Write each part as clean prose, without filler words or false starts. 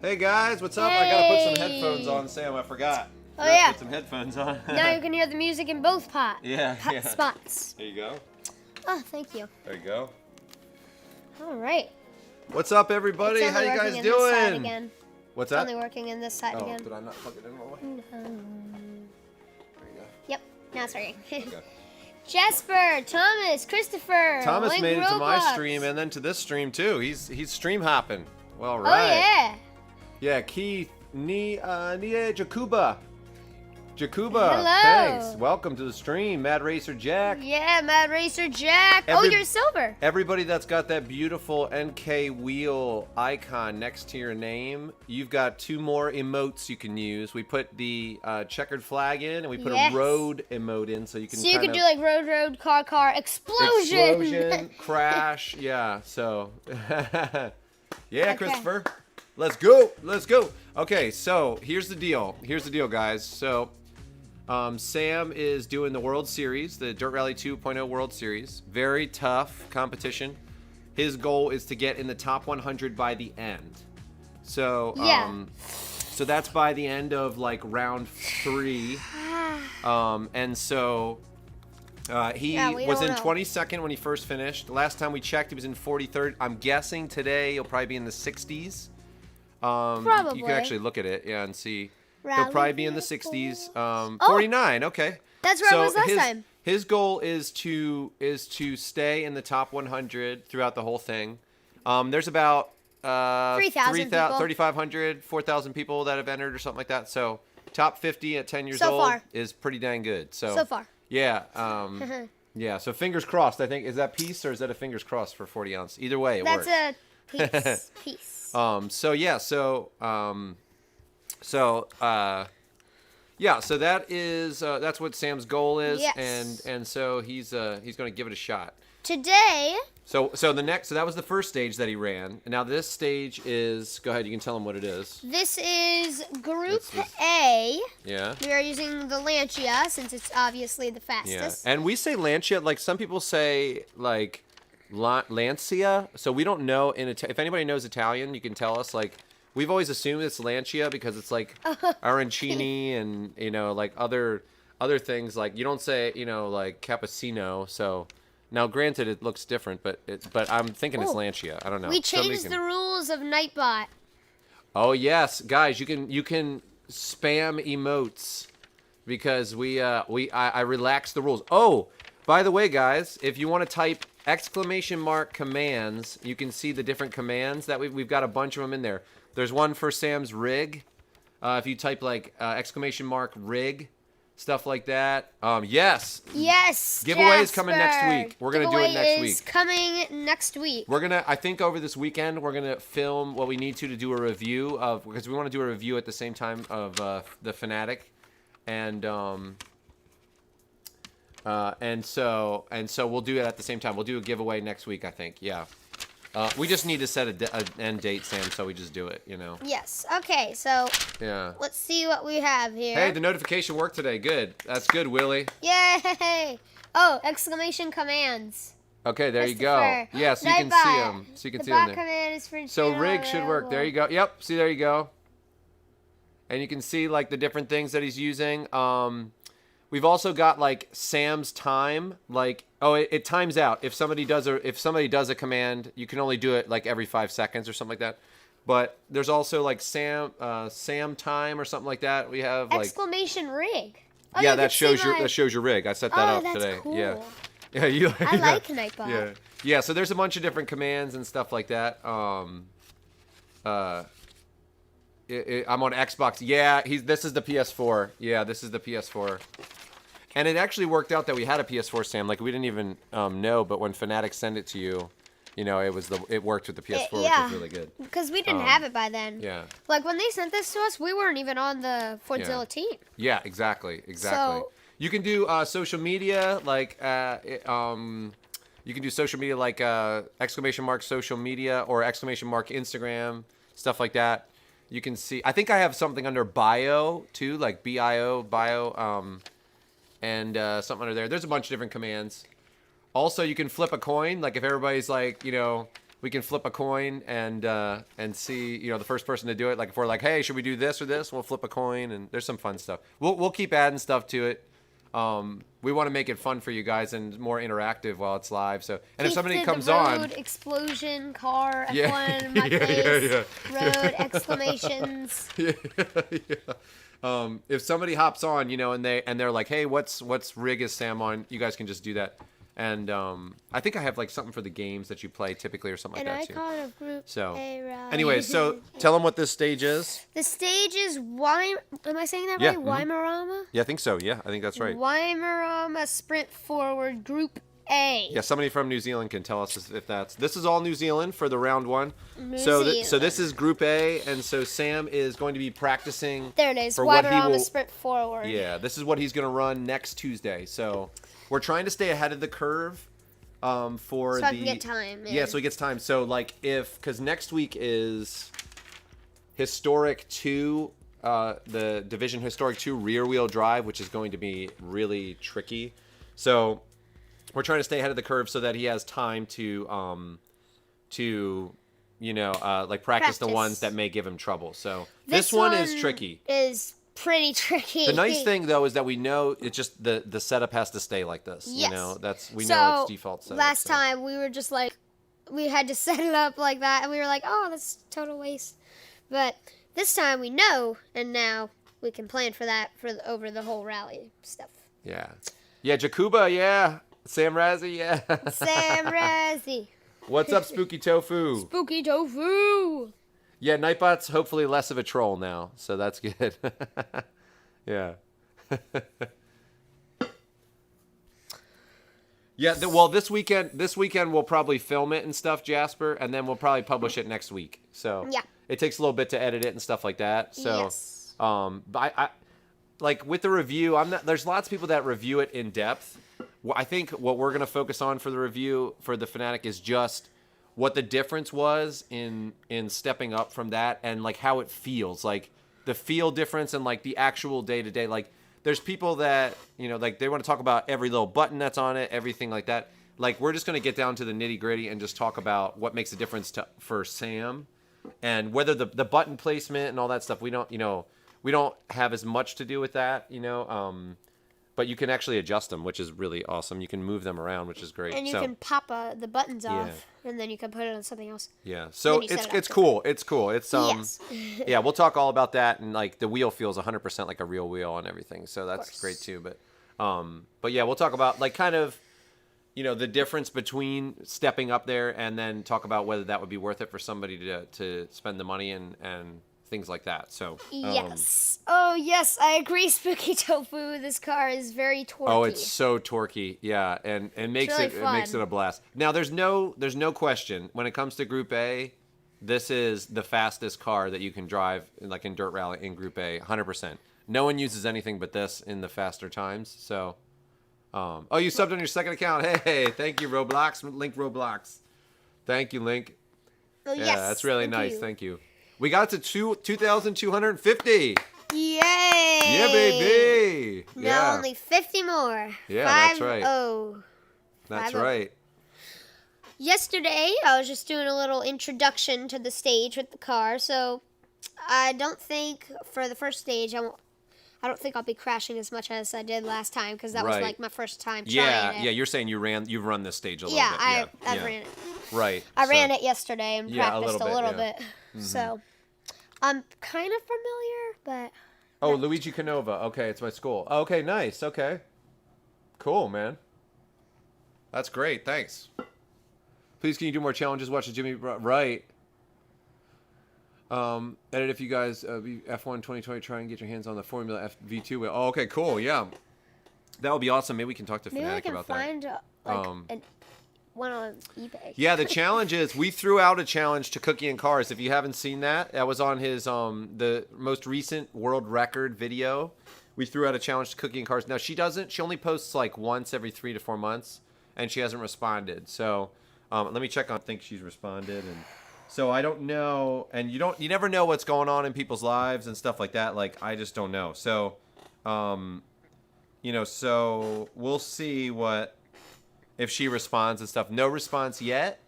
Hey guys, what's up? I gotta put some headphones on, Sam. I forgot. Oh yeah. Put some headphones on. Now you can hear the music in both spots. There you go. Oh, thank you. There you go. All right. What's up, everybody? It's How only you working guys in this side doing? again. What's It's that? only working in this side Oh, again. did I not plug it in all the way? There you go. Yep. Now it's working. Okay. Jasper, Thomas, Christopher. Thomas Link made it to my Roblox. stream and then to this stream too. He's stream hopping. Well, Oh right. yeah. Yeah, Keith, Nia Jakuba. Jakuba, Hello. thanks. Welcome to the stream, Mad Racer Jack. Yeah, Mad Racer Jack. Oh, you're silver. Everybody that's got that beautiful NK wheel icon next to your name, you've got 2 more emotes you can use. We put the checkered flag in, and we put a road emote in, so you can. So you can do like road, car, explosion. Explosion, crash, yeah. So, yeah, okay. Christopher, let's go. Okay, so here's the deal. Guys. So. Sam is doing the World Series, the Dirt Rally 2.0 World Series. Very tough competition. His goal is to get in the top 100 by the end. So, so that's by the end of like round 3. And so he was in 22nd when he first finished. The last time we checked, he was in 43rd. I'm guessing today he'll probably be in the 60s. Probably. You can actually look at it, and see. Rally He'll probably be in the 60s. 49, okay. That's where I was last time. His goal is to stay in the top 100 throughout the whole thing. There's about 3,500, 4,000 people that have entered or something like that. So top 50 at 10 years old is pretty dang good. So far. Yeah. Yeah. So fingers crossed. I think, is that peace or is that a fingers crossed for 40 ounce? Either way, it works. That's a peace. So yeah. So that is that's what Sam's goal is, Yes. and so he's going to give it a shot. Today. So that was the first stage that he ran, and now this stage is, go ahead, you can tell him what it is. This is Group A. Yeah. We are using the Lancia since it's obviously the fastest. Yeah. And we say Lancia, like some people say like Lancia, so we don't know if anybody knows Italian, you can tell us. Like, we've always assumed it's Lancia because it's like arancini and, like other things. Like, you don't say, like cappuccino. So now, granted, it looks different, but I'm thinking it's Lancia. I don't know. We changed the rules of Nightbot. Oh yes, guys, you can spam emotes because I relaxed the rules. Oh, by the way, guys, if you want to type ! commands, you can see the different commands that we've got a bunch of them in there. There's one for Sam's rig. If you type like ! rig, stuff like that. Yes. Yes. Giveaway is coming next week. We're gonna do it next week. Coming next week. I think over this weekend we're gonna film what we need to do a review of, because we want to do a review at the same time of the Fanatec, and so we'll do it at the same time. We'll do a giveaway next week, I think. Yeah. We just need to set an end date, Sam, so we just do it, Yes. Okay, so let's see what we have here. Hey, the notification worked today. Good. That's good, Willie. Yay! Oh, ! commands. Okay, there you go. Yeah, so you can see them. So you can see them there. Command is for So rig should work. There you go. Yep. See, there you go. And you can see like the different things that he's using. We've also got like Sam's time, like, it times out. If somebody does a command, you can only do it like every 5 seconds or something like that. But there's also like Sam time or something like that. We have like rig. Oh, yeah, that shows your rig. I set that up that's today. Cool. Yeah. Yeah, I like Nightbot. Yeah. So there's a bunch of different commands and stuff like that. I'm on Xbox. Yeah, this is the PS4. Yeah, this is the PS4. And it actually worked out that we had a PS4, Sam. Like, we didn't even know, but when Fanatec sent it to you, it worked with the PS4, which was really good. Because we didn't have it by then. Yeah. Like, when they sent this to us, we weren't even on the Fordzilla team. Yeah, exactly. So, you can do social media, like, you can do social media like ! social media or ! Instagram, stuff like that. You can see, I think I have something under bio too, like bio, and something under there. There's a bunch of different commands. Also, you can flip a coin. Like, if everybody's like, we can flip a coin and see, the first person to do it. Like if we're like, hey, should we do this or this? We'll flip a coin, and there's some fun stuff. We'll keep adding stuff to it. We want to make it fun for you guys and more interactive while it's live. So, and if somebody comes on, explosion, car, F1, my face, road exclamations. If somebody hops on, and they're like, hey, what's rig is Sam on? You guys can just do that. And I think I have like something for the games that you play typically or something like that too. Icon of group A. Anyway, so tell them what this stage is. The stage is am I saying that right? Weimarama? Yeah, I think so. Yeah, I think that's right. Weimarama Sprint Forward Group A. Yeah, somebody from New Zealand can tell us if that's. This is all New Zealand for the round one. So this is Group A, and so Sam is going to be practicing. There it is. For what he will, Sprint Forward. Yeah, this is what he's going to run next Tuesday. So we're trying to stay ahead of the curve. So I can get time. Yeah, so he gets time. So like because next week is Historic 2, the Division Historic 2 rear wheel drive, which is going to be really tricky. So we're trying to stay ahead of the curve so that he has time to practice the ones that may give him trouble. So this one is tricky. Is pretty tricky. The nice thing though is that we know it's just the setup has to stay like this. Yes. Know it's default setup. Last time we were just like we had to set it up like that and we were like, oh, that's total waste. But this time we know, and now we can plan for that over the whole rally stuff. Yeah. Yeah, Jakuba, yeah. Sam Razzie, yeah. Sam Razzie. What's up, Spooky Tofu? Spooky Tofu. Yeah, Nightbot's hopefully less of a troll now, so that's good. Yeah. Yeah, well, this weekend we'll probably film it and stuff, Jasper, and then we'll probably publish it next week. So yeah. It takes a little bit to edit it and stuff like that. So yes. But I like with the review, there's lots of people that review it in depth. I think what we're going to focus on for the review for the Fanatec is just what the difference was in stepping up from that and like how it feels, like the feel difference and like the actual day-to-day. Like there's people that, like they want to talk about every little button that's on it, everything like that. Like we're just going to get down to the nitty-gritty and just talk about what makes a difference for Sam and whether the button placement and all that stuff, we don't have as much to do with that, but you can actually adjust them, which is really awesome. You can move them around, which is great. And you can pop the buttons off, and then you can put it on something else. Yeah, so it's cool. It's cool. It's yes. Yeah, we'll talk all about that, and like the wheel feels 100% like a real wheel and everything. So that's great too. But yeah, we'll talk about like kind of, the difference between stepping up there and then talk about whether that would be worth it for somebody to spend the money and things like that. So yes. Oh yes, I agree, Spooky Tofu. This car is very torquey. Oh, it's so torquey. Yeah, and makes really it makes it a blast. Now there's no question when it comes to Group A, this is the fastest car that you can drive like in dirt rally in Group A, 100%. No one uses anything but this in the faster times. So oh, you subbed on your second account. Hey, thank you, Roblox. Link Roblox. Thank you, Link. Oh, yeah, yes, that's really nice. you. Thank you. We got to 2,250. Yay! Yeah, baby. Now only 50 more. Yeah, that's right. That's right. Yesterday, I was just doing a little introduction to the stage with the car, so I don't think for the first stage I don't think I'll be crashing as much as I did last time because that was like my first time trying it. Yeah, you're saying you've run this stage a little bit. I've ran it. Right. I ran it yesterday and practiced a little bit. Mm-hmm. So I'm kind of familiar, but... Oh, Luigi Canova. Okay, it's my school. Okay, nice. Okay. Cool, man. That's great. Thanks. Please, can you do more challenges? Watch the Jimmy... Right. Edit if you guys be F1 2020, try and get your hands on the Formula V2 wheel. Oh, okay, cool. Yeah. That would be awesome. Maybe we can talk to Fanatec about that. Maybe I can find one on eBay. Yeah, the challenge is we threw out a challenge to Cookie and Cars. If you haven't seen that, that was on his the most recent world record video. We threw out a challenge to Cookie and Cars. Now she only posts like once every 3 to 4 months, and she hasn't responded. So let me check on. I think she's responded, and so I don't know. And you never know what's going on in people's lives and stuff like that. Like I just don't know. So so we'll see if she responds and stuff. No response yet,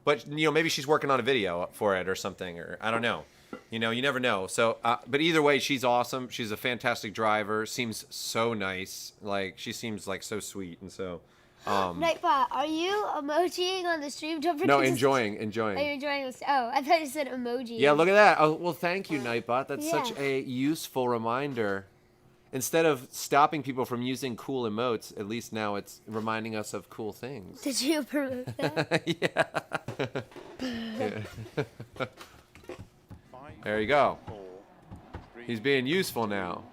But you know, maybe she's working on a video for it or something, or I don't know. You know, you never know. So, but either way, she's awesome. She's a fantastic driver. Seems so nice. Like she seems like so sweet, and so. Nightbot, are you emojiing on the stream? Don't forget No, to- enjoying. Are you enjoying this? Oh, I thought you said emoji. Yeah, look at that. Oh, well, thank you, Nightbot. That's Yeah. such a useful reminder. Instead of stopping people from using cool emotes, at least now it's reminding us of cool things. Did you promote that? Yeah. There you go. He's being useful now.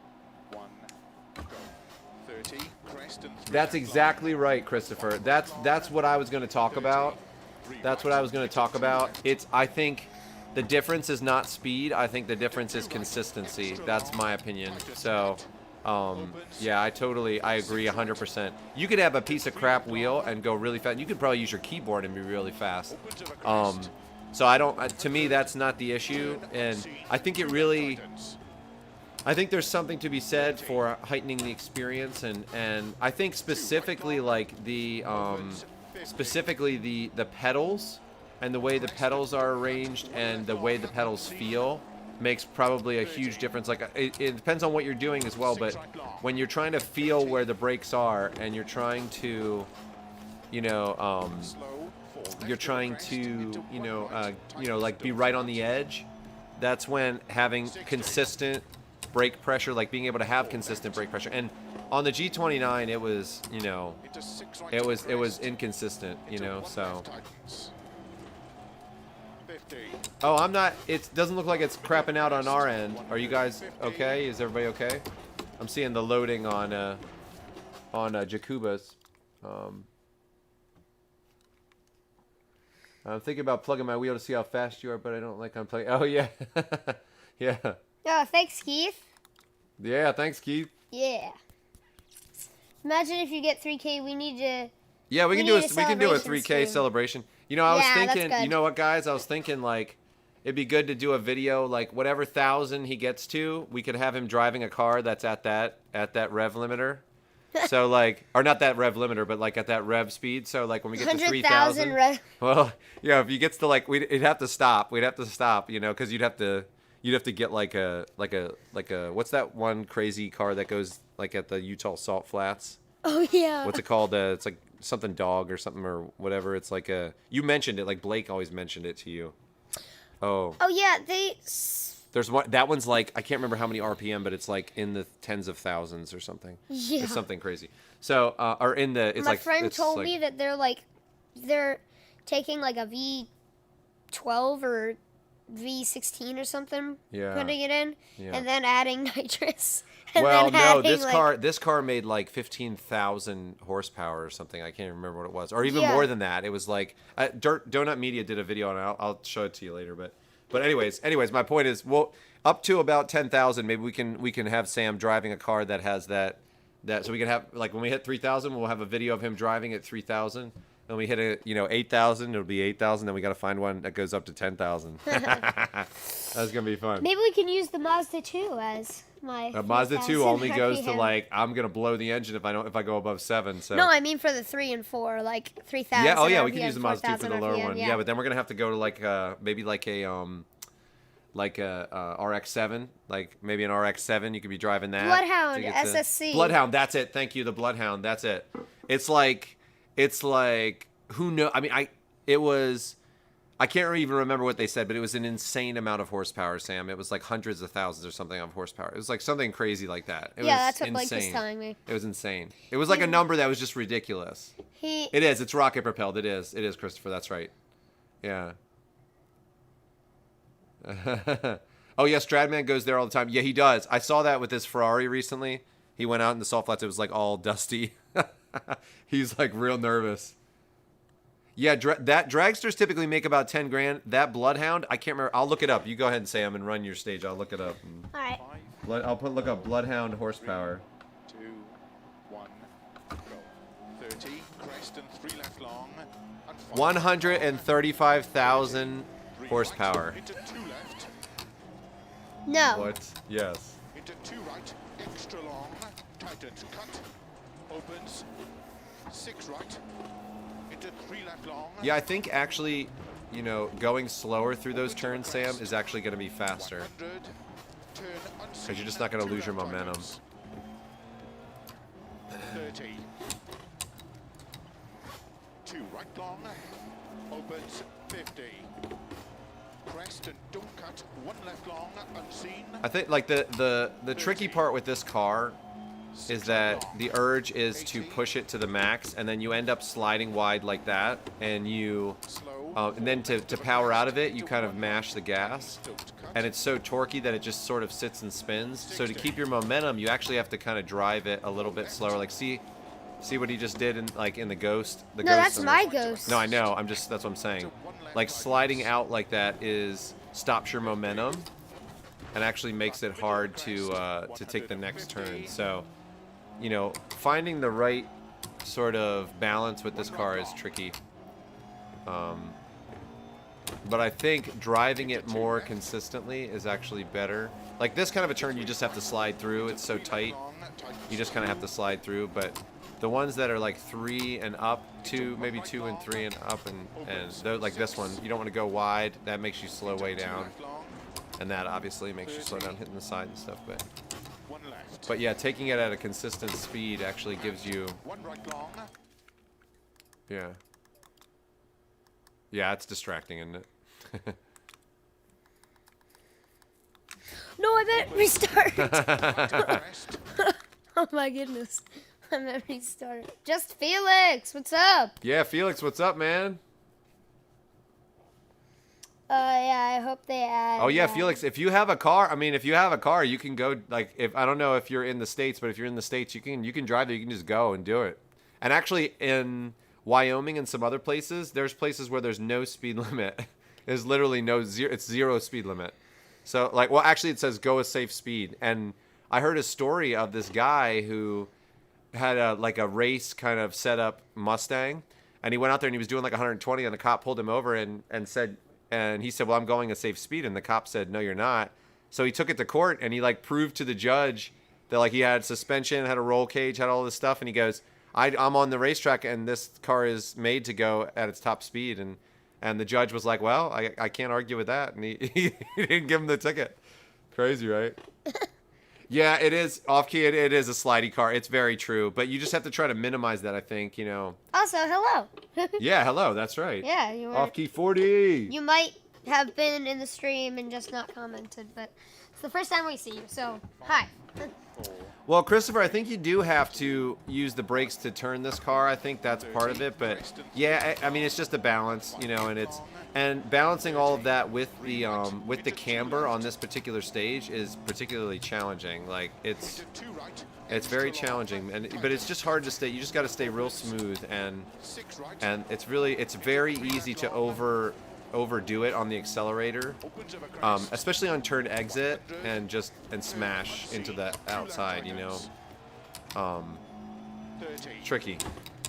That's exactly right, Christopher. That's what I was going to talk about. That's what I was going to talk about. I think the difference is not speed. I think the difference is consistency. That's my opinion. So, yeah, I agree 100%. You could have a piece of crap wheel and go really fast. You could probably use your keyboard and be really fast. So to me, that's not the issue. And I think there's something to be said for heightening the experience, and I think specifically like the pedals and the way the pedals are arranged and the way the pedals feel makes probably a huge difference. Like it depends on what you're doing as well, but when you're trying to feel where the brakes are and you're trying to, like be right on the edge, that's when having consistent brake pressure, like being able to have consistent brake pressure. And on the G29, it was, it was inconsistent, so. Oh, I'm not, it doesn't look like it's crapping out on our end. Are you guys okay? Is everybody okay? I'm seeing the loading on Jakuba's. I'm thinking about plugging my wheel to see how fast you are, but I don't like unplugging. Oh, yeah. Yeah. Oh, thanks, Keith. Yeah, thanks, Keith. Yeah. Imagine if you get 3K, we need to... Yeah, we can do a 3K stream. celebration. I was thinking, that's you know what, guys? I was thinking, like, it'd be good to do a video, like, whatever 1,000 he gets to, we could have him driving a car that's at that rev limiter. So, like, or not that rev limiter, but, like, at that rev speed. So, like, when we get to 3,000... Well, yeah, if he gets to, like, we'd have to stop. We'd have to stop, because you'd have to get, like a, what's that one crazy car that goes, like, at the Utah Salt Flats? Oh, yeah. What's it called? It's like something dog or something or whatever. It's like you mentioned it, like Blake always mentioned it to you. Oh. Oh, yeah, There's one, that one's like, I can't remember how many RPM, but it's like in the tens of thousands or something. Yeah. It's something crazy. So, or in the, it's My like. friend told me that they're taking like a V12 or V16 or something, putting it in, and then adding nitrous. Well, no, this car made like 15,000 horsepower or something. I can't remember what it was, or even more than that. It was like Donut Media did a video on it. I'll show it to you later. But anyways, my point is, well, up to about 10,000, maybe we can have Sam driving a car that has that so we can have, like, when we hit 3,000, we'll have a video of him driving at 3,000. Then we hit 8,000, it'll be 8,000. Then we got to find one that goes up to 10,000. That's gonna be fun. Maybe we can use the Mazda 2 as my. Mazda 2 only goes to, like, I'm gonna blow the engine if I go above 7. So. No, I mean for the 3 and 4, like 3,000. Yeah. Oh yeah, RPM, we can use the Mazda 2 for the lower RPM, one. Yeah, but then we're gonna have to go to like maybe like a RX-7, like maybe an RX-7. You could be driving that. Bloodhound SSC. Bloodhound. That's it. Thank you. The Bloodhound. That's it. It's like who know? I mean, I can't even remember what they said, but it was an insane amount of horsepower, Sam. It was like hundreds of thousands or something of horsepower. It was like something crazy like that. It was that's what insane. Blake was telling me. It was insane. It was like a number that was just ridiculous. It is. It's rocket propelled. It is. It is, Christopher. That's right. Yeah. Oh, yeah, Stradman goes there all the time. Yeah, he does. I saw that with his Ferrari recently. He went out in the salt flats. It was like all dusty. He's like real nervous. Yeah, that dragsters typically make about 10 grand. That Bloodhound, I can't remember. I'll look it up. You go ahead and Sam and run your stage. I'll look it up. All right. I'll look up Bloodhound horsepower. 3, 2, 1, go. 30, crest and 3 left long. 135,000 horsepower. Into 2 left. No. What? Yes. Into 2 right, extra long. Tightens, cut. Opens. 6 right. Into 3 left long. Yeah, I think actually you know, going slower through those turns, Sam, is actually going to be faster. 100, turn Because you're just not going to lose your momentum. 30. 2 right long. Opens 50. Crest and don't cut. 1 left long, unseen. I think like the tricky part with this car is that the urge is to push it to the max, and then you end up sliding wide like that, and you and then to power out of it, you kind of mash the gas, and it's so torquey that it just sort of sits and spins. So to keep your momentum, you actually have to kind of drive it a little bit slower. Like see what he just did in the Ghost. No, that's my Ghost. No, I know. That's what I'm saying. Like sliding out like that stops your momentum, and actually makes it hard to take the next turn. So, you know, finding the right sort of balance with this car is tricky. But I think driving it more consistently is actually better. Like this kind of a turn, you just have to slide through. It's so tight. You just kind of have to slide through. But the ones that are like 3 and up, maybe 2 and 3 and up, and like this one, you don't want to go wide. That makes you slow way down. And that obviously makes you slow down hitting the side and stuff. But yeah, taking it at a consistent speed actually gives you... Yeah. Yeah, it's distracting, isn't it? No, I meant restart. Oh my goodness. I meant restart. Just Felix, what's up? Yeah, Felix, what's up, man? Yeah, I hope they add... Oh yeah, Felix, if you have a car, you can go, like, I don't know if you're in the States, but if you're in the States, you can drive there, you can just go and do it. And actually, in Wyoming and some other places, there's places where there's no speed limit. There's literally it's 0 speed limit. So, like, well, actually it says go a safe speed. And I heard a story of this guy who had a race kind of set up Mustang, and he went out there and he was doing like 120, and the cop pulled him over and he said, well, I'm going a safe speed. And the cop said, no, you're not. So he took it to court, and he like proved to the judge that like he had suspension, had a roll cage, had all this stuff. And he goes, I'm on the racetrack, and this car is made to go at its top speed. And the judge was like, well, I can't argue with that. And he didn't give him the ticket. Crazy, right? Yeah, it is off-key. It is a slidey car. It's very true. But you just have to try to minimize that, I think, you know. Also, hello. Yeah, hello. That's right. Yeah, you were... Off-key 40. You might have been in the stream and just not commented, but it's the first time we see you, so hi. Well, Christopher, I think you do have to use the brakes to turn this car. I think that's part of it. But yeah, I mean, it's just a balance, you know, and balancing all of that with the camber on this particular stage is particularly challenging. Like it's very challenging, but it's just hard to stay. You just got to stay real smooth, and it's very easy to overdo it on the accelerator, especially on turn exit, and smash into the outside, you know. Tricky,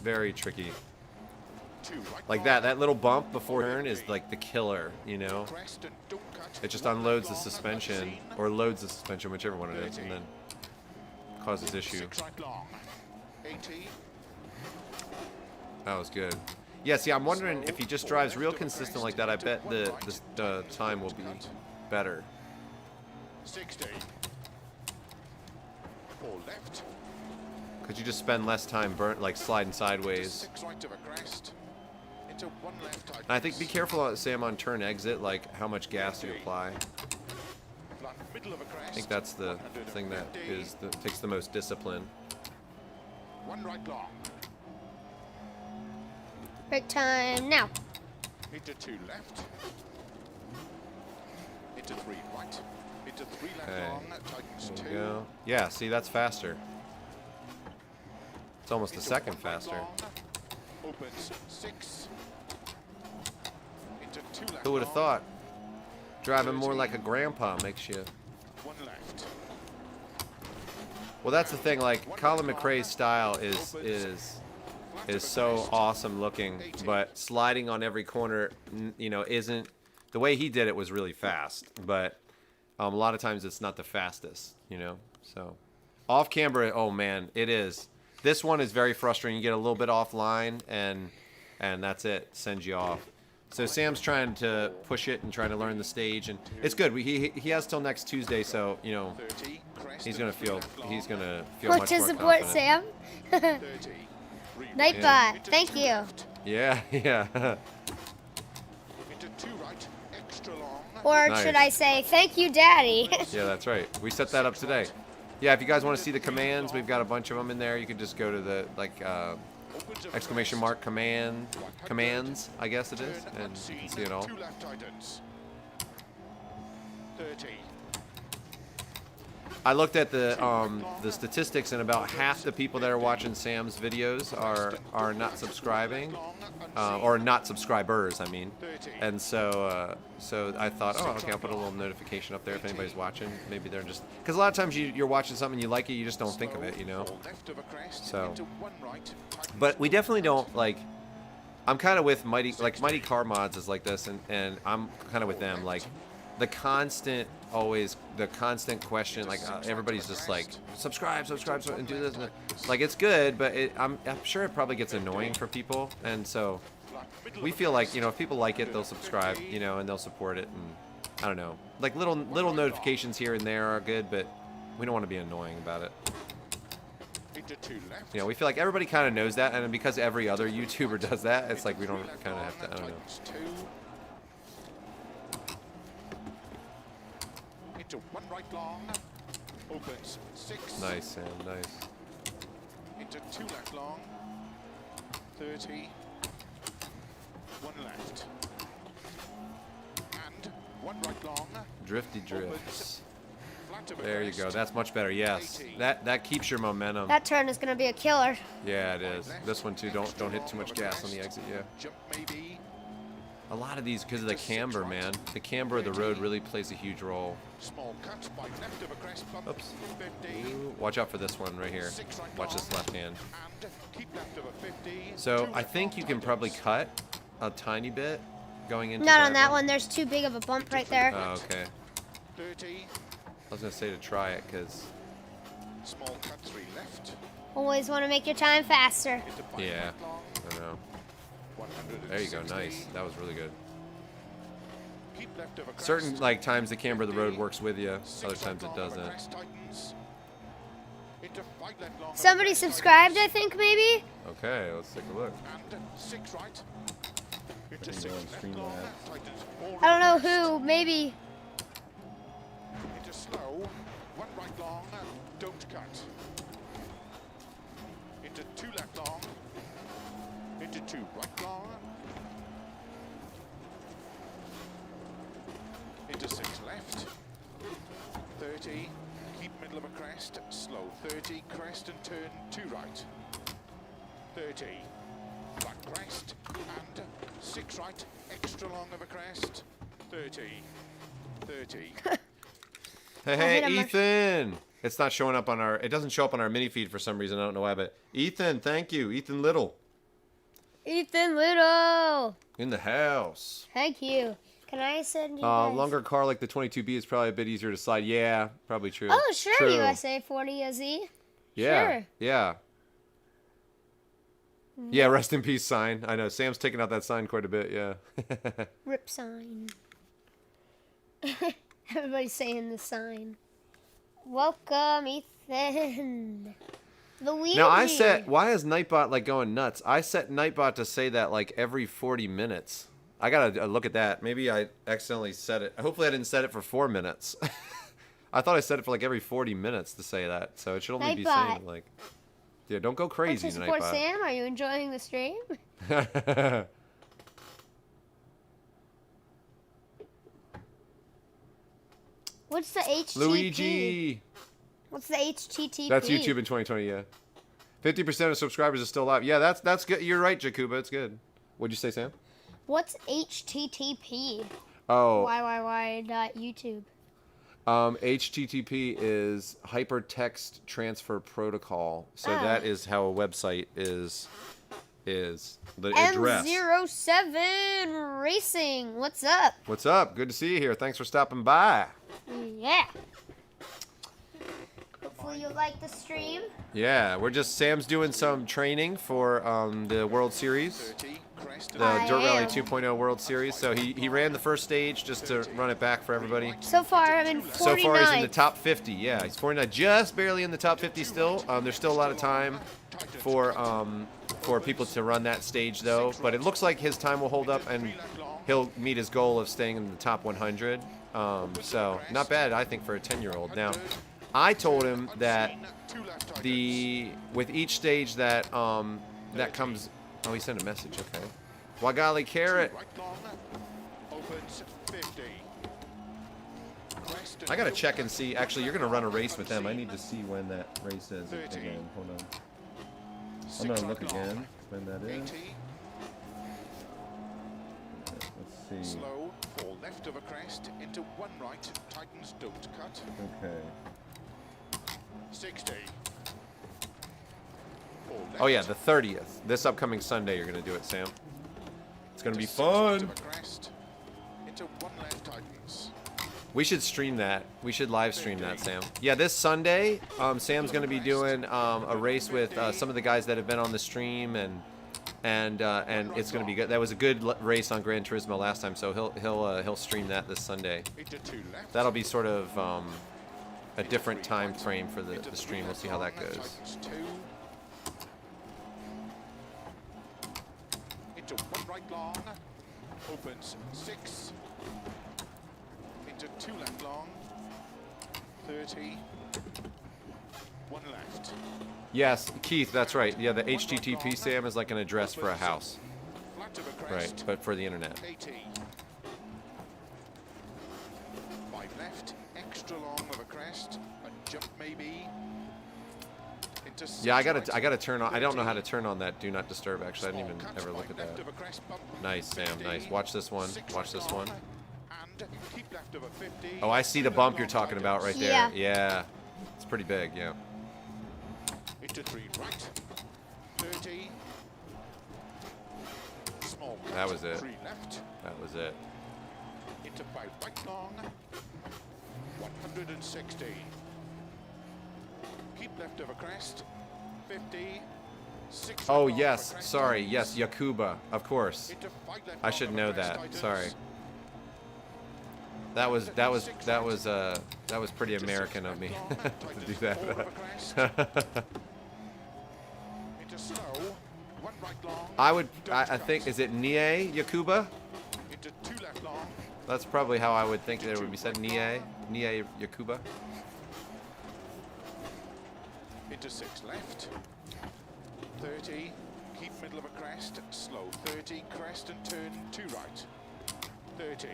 very tricky. Like that little bump before turn is like the killer, you know. It just unloads the suspension, or loads the suspension, whichever one it is, and then causes issue. That was good. Yeah, see, I'm wondering if he just drives real consistent like that, I bet the time will be better. 60. Or left. Could you just spend less time sliding sideways? 6 right of a crest. Into 1 left. And I think be careful, Sam, on turn exit, like how much gas you apply. Middle of a crest. I think that's the thing that takes the most discipline. 1 right long. Break time now. Into 2 left. Into 3 right. Into 3 left long. Tightens 2. Go. Yeah, see, that's faster. It's almost a second faster. Opens 6. Into 2 left. Who would have thought? Driving more like a grandpa makes you... 1 left. Well, that's the thing. Like Colin McRae's style is so awesome looking, but sliding on every corner, you know, isn't. The way he did it was really fast, but a lot of times it's not the fastest, you know. So off camber, oh man, it is. This one is very frustrating. You get a little bit offline, and that's it. Sends you off. So Sam's trying to push it and trying to learn the stage, and it's good. He has till next Tuesday, so you know he's gonna feel much more to support confident. Sam. Nightbot, thank you. Yeah, yeah. Into 2 right, extra long. Or Nice. should I say, thank you, Daddy. Yeah, that's right. We set that up today. Yeah, if you guys want to see the commands, we've got a bunch of them in there. You can just go to the exclamation mark commands, I guess it is, and you can see it all. 2 left tightens. 30. I looked at the statistics, and about half the people that are watching Sam's videos are not subscribing, or not subscribers, I mean. And so I thought, oh, okay, I'll put a little notification up there if anybody's watching. Maybe they're just, because a lot of times you're watching something and you like it, you just don't think of it, you know. So, but we definitely don't like. I'm kind of with Mighty Car Mods is like this, and I'm kind of with them, like the constant question, like everybody's just like subscribe and do this, and like it's good, but I'm sure it probably gets annoying for people, and so we feel like, you know, if people like it, they'll subscribe, you know, and they'll support it, and I don't know, like little notifications here and there are good, but we don't want to be annoying about it. You know, we feel like everybody kind of knows that, and because every other YouTuber does that, it's like we don't kind of have to, I don't know. Into 1 right long, opens 6. Nice, Sam, nice. Into 2 left long, 30. 1 left. And 1 right long. Drifty drifts. Flat of a There you go. crest. That's much better. Yes, that keeps your momentum. That turn is gonna be a killer. Yeah, it is. This one too. Don't hit too much gas on the exit. Yeah. Jump maybe. A lot of these, because of the camber, man. The camber of the road really plays a huge role. Small cut by left of a crest bump. Oops. 50. Ooh, watch out for this one right here. 6 right Watch long. this left hand. And keep left of a 50. So 2 I think you can probably cut a tiny bit going into Not on that one. There's too big of a bump right there. Oh, okay. 30. I was gonna say to try it, because Small cut 3 left. Always want to make your time faster. Into 5 yeah, right long. I don't know. 160. There you go. Nice. That was really good. Keep left of a crest. Certain times the camber of the road works with you. 6 Other right times it long of a doesn't. crest tightens. Into 5 left long of a Somebody crest subscribed, I think, maybe? Okay, let's take a look. And 6 right. Into Pretty 6 well left stream long. that. Tightens 4 I don't know right. who, maybe. Into slow. 1 right long. Don't cut. Into 2 left long. Into 2 right long. Into 6 left. 30. Keep middle of a crest. Slow. 30. Crest and turn 2 right. 30. Back crest. And 6 right. Extra long of a crest. 30. 30. Hey, hit hey, him. Ethan! It's not showing up on our. It doesn't show up on our mini feed for some reason. I don't know why, but Ethan, thank you, Ethan Little, Ethan Little. in the house. Thank you. Can I send you guys? Longer car like the 22B is probably a bit easier to slide. Yeah, probably true. Oh, sure, True. USA 40 AZ. Yeah, sure. yeah. Yeah, rest in peace sign. I know Sam's taking out that sign quite a bit. Yeah. Rip sign. Everybody's saying the sign. Welcome, Ethan. Luigi. Now I set. Why is Nightbot like going nuts? I set Nightbot to say that like every 40 minutes. I gotta look at that. Maybe I accidentally set it. Hopefully I didn't set it for 4 minutes. I thought I set it for like every 40 minutes to say that. So it should only be Nightbot. saying like. Yeah, don't go Want crazy, to support Nightbot. Sam? Are you enjoying the stream? What's the HTTP? Luigi. What's the HTTP? That's YouTube in 2020. Yeah. 50% of subscribers are still live. Yeah, that's good. You're right, Jakuba. It's good. What'd you say, Sam? What's HTTP? Oh. YYY.YouTube. HTTP is Hypertext Transfer Protocol. So that is how a website is the address. M07 Racing. What's up? What's up? Good to see you here. Thanks for stopping by. Yeah. Hopefully Hopefully you like the stream. Yeah, we're just Sam's doing some training for the World Series, 30, crest the and Dirt Rally am. 2.0 World Series. So he ran the first stage just to run it back for everybody. So far, I'm in 49. So far, he's in the top 50. Yeah, he's 49, just barely in the top 50 still. There's still a lot of time for people to run that stage though. But it looks like his time will hold up and he'll meet his goal of staying in the top 100. So not bad, I think, for a 10-year-old. Now, I told him that with each stage that that comes. Oh, he sent a message. Okay. Wagali Carrot. right long, opens 50. Crest and I gotta check and see. Actually, you're gonna run a race with them. I need to see when that race is 30. again. Hold on. I'm six gonna right look long, again when that is. 80. Let's see. Slow, fall left of a crest into one right, tightens, don't cut. Okay. 60. Fall Oh yeah, left, the 30th. This upcoming Sunday, you're gonna do it, Sam. It's gonna into be six right fun. of a crest, into one left, tightens. We should stream that. We should live stream that, Sam. Yeah, this Sunday, Sam's gonna be doing a race with some of the guys that have been on the stream, and it's gonna be good. That was a good race on Gran Turismo last time, so he'll stream that this Sunday. Into two left. That'll be sort of a different time frame for the stream. We'll see how that goes. Tightens two. Into one right long, opens 6. Into two left long, 30. One left. Yes, Keith, that's right. Yeah, the HTTP, Sam, is like an address for a house. Flat of a Right, crest, but for the internet. 80. 5 left, extra long of a crest, a jump maybe. Into Yeah, I six gotta right, turn on. I don't know how to turn on that Do Not Disturb. Actually, I didn't even small cut, ever look five at left that. of a crest, bump, Nice, Sam. 50. Nice. Watch this one. Six Watch right this one. long, and keep left of a 50. Oh, I see the Two bump left you're long, talking about right there. Yeah. Yeah, it's pretty big. Yeah. Into 3 right, 30. Small cut, That was it. 3 left, That was it. into 5 right long, 160. Keep left of a crest, 50. 6 Oh right long yes, of a crest, sorry. tightens. Yes, Yakuba. Of course. Into 5 left I long should of a know crest, that. tightens. Sorry. That was pretty American of me to do that. Into slow, 1 right long, I think, is it Nie Yakuba? into 2 left long, That's probably how I would think that it would be said. Nie Yakuba. into 6 left, 30, keep middle of a crest, slow, 30, crest and turn 2 right, 30,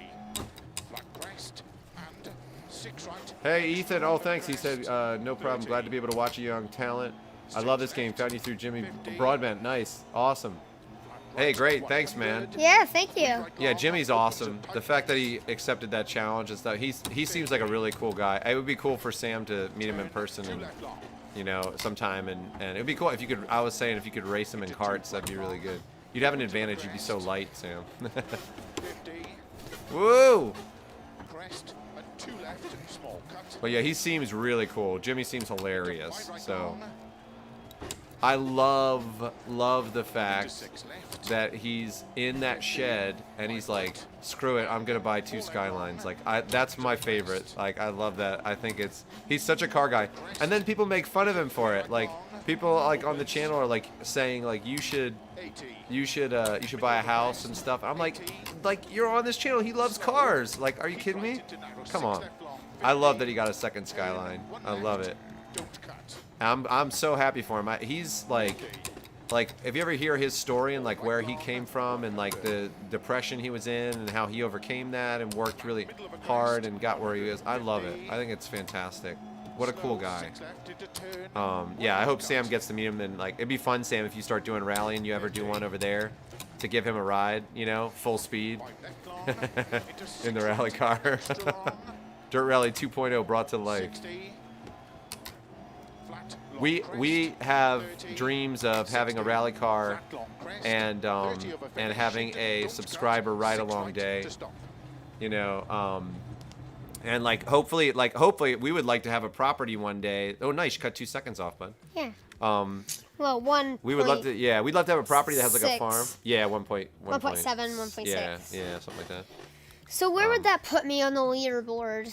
flat crest, and 6 right. Hey Ethan, oh thanks. He said no problem. Glad to be able to watch a young talent. I love this game. Found you through Jimmy Broadbent. Nice, awesome. Hey, great. Thanks, man. Yeah, thank you. Yeah, Jimmy's awesome. The fact that he accepted that challenge and stuff. He seems like a really cool guy. It would be cool for Sam to meet him in person and sometime and it would be cool if you could. I was saying if you could race him in karts, that'd be really good. You'd have an advantage. You'd be so light, Sam. 50, Woo! crest and 2 left, small cut. But yeah, he seems really cool. Jimmy seems hilarious. Wide right So long, I love the into fact 6 left, that he's in that shed and he's like, screw it, I'm gonna buy 2 Skylines. Like that's my favorite. Like I love that. I think he's such a car guy. And then people make fun of him for it. Like people like on the channel are like saying like you should 80, buy a house and stuff. I'm like you're on this channel. He loves cars. Like, are you kidding me? Come on. I love that he got a second Skyline. I love it. don't cut. I'm so happy for him. He's like if you ever hear his story and like where he came from and like the depression he was in and how he overcame that and worked really hard and got where he is, I love it. I think it's fantastic. What a cool guy. 6 left into turn, Yeah, I hope Sam gets to meet him and like it'd be fun, Sam, if you start doing rally and you ever do one over there to give him a ride, full speed 5 left long, into in the 6 rally right, car. extra long, Dirt Rally 2.0 brought to life. 60, flat, long We crest, have 30, dreams of having a rally car flat, long crest, and 30 over finish, having a don't subscriber cut, ride 6 along right day, to stop. And hopefully we would like to have a property one day. Oh, nice, you cut 2 seconds off, bud. Yeah. Well, we would love to. Yeah, we'd love to have a property that has a farm. Yeah, 1.7, 1.6. Yeah, something like that. So where would that put me on the leaderboard?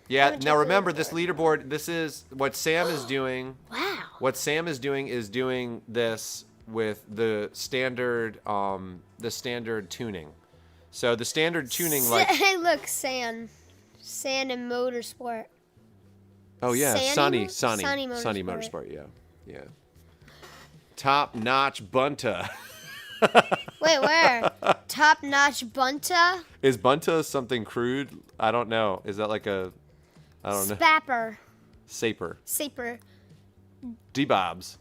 Yeah. Now remember, this leaderboard. This is what Sam is doing. Wow. What Sam is doing this with the standard tuning. So the standard tuning, Hey, look, sand and motorsport. Oh yeah, Sunny Motorsport. Motorsport. Yeah. Top notch bunta. Wait, where? Top notch bunta? Is bunta something crude? I don't know. Is that like a? I don't know. Spapper. Saper. Debobs.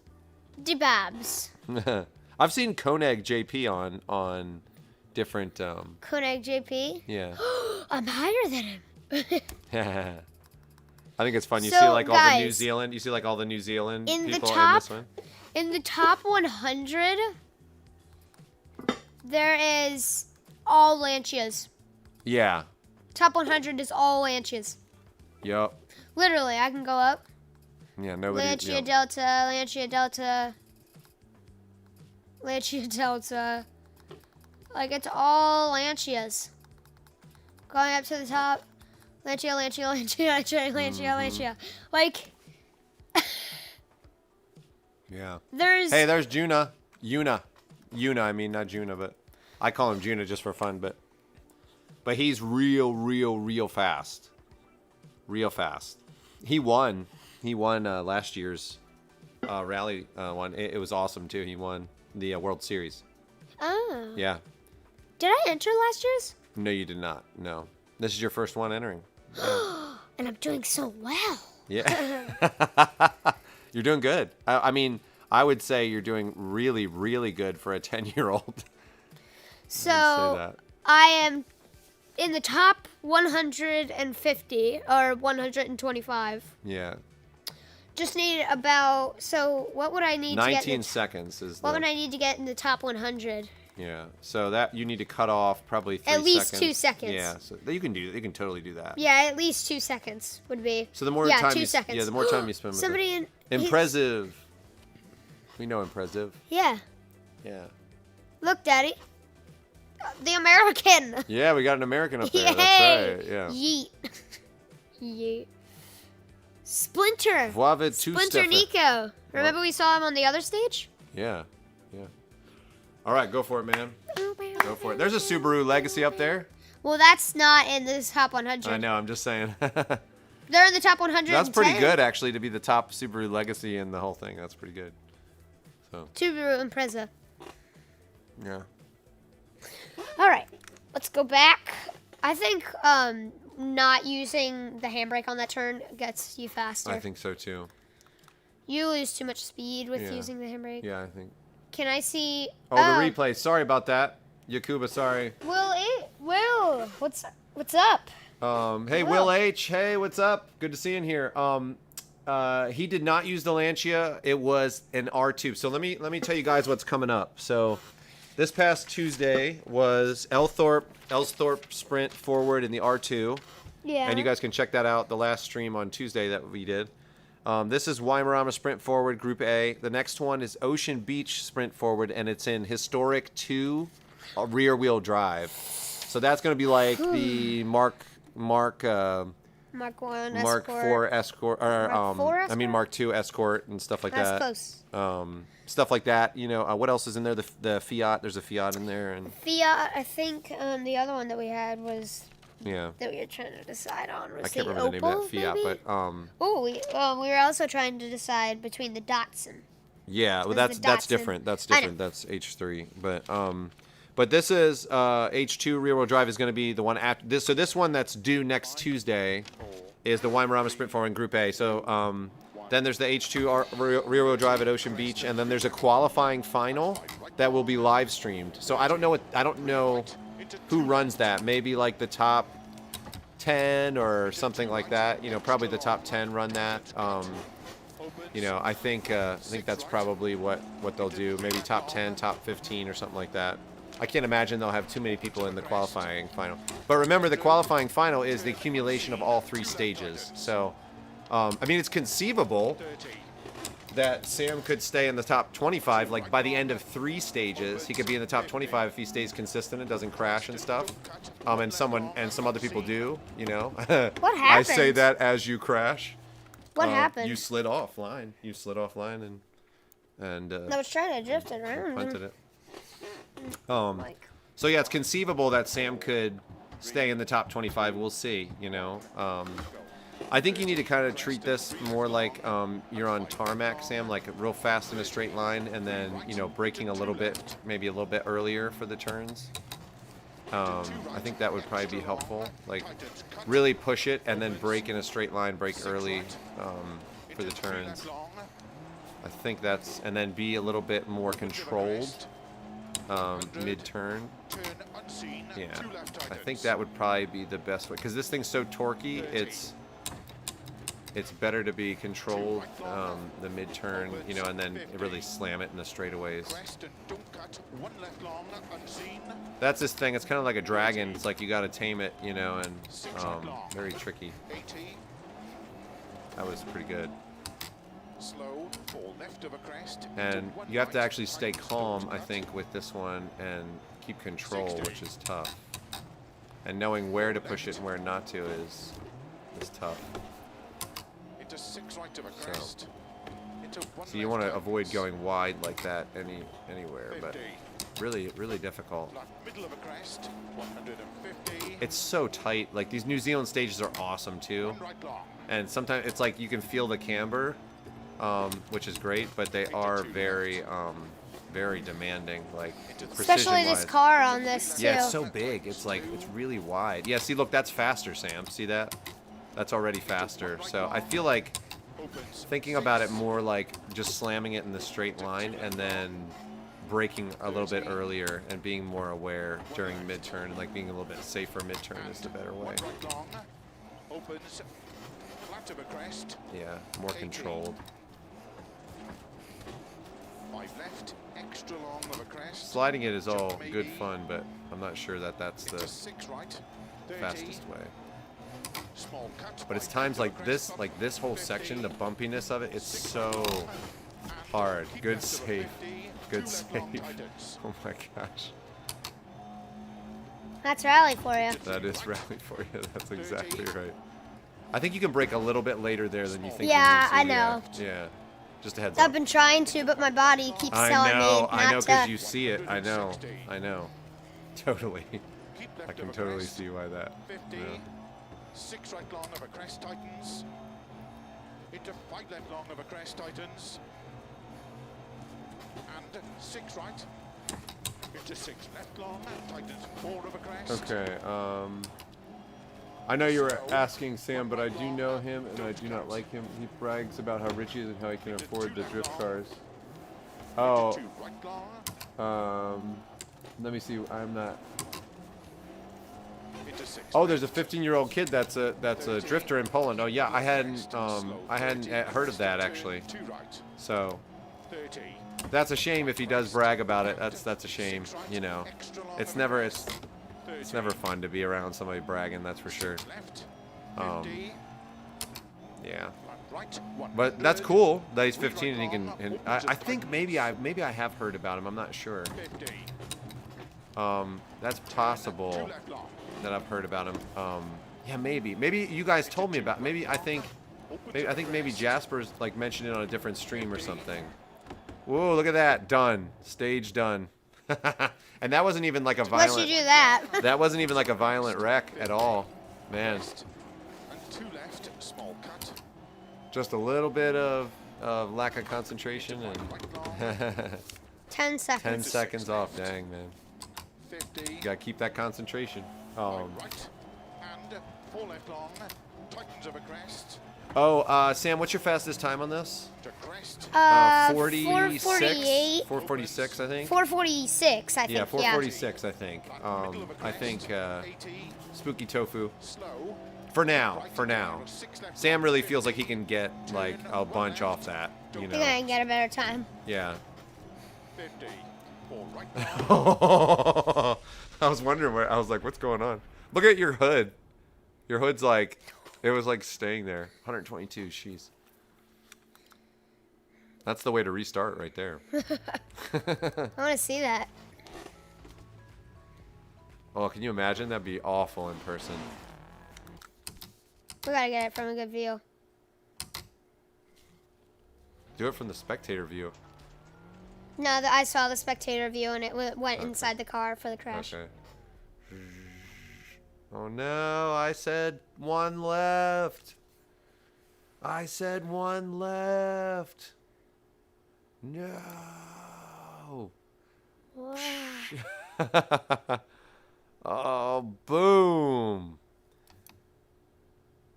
I've seen Koenig JP on different. Koenig JP. Yeah. I'm higher than him. I think it's fun. You So, see all the New guys, Zealand. You see all the New Zealand in the people top- in this one. In the top 100, there is all Lancias. Yeah. Top 100 is all Lancias. Yup. Literally, I can go up. Yeah. Nobody. Lancia Yep. Delta, Lancia Delta, Lancia Delta. Like, it's all Lancias. Going up to the top. Lancia. Like, Yeah. there's... Hey, there's Juna. Una, I mean, not Juna, but I call him Juna just for fun, but he's real fast. Real fast. He won last year's rally one. It was awesome too. He won the World Series. Oh. Yeah. Did I enter last year's? No, you did not. No. This is your first one entering. And I'm doing so well. Yeah. You're doing good. I mean, I would say you're doing really good for a 10-year-old. So, I am in the top 150 or 125. Yeah. Just need about, so what would I need to get 19 seconds is what would I need to get in the top 100? Yeah. So that you need to cut off probably 3 At least seconds. 2 seconds. Yeah. So you can totally do that. Yeah, at least 2 seconds would be. So the more yeah, time 2 you seconds. Yeah, the more time you spend with Somebody in Impressive. We know impressive. Yeah. Yeah. Look, Daddy. The American. Yeah, we got an American up there. Yay. That's right. Yeah. Yeet. Yeet. Splinter. Voivod Splinter Nico. Remember we saw him on the other stage? Yeah. Yeah. All right, go for it, man. Go for it. There's a Subaru Legacy up there. Well, that's not in the top 100. I know, I'm just saying. They're in the top 100. That's pretty good, actually, to be the top Subaru Legacy in the whole thing. That's pretty good. So. Subaru Impreza. Yeah. All right, let's go back. I think not using the handbrake on that turn gets you faster. I think so, too. You lose too much speed with using the handbrake. Yeah, I think. Can I see? Oh, the replay. Sorry about that. Yakuba, sorry. Will, what's up? Hey, Will H. Hey, what's up? Good to see you in here. He did not use the Lancia. It was an R2. So let me tell you guys what's coming up. So this past Tuesday was Ellsthorpe Sprint Forward in the R2. Yeah. And you guys can check that out, the last stream on Tuesday that we did. This is Weimarama Sprint Forward Group A. The next one is Ocean Beach Sprint Forward, and it's in Historic 2 rear-wheel drive. So that's going to be like the Mark 1 Mark 4 Escort, or Mark 4 Escort? I mean Mark 2 Escort and stuff like that. That's close. Stuff like that. You know, what else is in there? The Fiat. There's a Fiat in there, and Fiat. I think the other one that we had was yeah. that we were trying to decide on was I can't the remember the name of that Opel, Fiat, maybe? but we were also trying to decide between the Datsun. yeah. Well, Was the that's Datsun. different. That's I know. different. That's H3, but this is H2 rear-wheel drive is going to be the one after this. So this one that's due next Tuesday is the Weimarama Sprint Forward in Group A. So then there's the H2 rear-wheel drive at Ocean Beach, and then there's a qualifying final that will be live streamed. So I don't know who runs that. Maybe like the top 10 or something like that. You know, probably the top 10 run that. You know, I think that's probably what they'll do. Maybe top 10, top 15, or something like that. I can't imagine they'll have too many people in the qualifying final. But remember, the qualifying final is the accumulation of all 3 stages. So, I mean, it's conceivable that Sam could stay in the top 25. Like, by the end of 3 stages, he could be in the top 25 if he stays consistent and doesn't crash and stuff. And some other people do, you know. What happened? I say that as you crash. What happened? You slid offline. You slid offline and I was trying to drift it around. punted it. So yeah, it's conceivable that Sam could stay in the top 25. We'll see, you know. I think you need to kind of treat this more like you're on tarmac, Sam, like real fast in a straight line, and then, you know, braking a little bit, maybe a little bit earlier for the turns. I think that would probably be helpful. Like, really push it and then brake in a straight line, brake early for the turns. I think that's, and then be a little bit more controlled mid-turn. Yeah, I think that would probably be the best way, because this thing's so torquey. It's better to be controlled the mid-turn, you know, and then really slam it in the straightaways. That's this thing. It's kind of like a dragon. It's like you got to tame it, you know, and very tricky. That was pretty good. And you have to actually stay calm, I think, with this one and keep control, which is tough. And knowing where to push it and where not to is tough. So you want to avoid going wide like that anywhere, but really difficult. It's so tight. Like, these New Zealand stages are awesome too, and sometimes it's like you can feel the camber, which is great, but they are very demanding, like Especially this car on this too. Yeah, it's so big. It's like, it's really wide. Yeah, see, look, that's faster, Sam. See that? That's already faster. So I feel like thinking about it more like just slamming it in the straight line and then braking a little bit earlier and being more aware during mid-turn, and like being a little bit safer mid-turn is the better way. Yeah, more controlled. Sliding it is all good fun, but I'm not sure that that's the fastest way. But it's times like this whole section, the bumpiness of it, it's so hard. Good save. Good save. Oh my gosh. That's rally for you. That is rally for you. That's exactly right. I think you can brake a little bit later there than you think. Yeah, you need to. I know. Yeah. Just a heads I've up. been trying to, but my body keeps telling me not to. I know, because you see it. I know. Totally. I can totally see why that. Yeah. 6 right long over crest tightens. Into 5 left long over crest tightens. And 6 right. Into 6 left long, tightens 4 over crest. Okay, I know you were asking Sam, but I do know him and I do not like him. He brags about how rich he is and how he can afford the drift cars. Oh, let me see. I'm not. Oh, there's a 15-year-old kid that's a drifter in Poland. Oh yeah, I hadn't heard of that actually. So that's a shame if he does brag about it. That's a shame. You know, it's never fun to be around somebody bragging. That's for sure. Yeah. But that's cool that he's 15 and he can. And I think maybe I have heard about him. I'm not sure. That's possible that I've heard about him. Yeah, maybe you guys told me about. I think Jasper's like mentioned it on a different stream or something. Whoa, look at that! Done. Stage done. And that wasn't even like a violent. Unless you do that. That wasn't even like a violent wreck at all, man. Just a little bit of lack of concentration and 10 seconds. 10 seconds off. Dang, man. You gotta keep that concentration. Sam, what's your fastest time on this? 46. 446, I think. 446, I think. Yeah, 446, I think. I think Spooky Tofu. For now. Sam really feels like he can get like a bunch off that. You know. You're gonna get a better time. Yeah. Four right long. I was wondering where. I was like, what's going on? Look at your hood. Your hood's like, it was like staying there. 122. Jeez. That's the way to restart right there. I want to see that. Oh, can you imagine? That'd be awful in person. We gotta get it from a good view. Do it from the spectator view. No, I saw the spectator view and it went inside the car for the crash. Okay. Oh no, I said one left. I said one left. No. Wow. Oh, boom.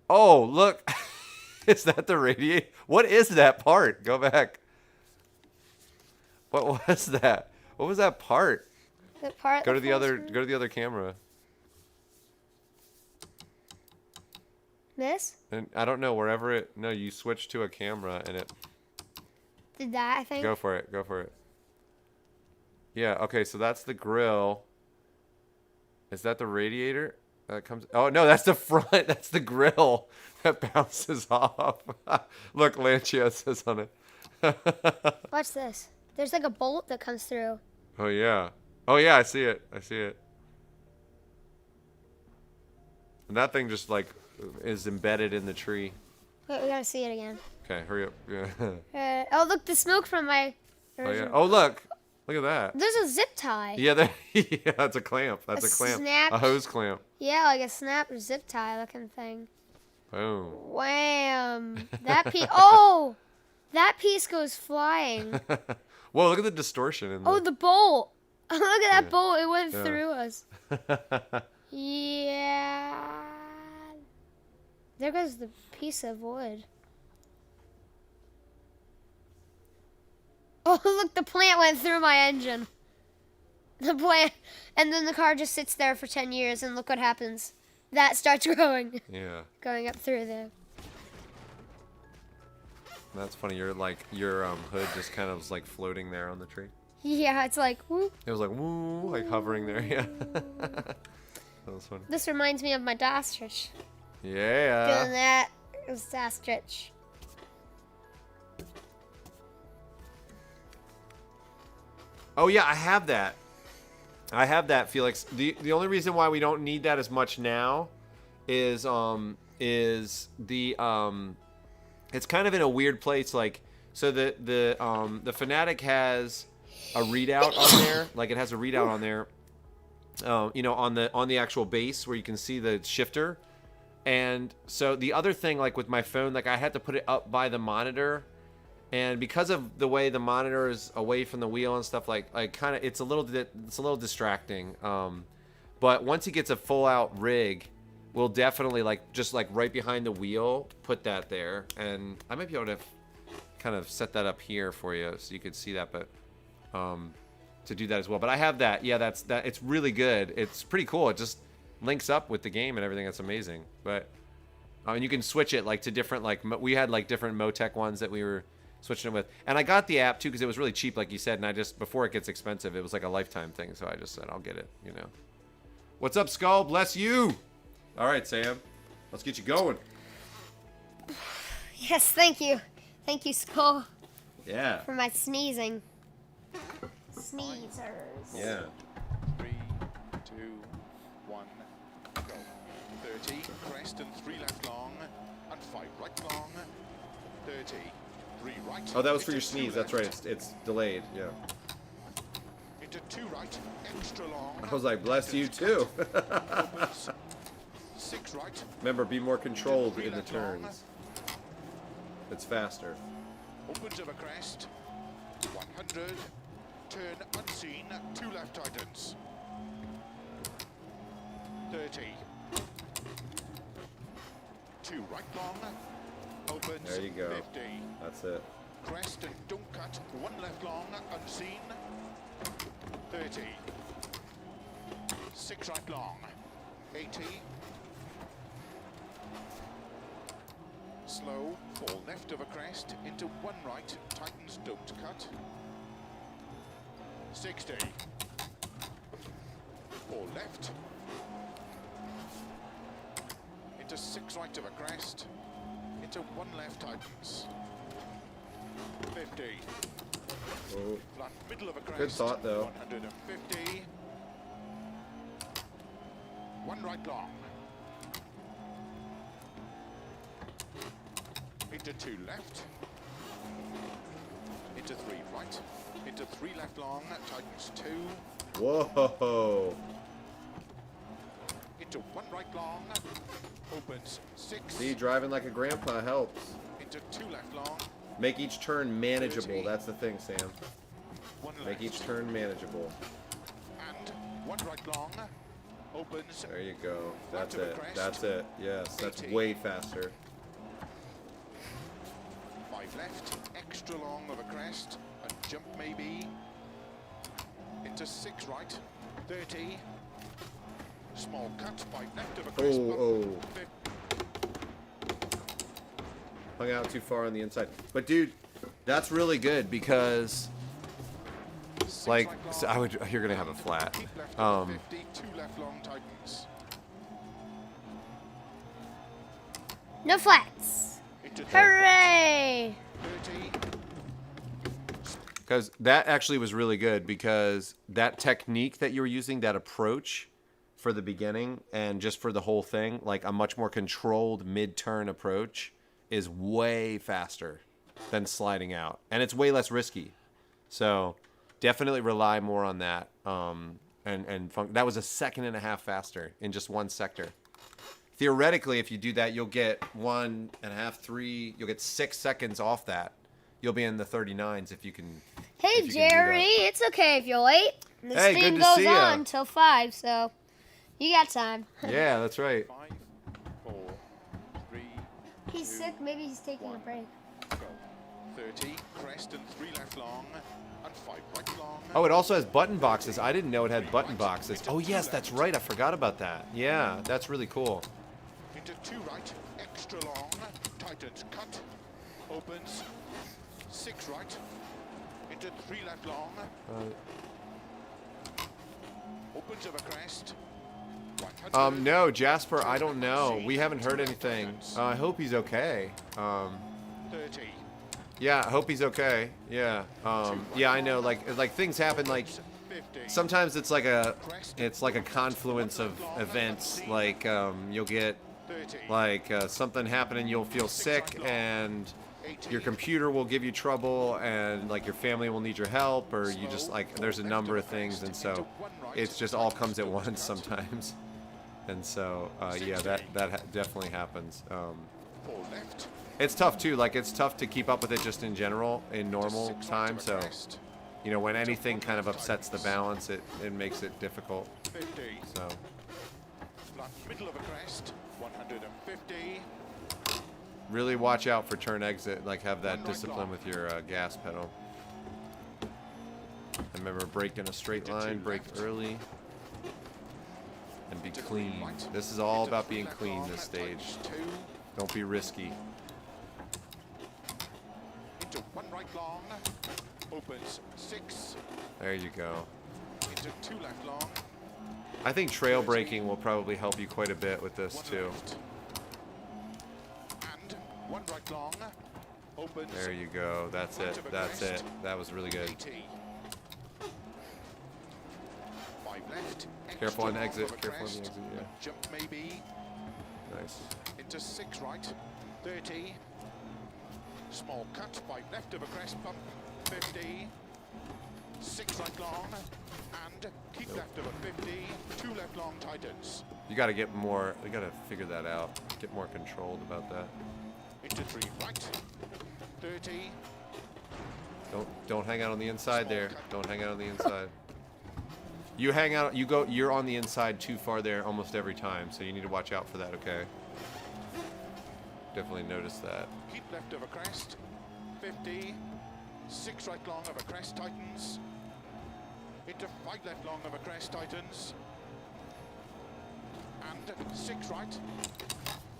Oh, look. Is that the radiator? What is that part? Go back. What was that? What was that part? The part Go to the other camera. This? And I don't know, wherever it, no, you switch to a camera and it, Did that, I think? go for it, go for it. Yeah, okay, so that's the grill. Is that the radiator? That comes, oh no, that's the front, that's the grill that bounces off. Look, Lancia says on it. Watch this. There's like a bolt that comes through. Oh yeah. Oh yeah, I see it, I see it. And that thing just like is embedded in the tree. Wait, we gotta see it again. Okay, hurry up. Yeah. Oh, look, the smoke from my... Oh yeah. Oh look. Look at that. There's a zip tie. Yeah, yeah, that's a clamp. That's a clamp. Snap. A hose clamp. Yeah, like a snap or zip tie looking thing. Boom. Wham. That piece... Oh! That piece goes flying. Whoa, look at the distortion in Oh, the bolt. Look at that Yeah. bolt. It went Yeah. through us. Yeah. There goes the piece of wood. Oh, look, the plant went through my engine. The plant. And then the car just sits there for 10 years, and look what happens. That starts growing. Yeah. Going up through there. That's funny. Your hood just kind of was like floating there on the tree. Yeah, it's like, whoop. It was like woo, like hovering there. Yeah. That was funny. This reminds me of my Dostrich. Doing Yeah. that. It was Dostrich. Oh yeah, I have that. I have that, Felix. The only reason why we don't need that as much now is the it's kind of in a weird place. Like, so the Fanatec has a readout on there. Like, it has a readout on there. You know, on the actual base where you can see the shifter. And so the other thing, like with my phone, like I had to put it up by the monitor. And because of the way the monitor is away from the wheel and stuff, like kind of, it's a little distracting. But once he gets a full out rig, we'll definitely just right behind the wheel, put that there, and I might be able to kind of set that up here for you so you could see that, but to do that as well. But I have that. Yeah, that's that. It's really good. It's pretty cool. It just links up with the game and everything. That's amazing. But and you can switch it like to different we had like different Motec ones that we were switching it with. And I got the app too because it was really cheap, like you said, and I just, before it gets expensive, it was like a lifetime thing, so I just said I'll get it, you know. What's up, Skull? Bless you. All right, Sam, let's get you going. Yes, thank you. Thank you, Skull, Yeah. for my sneezing. Sneezers. Yeah. 3, 2, 1, go. 30, crest and 3 left long, and 5 right long. 30, 3 right. Oh, that was for into your 2 sneeze. That's left, right. It's delayed. Yeah. Into 2 right, extra long. I was like, bless you too. Opens. 6 right. Remember, be more controlled Three in the left long. turns. It's faster. Opens of a crest. 100. Turn unseen. 2 left tightens. 30. 2 right long. Opens. There you go. 50. That's it. Crest and don't cut. 1 left long. Unseen. 30. 6 right long. 80. Slow. Fall left of a crest. Into 1 right. Tightens. Don't cut. 60. 4 left. Into 6 right of a crest. Into 1 left tightens. 50. Oh, Flat middle of a crest. good thought though. 150. 1 right long. Into 2 left. Into 3 right. Into 3 left long. Tightens 2. Whoa. Into 1 right long. Opens 6. See, driving like a grandpa helps. Into 2 left long. Make each turn manageable. That's the thing, Sam. 1 left. Make each turn manageable. And 1 right long. Opens. There you go. That's Right of a it. crest. That's it. Yes, that's 80. way faster. 5 left. Extra long of a crest. A jump maybe. Into 6 right. 30. Small cut. 5 left of a crest. Oh. Hung out too far on the inside. But dude, that's really good because like so you're gonna have a flat. Keep left of 50. 2 left long tightens. No flats. Into 30. Hooray! 30. Because that actually was really good because that technique that you were using, that approach for the beginning and just for the whole thing, like a much more controlled mid-turn approach is way faster than sliding out. And it's way less risky. So definitely rely more on that. That was a 1.5 seconds faster in just one sector. Theoretically, if you do that, you'll get 1.5, 3, you'll get 6 seconds off that. You'll be in the 39s if you can. Hey, if you can do Jerry, that. it's okay if you wait. This Hey, thing good to see goes ya. on till 5, so you got time. Yeah, that's right. 5, 4, 3, He's sick. Maybe he's taking a break. go. 30. Crest and 3 left long. And 5 right long. Oh, it also has button boxes. I didn't know it had button boxes. Oh, yes, that's right. I forgot about that. Yeah, that's really cool. Into 2 right. Extra long. Tightens cut. Opens. 6 right. Into 3 left long. Opens of a crest. 100. No, Jasper, I don't know. We haven't heard anything. I hope he's okay. 30. Yeah, I hope he's okay. Yeah. Yeah, I know. Like things happen. Like 50. sometimes it's like a confluence of events. Like you'll get 30. like something happen and you'll feel sick and your computer will give you trouble and like your family will need your help or you just like there's a number of things and so it's just all comes at once sometimes. And so yeah, that definitely happens. 4 left. It's tough too. Like it's tough to keep up with it just in general in normal time. So, you know, when anything kind of upsets the balance, it makes it difficult. 50. So, Flat middle of a crest. 150. really watch out for turn exit. Like have that discipline with your gas pedal. And remember, brake in a straight line, brake early, and be clean. This is all about being clean this stage. 2. Don't be risky. Into 1 right long. Opens 6. There you go. Into 2 left long. I think trail braking will probably help you quite a bit with this 1 too. left. And 1 right long. Opens. There you go. That's it. That's it. That was really good. 80. 5 left. Careful on Extra exit. long of a Careful on the crest. exit. Yeah. Jump maybe. Nice. Into 6 right. 30. Small cut. 5 left of a crest bump. 50. 6 right long. And keep left of a 50. 2 left long tightens. You got to get more. You got to figure that out. Get more controlled about that. Into 3 right. 30. Don't hang out on the inside there. Don't hang out on the inside. You hang out. You go. You're on the inside too far there almost every time. So you need to watch out for that. Okay. Definitely notice that. Keep left of a crest. 50. 6 right long of a crest tightens. Into 5 left long of a crest tightens. And 6 right.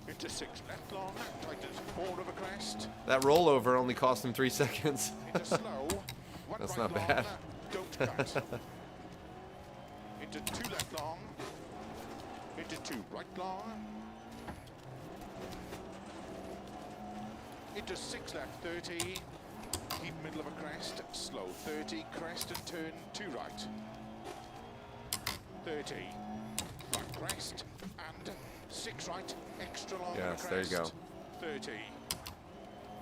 Into 6 left long. Tightens 4 of a crest. That rollover only cost him 3 seconds. Into slow. 1 That's right not long. bad. don't cut. Into 2 left long. Into 2 right long. Into 6 left 30. Keep middle of a crest. Slow 30. Crest and turn 2 right. 30. Right crest. And 6 right. Extra long. Yes, there you go. 30.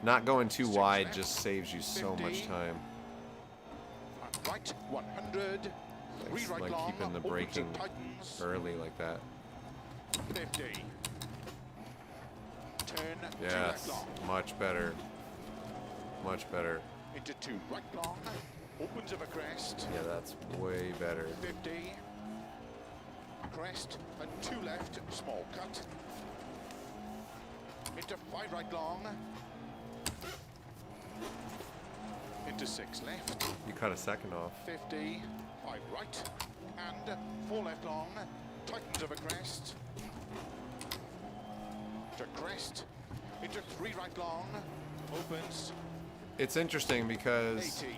Not going too 6 wide left, just saves you so much 50. time. And right 100. 3 Like, right long. keeping the opens braking and tightens. early like that. 50. Turn 2 Yes, left long. much better. Much better. Into 2 right long. Opens of a crest. Yeah, that's way better. 50. Crest and 2 left. Small cut. Into 5 right long. Into 6 left. You cut a second off. 50. 5 right. And 4 left long. Tightens of a crest. To crest. Into 3 right long. Opens. It's interesting because 80.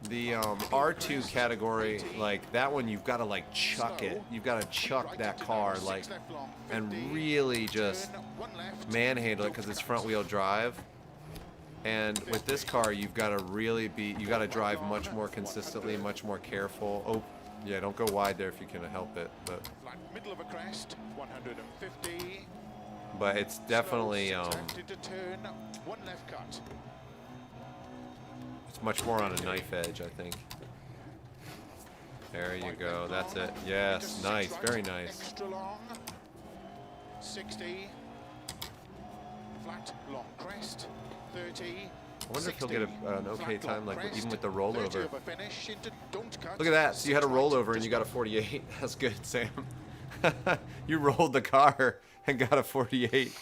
the R2 category, like that one, you've got to like chuck it. You've got to chuck that car like and really just manhandle it because it's front wheel drive. And with this car, you've got to really you got to drive much more consistently, much more careful. Oh, yeah, don't go wide there if you can help it. Flat middle of a crest, 150. But it's definitely Slow, 6 left into turn, 1 left cut. it's much more on a knife edge, I think. There you go. That's it. Yes, nice, very nice. Extra long. 60. Flat long crest. 30. I wonder if he'll get an okay Flat long time, like crest, even with the 30 rollover. over finish into don't cut. Look at that. So you had a 6 right, rollover and you got a 48. That's good, Sam. You rolled the car and got a 48.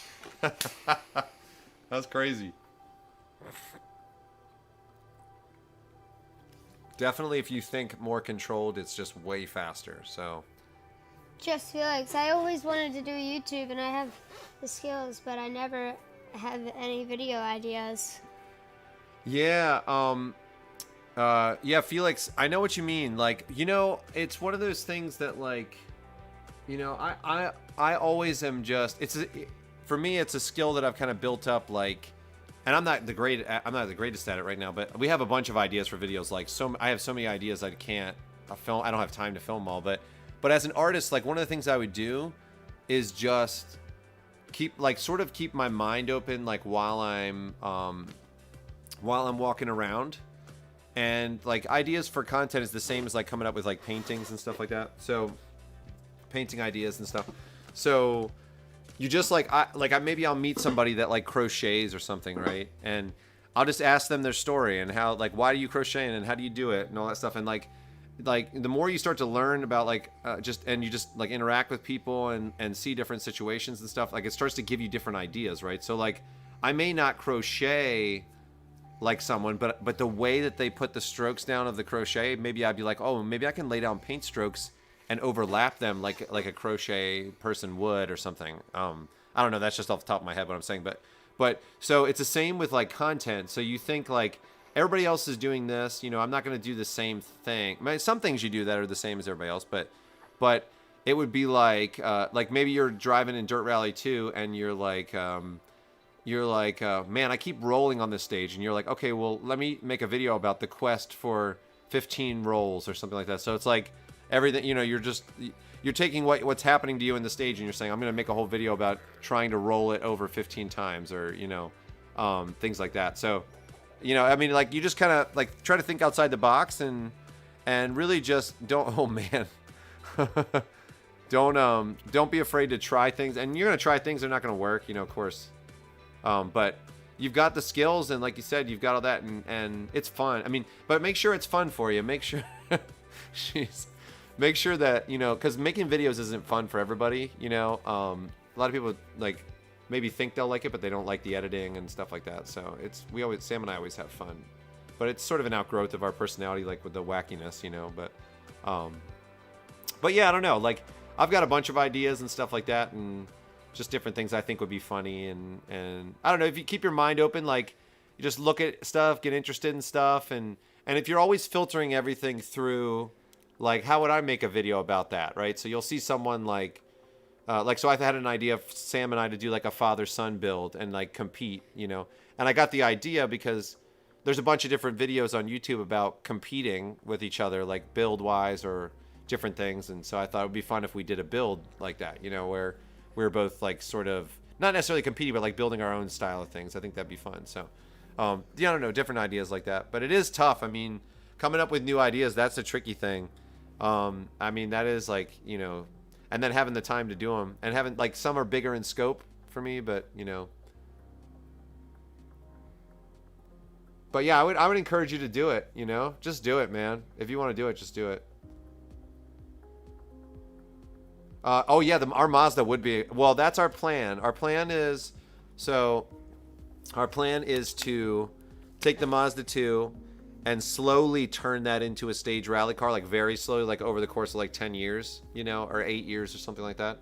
That's crazy. Definitely, if you think more controlled, it's just way faster. So, Just Felix, I always wanted to do YouTube and I have the skills, but I never have any video ideas. yeah, yeah, Felix, I know what you mean. Like, you know, it's one of those things that, like, you know, I always am just. For me, it's a skill that I've kind of built up, like. And I'm not the greatest at it right now, but we have a bunch of ideas for videos. Like I have so many ideas I can't film. I don't have time to film all. But as an artist, like one of the things I would do is just keep my mind open, like while I'm walking around, and like ideas for content is the same as like coming up with like paintings and stuff like that. So painting ideas and stuff. So. You just maybe I'll meet somebody that like crochets or something, right? And I'll just ask them their story and how, like, why do you crochet and how do you do it and all that stuff. And like the more you start to learn about you just like interact with people and see different situations and stuff, like it starts to give you different ideas, right? So like I may not crochet like someone, but the way that they put the strokes down of the crochet, maybe I'd be like, oh, maybe I can lay down paint strokes and overlap them like a crochet person would or something. I don't know. That's just off the top of my head what I'm saying. But so it's the same with like content. So you think like everybody else is doing this. You know, I'm not going to do the same thing. I mean, some things you do that are the same as everybody else. But it would be like maybe you're driving in Dirt Rally 2 and you're like, man, I keep rolling on this stage. And you're like, okay, well, let me make a video about the quest for 15 rolls or something like that. So it's like, everything, you know, you're taking what's happening to you in the stage and you're saying, I'm going to make a whole video about trying to roll it over 15 times or, you know, things like that. So, you know, I mean, like you just kind of like try to think outside the box and really just don't, oh man, don't be afraid to try things. And you're going to try things that are not going to work, you know, of course. But you've got the skills and like you said, you've got all that and it's fun. I mean, but make sure it's fun for you. Make sure, make sure that, you know, because making videos isn't fun for everybody, you know. A lot of people like maybe think they'll like it, but they don't like the editing and stuff like that. So Sam and I always have fun, but it's sort of an outgrowth of our personality, like with the wackiness, you know. But yeah, I don't know. Like I've got a bunch of ideas and stuff like that, and just different things I think would be funny, and I don't know, if you keep your mind open, like you just look at stuff, get interested in stuff, and And if you're always filtering everything through, like, how would I make a video about that, right? So you'll see someone so I've had an idea of Sam and I to do like a father-son build and like compete, you know. And I got the idea because there's a bunch of different videos on YouTube about competing with each other, like build-wise or different things. And so I thought it would be fun if we did a build like that, you know, where we're both like sort of not necessarily competing, but like building our own style of things. I think that'd be fun. So, yeah, I don't know, different ideas like that. But it is tough. I mean, coming up with new ideas, that's the tricky thing. I mean, that is like, you know, and then having the time to do them, and having like some are bigger in scope for me, but you know. But yeah, I would encourage you to do it, you know, just do it, man. If you want to do it, just do it. Oh yeah, our Mazda would be, well, that's our plan. Our plan is to take the Mazda 2 and slowly turn that into a stage rally car, like very slowly, like over the course of like 10 years, you know, or 8 years or something like that.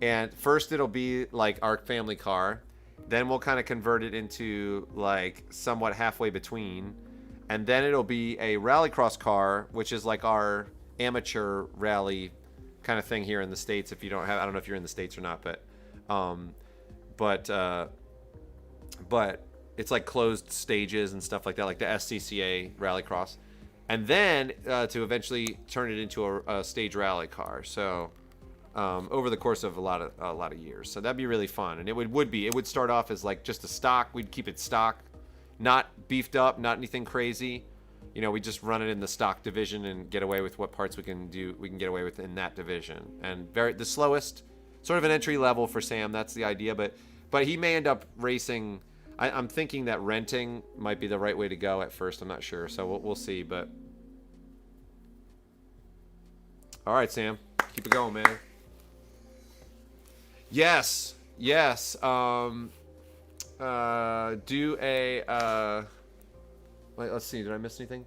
And first it'll be like our family car. Then we'll kind of convert it into like somewhat halfway between. And then it'll be a rallycross car, which is like our amateur rally kind of thing here in the States. If you don't have, I don't know if you're in the States or not, but it's like closed stages and stuff like that, like the SCCA rallycross. And then to eventually turn it into a stage rally car. So over the course of a lot of years. So that'd be really fun. And it would start off as like just a stock. We'd keep it stock, not beefed up, not anything crazy. You know, we just run it in the stock division and get away with what parts we can get away with in that division. And the slowest, sort of an entry level for Sam. That's the idea. But he may end up racing. I'm thinking that renting might be the right way to go at first. I'm not sure. So we'll see. But all right, Sam, keep it going, man. Yes. Do a. Wait, let's see. Did I miss anything?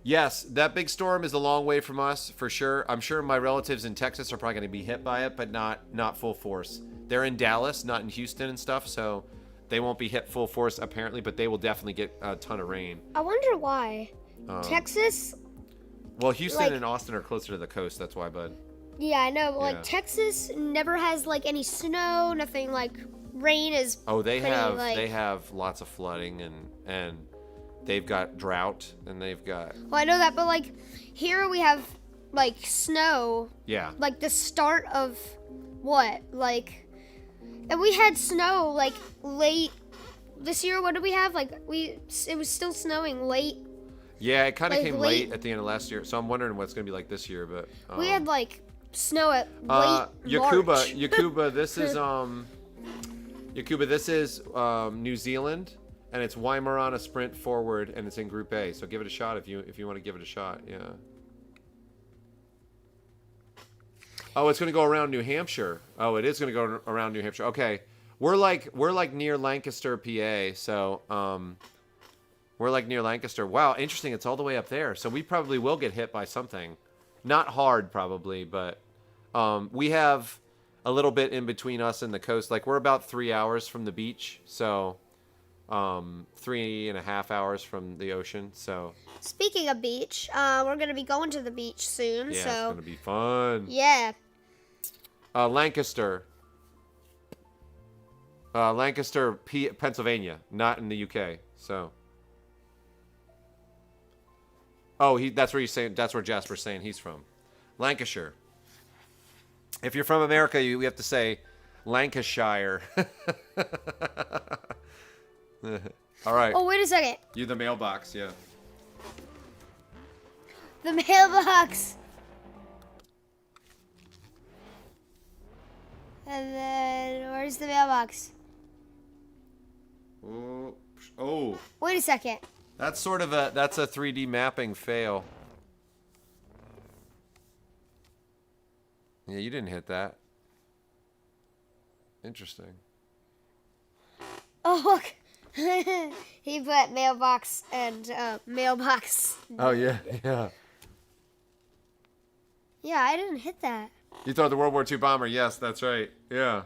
Yes, that big storm is a long way from us for sure. I'm sure my relatives in Texas are probably going to be hit by it, but not full force. They're in Dallas, not in Houston and stuff, so they won't be hit full force apparently, but they will definitely get a ton of rain. I wonder why. Texas. Well, Houston and Austin are closer to the coast. That's why, bud. Yeah, I know. But like Texas never has like any snow, nothing. Like rain is. Oh, they have lots of flooding and they've got drought and they've got. Well, I know that, but like here we have like snow. Yeah. Like the start of what? Like, and we had snow like late this year. What did we have? Like it was still snowing late. Yeah, it kind of came late at the end of last year, so I'm wondering what it's gonna be like this year. But we had like snow at late March. Yakuba, this is this is New Zealand, and it's Weimar sprint forward, and it's in Group A. So give it a shot if you want to give it a shot. Yeah. Oh, it's gonna go around New Hampshire. Oh, it is gonna go around New Hampshire. Okay, we're like near Lancaster, PA. So we're like near Lancaster. Wow, interesting. It's all the way up there. So we probably will get hit by something. Not hard, probably, but we have a little bit in between us and the coast. Like, we're about 3 hours from the beach. So 3.5 hours from the ocean. So speaking of beach, we're going to be going to the beach soon. Yeah, so it's going to be fun. Yeah. Lancaster. Lancaster, Pennsylvania. Not in the UK. So... Oh, that's where he's saying. That's where Jasper's saying he's from, Lancashire. If you're from America, we have to say Lancashire. All right. Oh, wait a second. You the mailbox, yeah. The mailbox. And then where's the mailbox? Oh. Wait a second. That's sort of a 3D mapping fail. Yeah, you didn't hit that. Interesting. Oh, look. He put mailbox and mailbox. Oh, yeah, yeah. Yeah, I didn't hit that. You thought the World War II bomber. Yes, that's right. Yeah.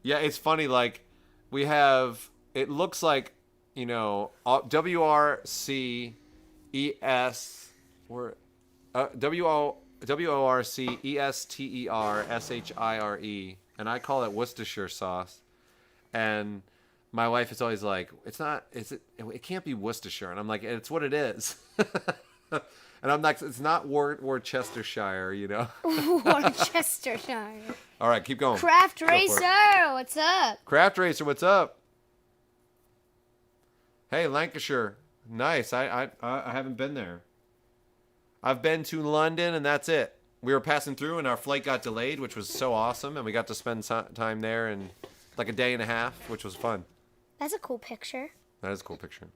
Yeah, it's funny, like, we have... It looks like you know, WRCES or WORCESTERSHIRE, and I call it Worcestershire sauce. And my wife is always like, "It's not. It can't be Worcestershire." And I'm like, "It's what it is." And I'm like, "It's not Worcestershire, you know." Worcestershire. All right, keep going. Craft Go for it. Racer, what's up? Craft Racer, what's up? Hey, Lancashire, nice. I haven't been there. I've been to London, and that's it. We were passing through, and our flight got delayed, which was so awesome, and we got to spend time there in like a day and a half, which was fun. That's a cool picture. That is a cool picture.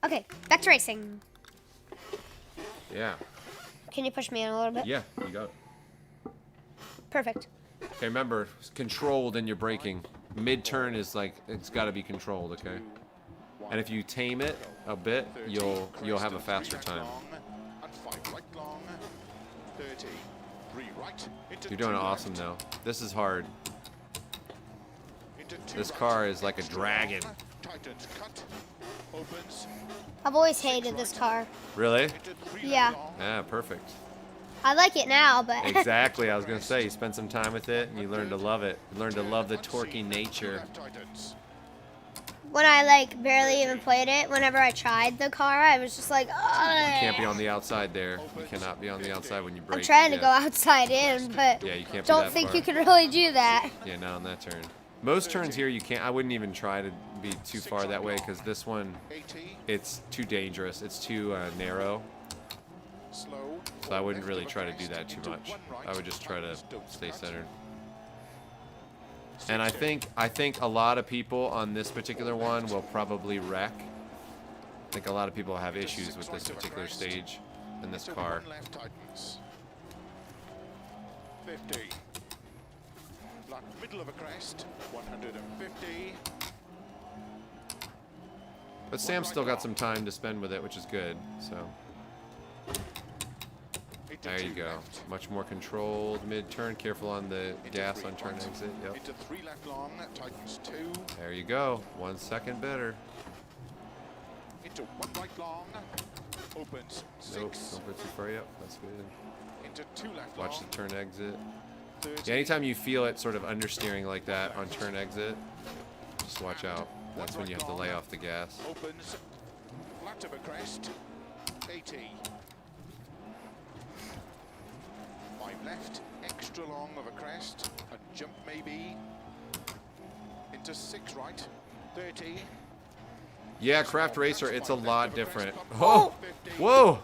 Okay, back to racing. Yeah. Can you push me in a little bit? Yeah, you got it. Perfect. Okay, remember, controlled in your braking. Mid-turn is like, it's got to be controlled, okay? And if you tame it a bit, you'll have a faster time. You're doing awesome though. This is hard. This car is like a dragon. I've always hated this car. Really? Yeah. Yeah, perfect. I like it now, but... Exactly, I was going to say, you spend some time with it and you learn to love it. You learn to love the torquey nature. When I like barely even played it, whenever I tried the car, I was just like, ugh. You can't be on the outside there. You cannot be on the outside when you brake. I'm trying to go outside in, but yeah, you can't don't think you can really do that. Yeah, not on that turn. Most turns here you can't. I wouldn't even try to be too far that way because this one, it's too dangerous. It's too narrow. So I wouldn't really try to do that too much. I would just try to stay centered. And I think a lot of people on this particular one will probably wreck. I think a lot of people have issues with this particular stage in this car. 50. Flat middle of a crest, 150. But Sam's still got some time to spend with it, which is good. So there you go. Much more controlled mid-turn. Careful on the gas on turn exit. Yep. Into 3 left long, tightens 2. There you go. 1 second better. Into 1 right long, opens 6. Nope, don't go too far. Yep, that's good. Into 2 left Watch long, the turn exit. 30. Yeah, anytime you feel it sort of understeering like that on turn exit, just watch out. That's when you have to lay off the gas. Opens flat of a crest, 80. 5 left, extra long of a crest, a jump maybe. Into 6 right, 30. Yeah, Craft Racer, it's a lot different. Oh, whoa!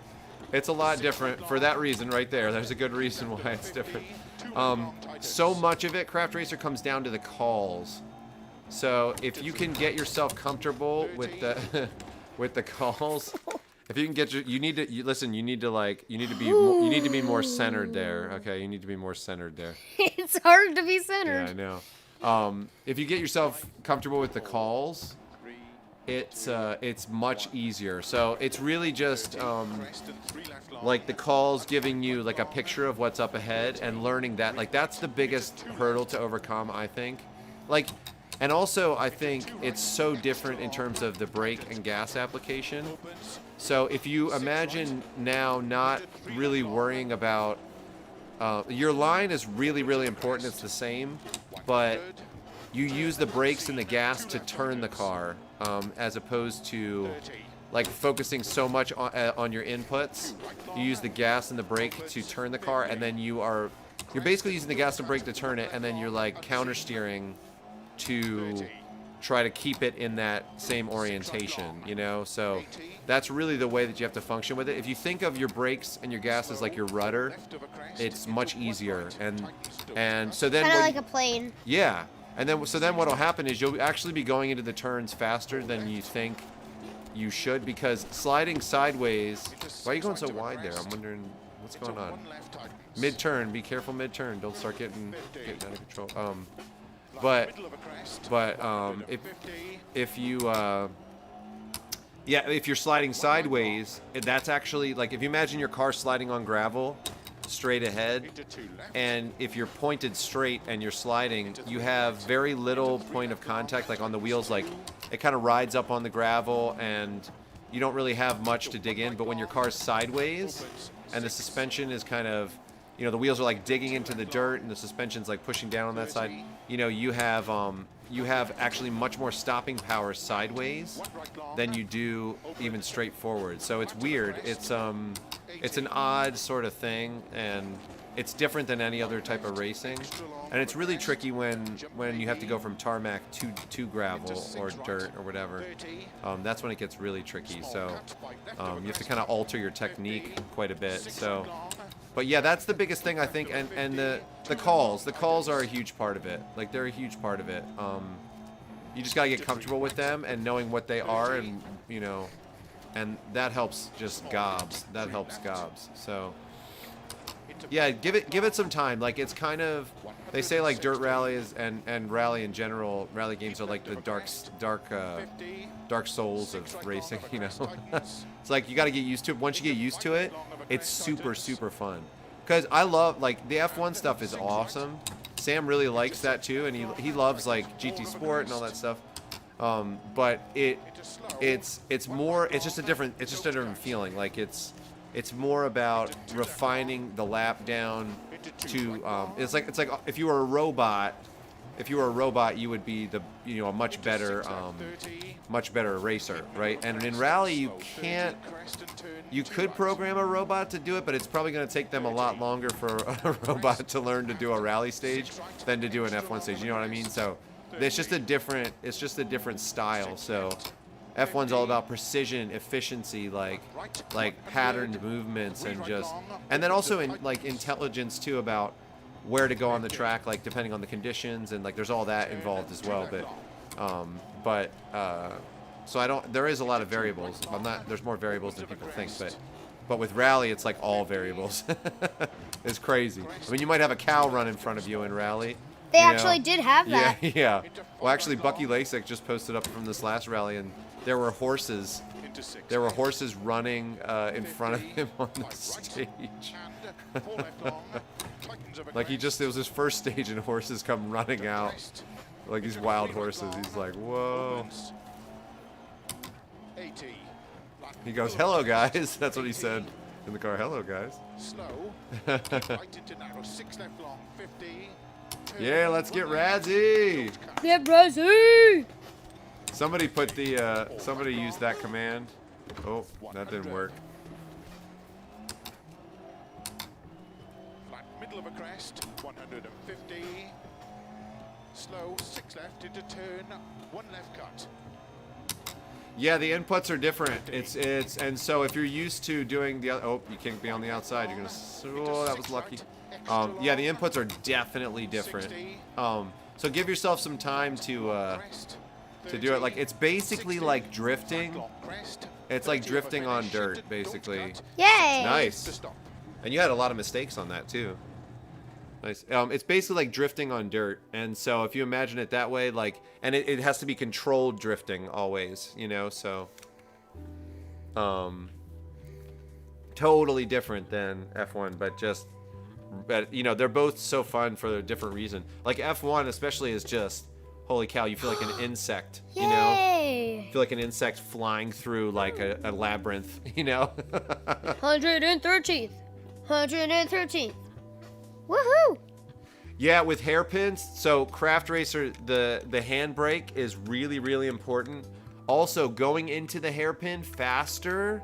It's a lot different for that reason right there. There's a good reason why it's different. So much of it, Craft Racer, comes down to the calls. So if you can get yourself comfortable with the with the calls, if you can get you need to listen. You need to be more centered there. Okay, you need to be more centered there. It's hard to be centered. Yeah, I know. If you get yourself comfortable with the calls, it's much easier. So it's really just like the calls giving you like a picture of what's up ahead and learning that. Like that's the biggest hurdle to overcome, I think. Like, and also I think it's so different in terms of the brake and gas application. So if you imagine now not really worrying about your line is really, really important. It's the same, but you use the brakes and the gas to turn the car, as opposed to like focusing so much on your inputs. You use the gas and the brake to turn the car, and then you're basically using the gas and brake to turn it, and then you're like counter steering to try to keep it in that same orientation, you know? So that's really the way that you have to function with it. If you think of your brakes and your gas as like your rudder, it's much easier. And so then Kind of like a plane. yeah. And then then what'll happen is you'll actually be going into the turns faster than you think you should, because sliding sideways. Why are you going so wide there? I'm wondering what's going on. Mid-turn, be careful mid-turn. Don't start getting out of control. But if you're sliding sideways, that's actually like if you imagine your car sliding on gravel straight ahead, and if you're pointed straight and you're sliding, you have very little point of contact like on the wheels. Like it kind of rides up on the gravel, and you don't really have much to dig in. But when your car's sideways and the suspension is kind of, you know, the wheels are like digging into the dirt and the suspension's like pushing down on that side, you know, you have actually much more stopping power sideways than you do even straight forward. So it's weird. It's an odd sort of thing, and it's different than any other type of racing. And it's really tricky when you have to go from tarmac to gravel or dirt or whatever. That's when it gets really tricky. So you have to kind of alter your technique quite a bit. So, but yeah, that's the biggest thing I think. And the calls are a huge part of it. Like, they're a huge part of it. You just gotta get comfortable with them and knowing what they are, and you know, and that helps just gobs. That helps gobs. So yeah, give it some time. Like, it's kind of, they say like dirt rally is and rally in general, rally games are like the dark souls of racing, you know. It's like you got to get used to it. Once you get used to it, it's super fun. Because I love, like, the F1 stuff is awesome. Sam really likes that too, and he loves like GT Sport and all that stuff. But it's just a different feeling. Like, it's more about refining the lap down to it's like if you were a robot, you would be a much better racer, right? And in rally, you could program a robot to do it, but it's probably going to take them a lot longer for a robot to learn to do a rally stage than to do an F1 stage. You know what I mean? So it's just a different style. So F1's all about precision, efficiency, like patterned movements, and then also in like intelligence too about where to go on the track, like depending on the conditions, and like there's all that involved as well. So there is a lot of variables. There's more variables than people think, but with rally it's like all variables. It's crazy. I mean, you might have a cow run in front of you in rally. They actually did have that. Yeah. Well, actually, Bucky Lasik just posted up from this last rally, and there were horses running in front of him on the stage. Like, it was his first stage, and horses come running out, like these wild horses. He's like, whoa. He goes, hello guys. That's what he said in the car. Hello guys. Yeah, let's get Radzy. Get Radzy. Somebody somebody used that command. Oh, that didn't work. Flat middle of a crest, 150. Slow, 6 left into turn, 1 left cut. Yeah, the inputs are different. And so if you're used to doing you can't be on the outside. You're gonna. That was lucky. Yeah, the inputs are definitely different. So give yourself some time to do it. Like, it's basically like drifting. It's like drifting on dirt, basically. Yay! Nice. And you had a lot of mistakes on that too. Nice. It's basically like drifting on dirt, and so if you imagine it that way, like, and it has to be controlled drifting always, you know. So, totally different than F1, but you know, they're both so fun for a different reason. Like F1 especially is just, holy cow, you feel like an insect, you know? You feel like an insect flying through like a labyrinth, you know? 113th. Woohoo! Yeah, with hairpins. So Craft Racer, the handbrake is really, really important. Also, going into the hairpin faster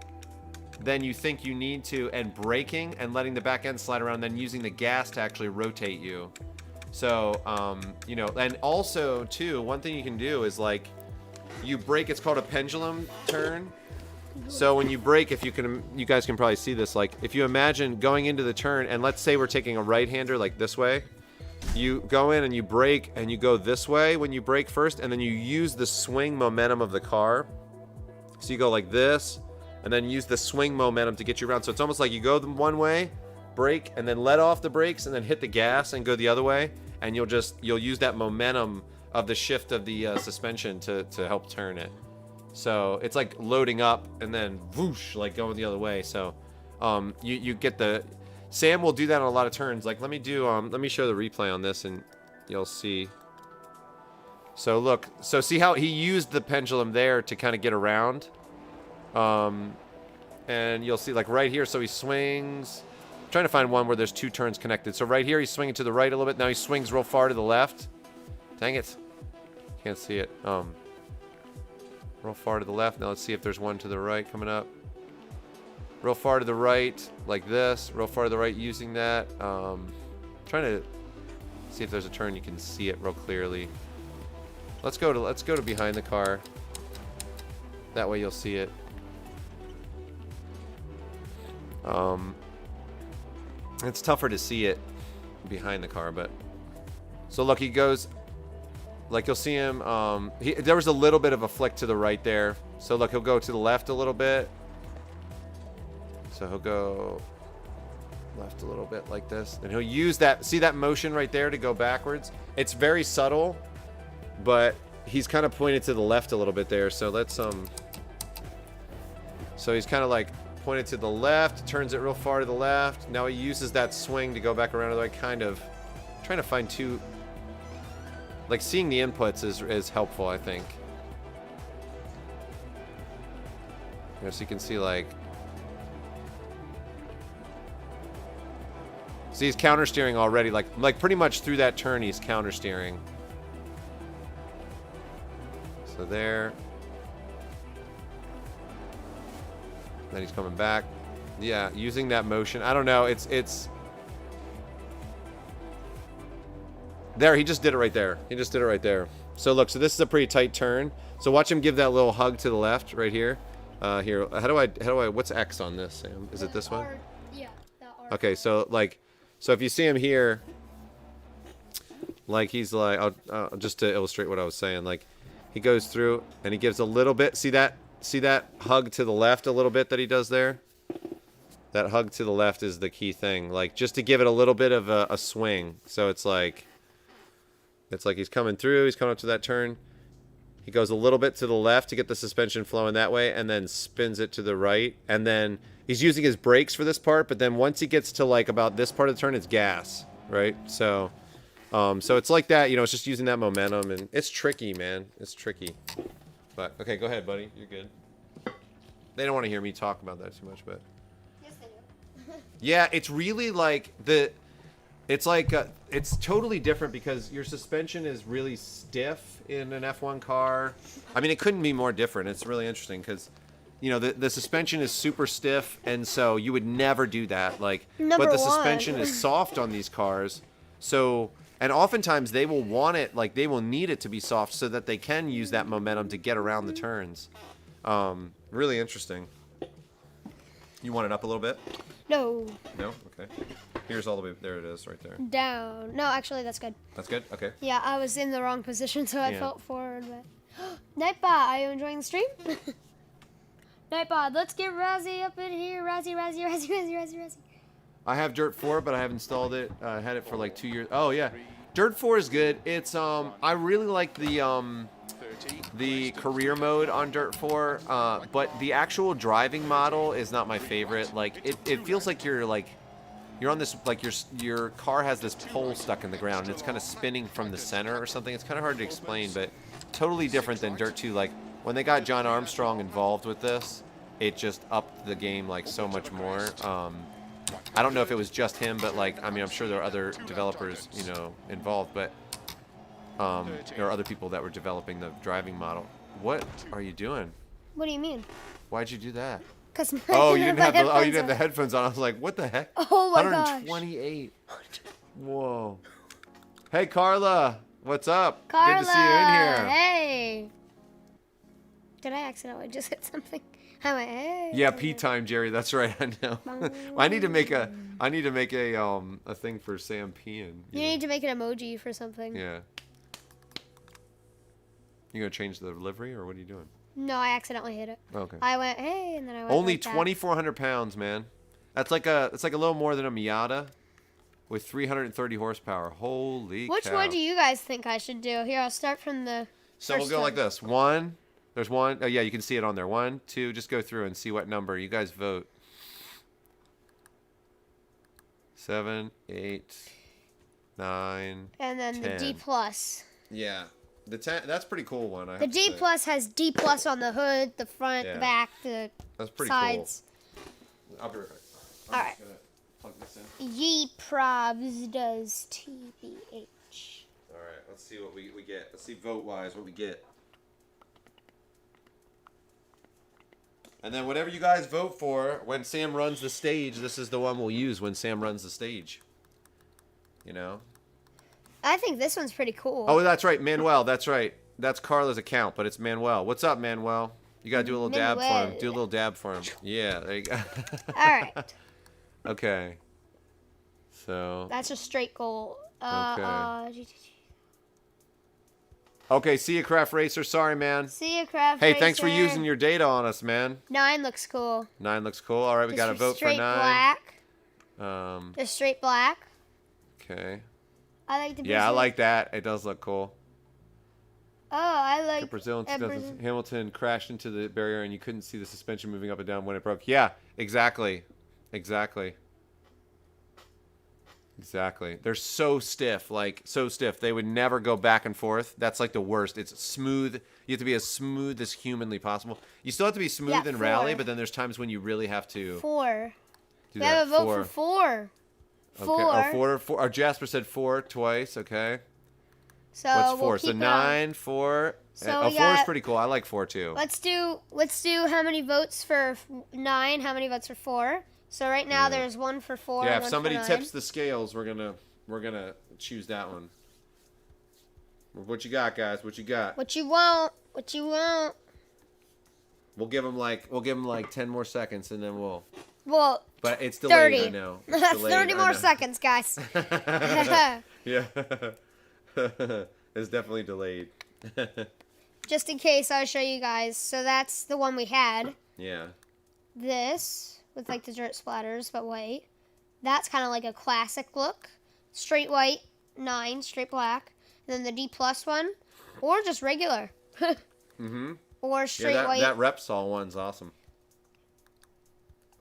than you think you need to, and braking and letting the back end slide around, then using the gas to actually rotate you. So, you know, and also too, one thing you can do is like, you brake, it's called a pendulum turn. So when you brake, you guys can probably see this, like if you imagine going into the turn, and let's say we're taking a right-hander like this way, you go in and you brake and you go this way when you brake first, and then you use the swing momentum of the car. So you go like this, and then use the swing momentum to get you around. So it's almost like you go one way, brake, and then let off the brakes, and then hit the gas and go the other way, and you'll use that momentum of the shift of the suspension to help turn it. So it's like loading up and then whoosh, like going the other way. So you get Sam will do that on a lot of turns. Like let me show the replay on this and you'll see. So look, so see how he used the pendulum there to kind of get around. And you'll see like right here, so he swings. I'm trying to find one where there's 2 turns connected. So right here, he's swinging to the right a little bit. Now he swings real far to the left. Dang it. Can't see it. Real far to the left. Now let's see if there's one to the right coming up. Real far to the right, like this. Real far to the right using that. Trying to see if there's a turn you can see it real clearly. Let's go to behind the car. That way you'll see it. It's tougher to see it behind the car, but so look, he goes like you'll see him. There was a little bit of a flick to the right there. So look, he'll go to the left a little bit. So he'll go left a little bit like this, and he'll use that. See that motion right there to go backwards? It's very subtle, but he's kind of pointed to the left a little bit there. So let's So he's kind of like pointed to the left, turns it real far to the left. Now he uses that swing to go back around to the right. Kind of trying to find two. Like seeing the inputs is helpful, I think. So you can see like. See, he's counter steering already. Like pretty much through that turn, he's counter steering. So there. Then he's coming back. Yeah, using that motion. I don't know. It's. There, he just did it right there. He just did it right there. So look, so this is a pretty tight turn. So watch him give that little hug to the left right here. Here, how do I? What's X on this, Sam? Is it this one? Yeah, the R. Okay, so like, so if you see him here, like he's like, just to illustrate what I was saying, like, he goes through and he gives a little bit. See that hug to the left a little bit that he does there? That hug to the left is the key thing. Like, just to give it a little bit of a swing. So it's like he's coming through. He's coming up to that turn. He goes a little bit to the left to get the suspension flowing that way, and then spins it to the right. And then he's using his brakes for this part, but then once he gets to like about this part of the turn, it's gas, right? So it's like that, it's just using that momentum, and it's tricky, man. It's tricky. But okay, go ahead, buddy. You're good. They don't want to hear me talk about that too much, but Yes, they do. yeah, it's really like it's totally different because your suspension is really stiff in an F1 car. I mean, it couldn't be more different. It's really interesting because, the suspension is super stiff, and so you would never do that. Like, but the suspension is soft on these cars. So, and oftentimes they will want it, like they will need it to be soft so that they can use that momentum to get around the turns. Really interesting. You want it up a little bit? No. No? Okay. Here's all the way. There it is, right there. Down. No, actually, that's good. That's good? Okay. Yeah, I was in the wrong position, so I Yeah. felt forward. But Nightbot, are you enjoying the stream? Nightbot, let's get Razzie up in here. Razzie. I have Dirt 4, but I have installed it. I had it for like 2 years. Oh, yeah. Dirt 4 is good. It's, I really like the career mode on Dirt 4, but the actual driving model is not my favorite. Like, it feels like you're on this, like your car has this pole stuck in the ground and it's kind of spinning from the center or something. It's kind of hard to explain, but totally different than Dirt 2. Like, when they got John Armstrong involved with this, it just upped the game like so much more. I don't know if it was just him, but like, I mean, I'm sure there are other developers, involved, but there are other people that were developing the driving model. What are you doing? What do you mean? Why'd you do that? Because You didn't have the headphones on. I was like, what the heck? Oh my gosh. 128. Whoa. Hey, Carla. What's up? Carla, Good to see you in here. Hey. Did I accidentally just hit something? I went, hey. Yeah, pee time, Jerry. That's right. I know. I need to make a thing for Sam peeing. You need to make an emoji for something. Yeah. You gonna change the livery, or what are you doing? No, I accidentally hit it. Okay. I went, hey, and then I went. Only like that. 2,400 pounds, man. It's like a little more than a Miata, with 330 horsepower. Holy Which cow. one do you guys think I should do? Here, I'll start from the. So we'll first go one. like this. One. There's one. Oh, yeah, you can see it on there. 1, 2. Just go through and see what number. You guys vote. 7, 8, 9. And then 10. the D plus. Yeah. That's a pretty cool one. The D plus has D plus on the hood, the front, the back, the That's pretty sides. cool. I'll be right back. All right. Plug this in. Ye probs does TBH. All right, let's see what we get. Let's see vote-wise what we get. And then whatever you guys vote for, when Sam runs the stage, this is the one we'll use when Sam runs the stage. You know? I think this one's pretty cool. Oh, that's right, Manuel. That's right. That's Carla's account, but it's Manuel. What's up, Manuel? You got to do a little dab for him. Do a little dab for him. Yeah, there you go. All right. Okay. So. That's a straight goal. Okay, see you, Craft Racer. Sorry, man. See you, Craft Hey, Racer. thanks for using your data on us, man. 9 looks cool. 9 looks cool. All right, we got to vote for 9. Straight black. Just straight black. Okay. I like the. Yeah, I like that. It does look cool. Oh, I like. Brazil in 2000, Hamilton crashed into the barrier and you couldn't see the suspension moving up and down when it broke. Yeah, exactly. Exactly. Exactly. They're so stiff, like so stiff. They would never go back and forth. That's like the worst. It's smooth. You have to be as smooth as humanly possible. You still have to be smooth in rally, but then there's times when you really have to. 4. Do we have a vote for 4. Okay. 4. Oh, 4. Or Jasper said 4 twice. Okay. So what's 4? We'll So 9, 4. So 4 is pretty cool. I like 4 too. Let's do how many votes for 9, how many votes for 4. So right now there's 1 for 4. Yeah, and if 1 somebody for 9. tips the scales, we're gonna choose that one. What you got, guys? What you got? What you want? What you want? We'll give them like 10 more seconds and then we'll. Well, but it's delayed. 30. I know. That's Delayed, 30 more seconds, guys. Yeah. It's definitely delayed. Just in case, I'll show you guys. So that's the one we had. Yeah. This with like the dirt splatters, but white. That's kind of like a classic look. Straight white, 9, straight black. And then the D plus one, or just regular. Or straight white. That Repsol one's awesome.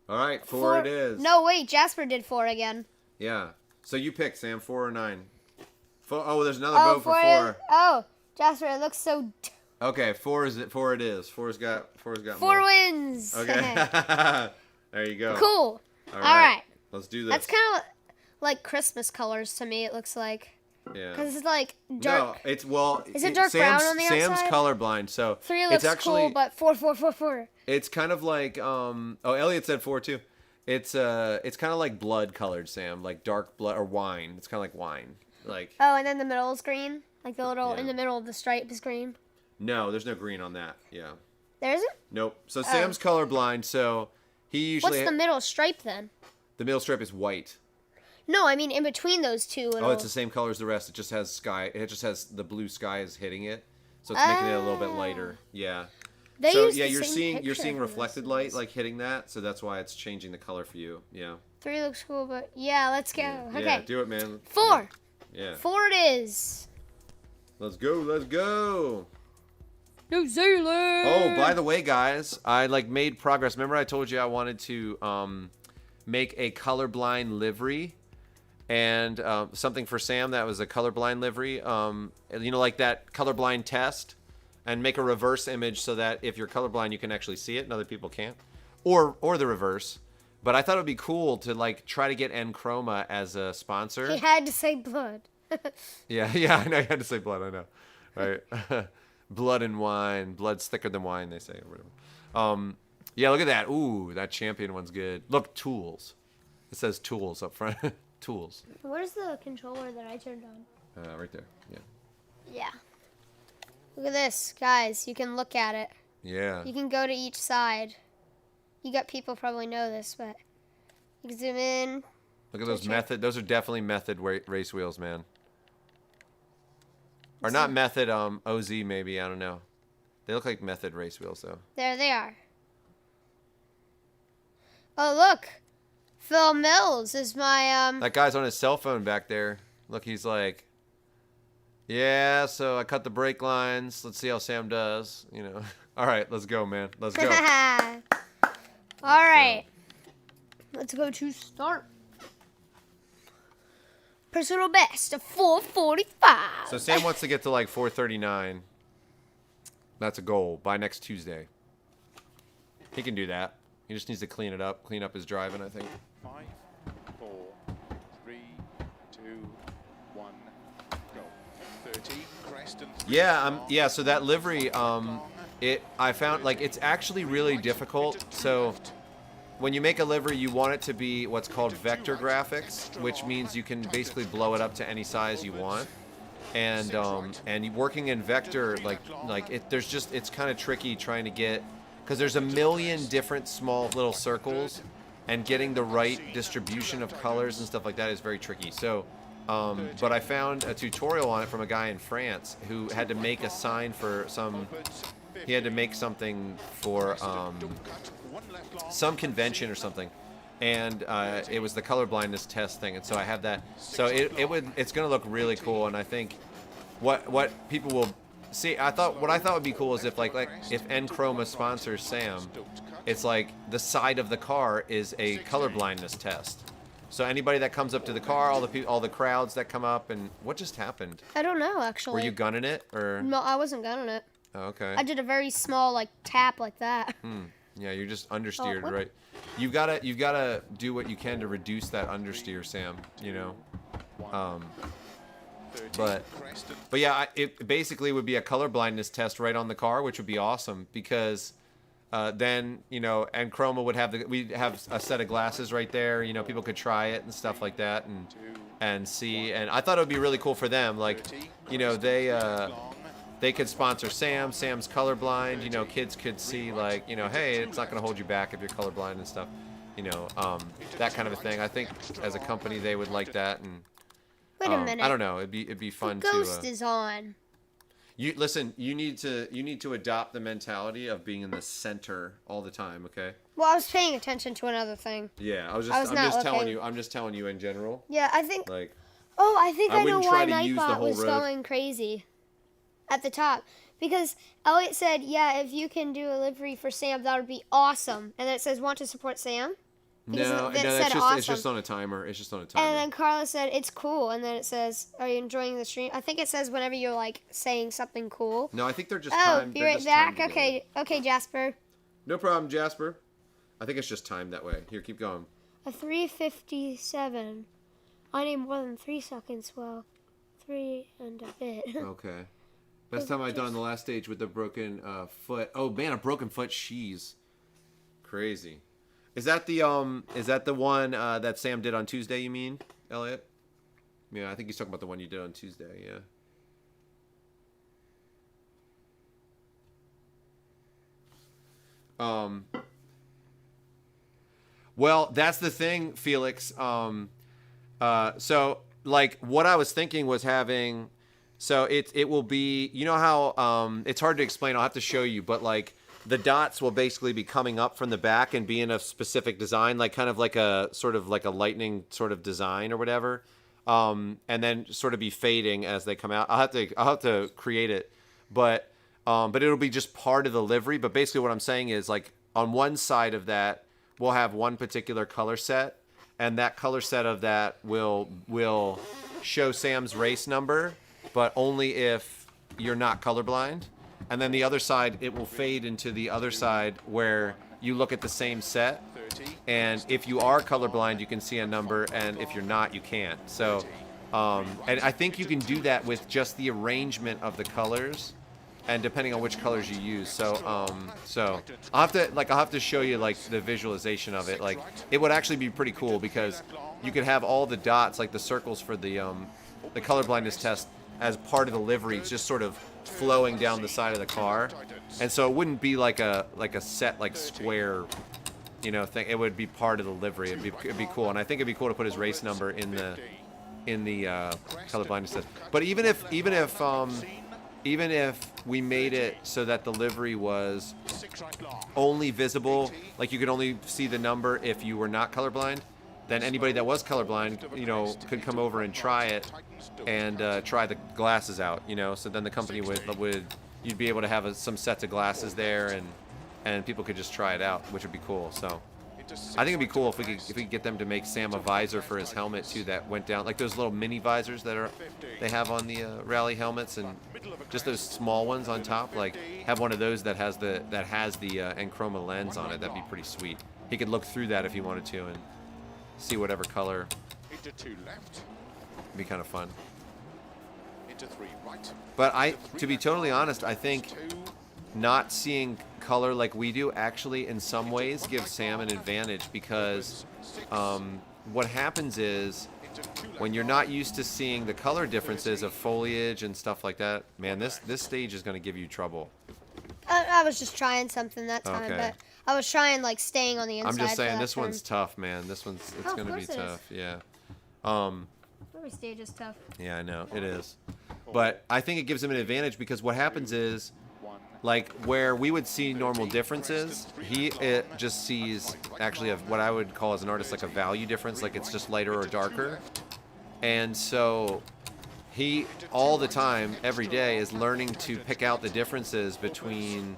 All right, 4 it is. No, wait, Jasper did 4 again. Yeah. So you pick, Sam, 4 or 9. 4, oh, there's another vote for 4. Oh, Jasper, it looks so. Okay, 4 is it? 4 it is. 4's got 4 more. wins. Okay. There you go. Cool. All right. Let's do this. That's kind of like Christmas colors to me. It looks like. Yeah. Because it's like dark. No, it's Is it dark brown on the outside? Sam's colorblind, so 3 looks it's actually cool, but 4, 4, 4, 4. It's kind of like Elliot said 4 too. It's kind of like blood colored, Sam, like dark blood or wine. It's kind of like wine, like. Oh, and then the middle is green, like the little in the middle of the stripe is green. No, there's no green on that. Yeah. There isn't? Nope. So Sam's colorblind, so he usually. What's the middle stripe then? The middle stripe is white. No, I mean in between those two. Oh, it's the same color as the rest. It just has sky. It just has the blue sky is hitting it, so it's making it a little bit lighter. Yeah. So yeah, you're seeing reflected light like hitting that, so that's why it's changing the color for you. Yeah. 3 looks cool, but yeah, let's go. Yeah. Okay. Yeah, do it, man. 4. Yeah. 4 it is. Let's go. Let's go. New Zealand. Oh, by the way, guys, I made progress. Remember I told you I wanted to make a colorblind livery and something for Sam that was a colorblind livery. Like that colorblind test, and make a reverse image so that if you're colorblind, you can actually see it and other people can't, or the reverse. But I thought it would be cool to try to get N-Chroma as a sponsor. He had to say blood. Yeah, I know you had to say blood. I know, right? Blood and wine. Blood's thicker than wine, they say, or whatever. Yeah, look at that. Ooh, that champion one's good. Look, tools. It says tools up front. Tools. Where's the controller that I turned on? Right there. Yeah. Yeah. Look at this, guys. You can look at it. Yeah. You can go to each side. You got people probably know this, but you can zoom in. Look at those method. Those are definitely method race wheels, man. Or not method. OZ maybe. I don't know. They look like method race wheels though. There they are. Oh look, Phil Mills is my That guy's on his cell phone back there. Look, he's like. Yeah, so I cut the brake lines. Let's see how Sam does. All right, let's go, man. Let's go. All right. Let's go to start. personal best of 4:45. So Sam wants to get to like 4:39. That's a goal by next Tuesday. He can do that. He just needs to clean it up, clean up his driving, I think. 5, 4, 3, 2, 1, go. 30, crest and Yeah, so that livery, I found like it's actually really difficult. So when you make a livery, you want it to be what's called vector graphics, which means you can basically blow it up to any size you want. And working in vector, it's kind of tricky trying to get, because there's a million different small little circles, and getting the right distribution of colors and stuff like that is very tricky. So, but I found a tutorial on it from a guy in France who had to make a sign for he had to make something for some convention or something, and it was the color blindness test thing, and so I have that. So it's gonna look really cool, and I think what people will see. What I thought would be cool is if if Enchroma sponsors Sam, it's like the side of the car is a color blindness test. So anybody that comes up to the car, all the crowds that come up, and what just happened? I don't know, actually. Were you gunning it or? No, I wasn't gunning it. Oh, okay. I did a very small tap like that. Yeah, you're just understeered, right? You've gotta do what you can to reduce that understeer, Sam. You know. But yeah, it basically would be a color blindness test right on the car, which would be awesome because then and Chroma would we'd have a set of glasses right there. People could try it and stuff like that and see. And I thought it would be really cool for them. Like, they could sponsor Sam's colorblind. Kids could see hey, it's not gonna hold you back if you're colorblind and stuff. That kind of a thing. I think as a company they would like that. And wait a minute. I don't know. It'd be fun the ghost is on. You need to adopt the mentality of being in the center all the time, okay? Well, I was paying attention to another thing. Yeah, I'm just telling you in general. Yeah, I think I know why to use the Nightbot whole was road. going crazy at the top. Because Elliot said, yeah, if you can do a livery for Sam, that would be awesome. And then it says, want to support Sam? No, it's just on a timer. It's just on a timer. And then Carla said, it's cool. And then it says, are you enjoying the stream? I think it says whenever you're, saying something cool. No, I think they're just Oh, timed. be right back? Okay, Jasper. No problem, Jasper. I think it's just timed that way. Here, keep going. A 3:57. I need more than 3 seconds. Well, 3 and a bit. Okay. Best time I done the last stage with the broken foot. Oh man, a broken foot. Sheesh. Crazy. Is that the one that Sam did on Tuesday? You mean, Elliot? Yeah, I think he's talking about the one you did on Tuesday. Yeah. Well, that's the thing, Felix. So what I was thinking was having. So it will be. You know how it's hard to explain. I'll have to show you, but the dots will basically be coming up from the back and be in a specific design, kind of like a sort of like a lightning sort of design or whatever, and then sort of be fading as they come out. I'll have to create it, but it'll be just part of the livery. But basically, what I'm saying is on one side of that, we'll have one particular color set, and that color set of that will show Sam's race number, but only if you're not colorblind. And then the other side, it will fade into the other side where you look at the same set. And if you are colorblind, you can see a number. And if you're not, you can't. So, and I think you can do that with just the arrangement of the colors and depending on which colors you use. So I'll have to show you the visualization of it. It would actually be pretty cool because you could have all the dots, the circles for the color blindness test as part of the livery, just sort of flowing down the side of the car, and so it wouldn't be like a set square thing. It would be part of the livery. It'd be cool, and I think it'd be cool to put his race number in the color blindness test. But even if we made it so that the livery was only visible, you could only see the number if you were not colorblind, then anybody that was colorblind, could come over and try it and try the glasses out, so then the company you'd be able to have some sets of glasses there and people could just try it out, which would be cool. So I think it'd be cool if we could get them to make Sam a visor for his helmet too that went down, like those little mini visors that they have on the rally helmets, and just those small ones on top. Like have one of those that has the Enchroma lens on it. That'd be pretty sweet. He could look through that if he wanted to and see whatever color. Into 2 left. It'd be kind of fun. Into 3 right. But to be totally honest, I think not seeing color like we do actually in some ways gives Sam an advantage, because what happens is when you're not used to seeing the color differences of foliage and stuff like that, man, this stage is going to give you trouble. I was just trying something that time, Okay. but I was trying like staying on the inside. I'm just for saying that this turn. one's tough, man. It's of going to be course it is. tough. Yeah. Every stage is tough. Yeah, I know it is. But I think it gives him an advantage, because what happens is, like where we would see normal differences, he just sees actually what I would call as an artist like a value difference, like it's just lighter or darker. And so he all the time, every day, is learning to pick out the differences between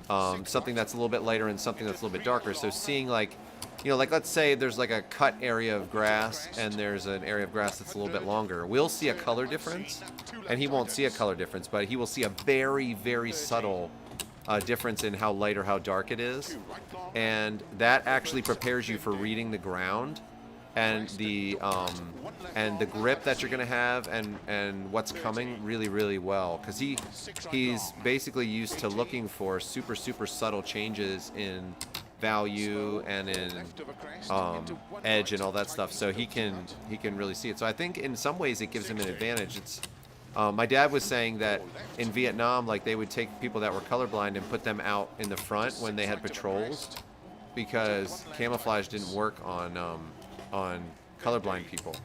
something that's a little bit lighter and something that's a little bit darker. So seeing like, you know, like let's say there's like a cut area of grass and there's an area of grass that's a little bit longer. We'll see a color difference, and he won't see a color difference, but he will see a very, very subtle difference in how light or how dark it is. And that actually prepares you for reading the ground and the grip that you're going to have and what's coming really, really well. Because he's basically used to looking for super, super subtle changes in value and in edge and all that stuff, so he can really see it. So I think in some ways it gives him an advantage. It's my dad was saying that in Vietnam, like they would take people that were colorblind and put them out in the front when they had patrols, because camouflage didn't work on colorblind people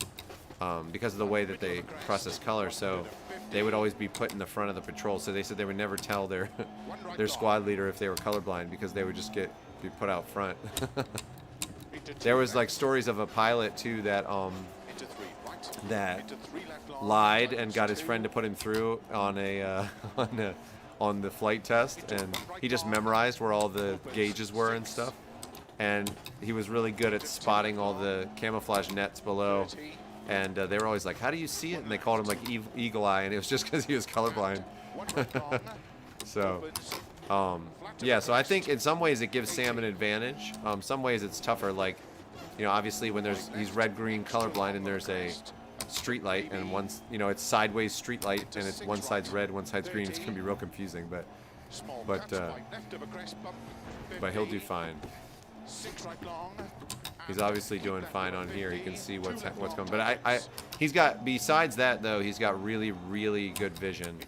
because of the way that they process color. So they would always be put in the front of the patrol. So they said they would never tell their squad leader if they were colorblind, because they would just be put out front. There was like stories of a pilot too that lied and got his friend to put him through on on the flight test, and he just memorized where all the gauges were and stuff, and he was really good at spotting all the camouflage nets below, and they were always like, how do you see it? And they called him like Eagle Eye, and it was just because he was colorblind. So yeah, so I think in some ways it gives Sam an advantage. Some ways it's tougher, like, you know, obviously when he's red-green colorblind and there's a street light and one's, you know, it's sideways street light and it's one side's red, one side's green. It's gonna be real confusing, but he'll do fine. He's obviously doing fine on here. You can see what's going. But he's got, besides that though, he's got really, really good vision.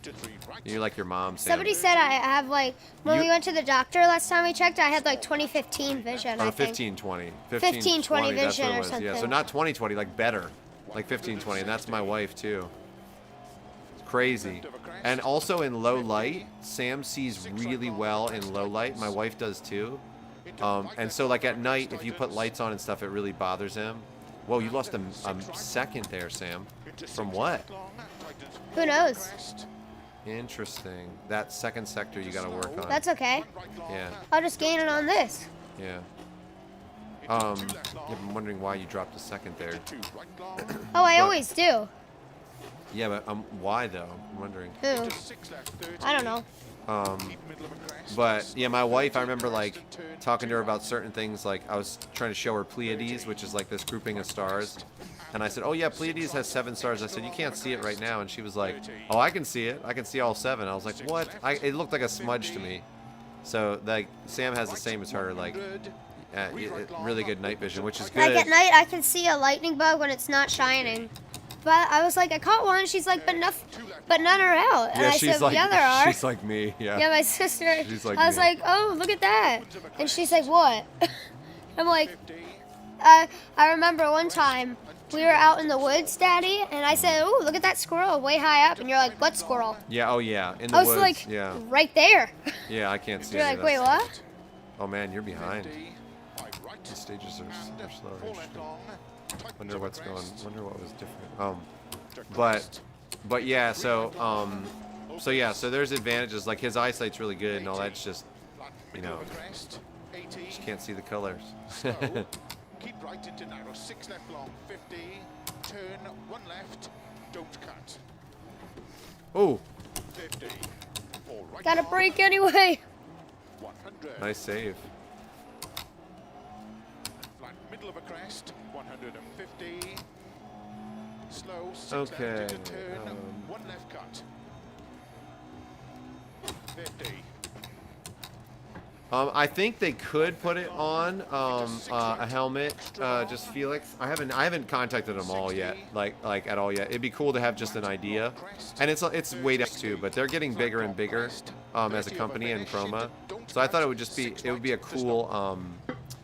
You're like your mom, Sam. Somebody said I have like, when we went to the doctor last time we checked, I had like 20/15 vision. Or I think. 15/20. 15/20 that's vision what it or was. something. Yeah, so not 20/20, like better. Like 15/20, and that's my wife too. It's crazy. And also in low light, Sam sees really well in low light. My wife does too. And so like at night, if you put lights on and stuff, it really bothers him. Whoa, you lost a second there, Sam. From what? Who knows? Interesting. That second sector you gotta work on. That's okay. Yeah. I'll just gain it on this. Yeah. I'm wondering why you dropped a second there. Oh, I always do. Yeah, but why though? I'm wondering. Who? I don't know. But yeah, my wife, I remember like talking to her about certain things. Like I was trying to show her Pleiades, which is like this grouping of stars, and I said, "Oh yeah, Pleiades has 7 stars." I said, "You can't see it right now," and she was like, "Oh, I can see it. I can see all 7." I was like, "What?" It looked like a smudge to me. So like Sam has the same as her, like really good night vision, which is good. Like at night, I can see a lightning bug when it's not shining. But I was like, I caught one. She's like, but none are out. And Yeah, I she's said, like, yeah, there are. she's like me. Yeah. Yeah, my sister. She's like I was me. like, oh, look at that. And she's like, what? I'm like, I remember one time we were out in the woods, Daddy, and I said, oh, look at that squirrel way high up. And you're like, what squirrel? Yeah. Oh yeah. In the I was woods. like, yeah. right there. Yeah, I can't see. You're any like, of wait, that. what? Oh man, you're behind. The stages are slower. Interesting. Wonder what's going. Wonder what was different. But yeah. So yeah. So there's advantages. Like his eyesight's really good and all that's just, you know, 80. Just can't see the colors. Slow. Keep right into narrow. 6 left long. 50. Turn 1 left. Don't cut. Oh, 50. 4 right. Gotta long, brake anyway. 100. nice save. Flat middle of a crest. 150. Slow. 6 Okay, left into turn. 1 left cut. 50. I think they could put it on a helmet. Just Felix. I haven't contacted them all yet, like at all yet. It'd be cool to have just an idea, and it's way down too. But they're getting bigger and bigger as a company in Chroma. So I thought it would be a cool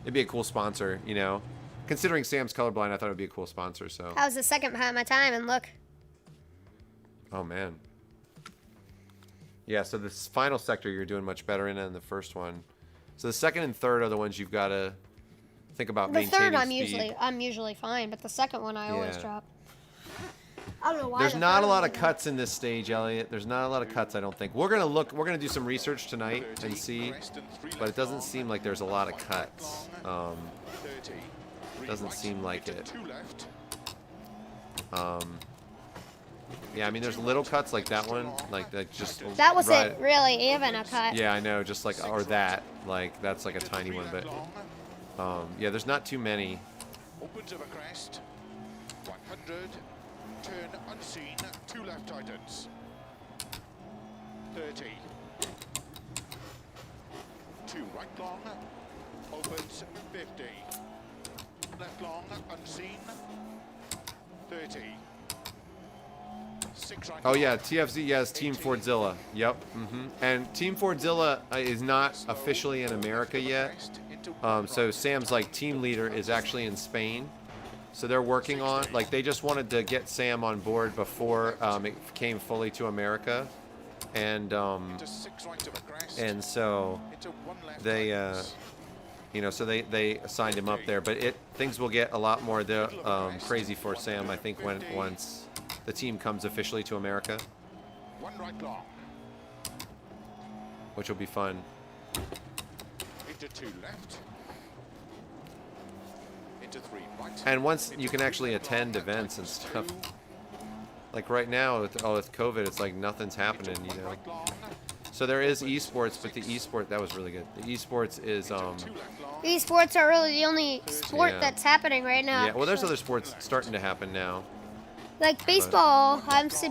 it'd be a cool sponsor, you know. Considering Sam's colorblind, I thought it would be a cool sponsor. So. I was the second behind my time, and look. Oh man. Yeah, so this final sector you're doing much better in than the first one. So the second and third are the ones you've got to think about The maintaining third, speed. I'm usually fine, but the second one I always Yeah. drop. I don't know why. There's the not a third lot one of I cuts in this stage, Elliot. There's not a lot of cuts, I don't think. We're gonna do some research tonight and see, but it doesn't seem like there's a lot of cuts. 30. Doesn't seem like it. 2 left. Yeah, I mean, there's little cuts like that one, like just. That wasn't right- really even a cut. Yeah, I know, just like or that, like that's like a tiny one, but yeah, there's not too many. Opens of a crest. 100. Turn unseen. 2 left tightens. 30. 2 right long. Opens 50. Left long unseen. 30. 6 right. Oh yeah, TFZ, yes, Team Fordzilla. Yep. And Team Fordzilla is not officially in America yet. So Sam's like team leader is actually in Spain. So they're working on, like, they just wanted to get Sam on board before it came fully to America, and so they, you know, so they signed him up there. But things will get a lot more crazy for Sam, I think, once the team comes officially to America, 1 right long. which will be fun. Into 2 left. Into 3 right. And once you can actually attend events and stuff, like right now with COVID, it's like nothing's happening, you know. Right long. So there is esports, but the esport, that was really good. The esports is 2 left long. Esports are really the only sport Yeah. that's happening right now. yeah. Well, there's other sports starting to happen now. Like baseball,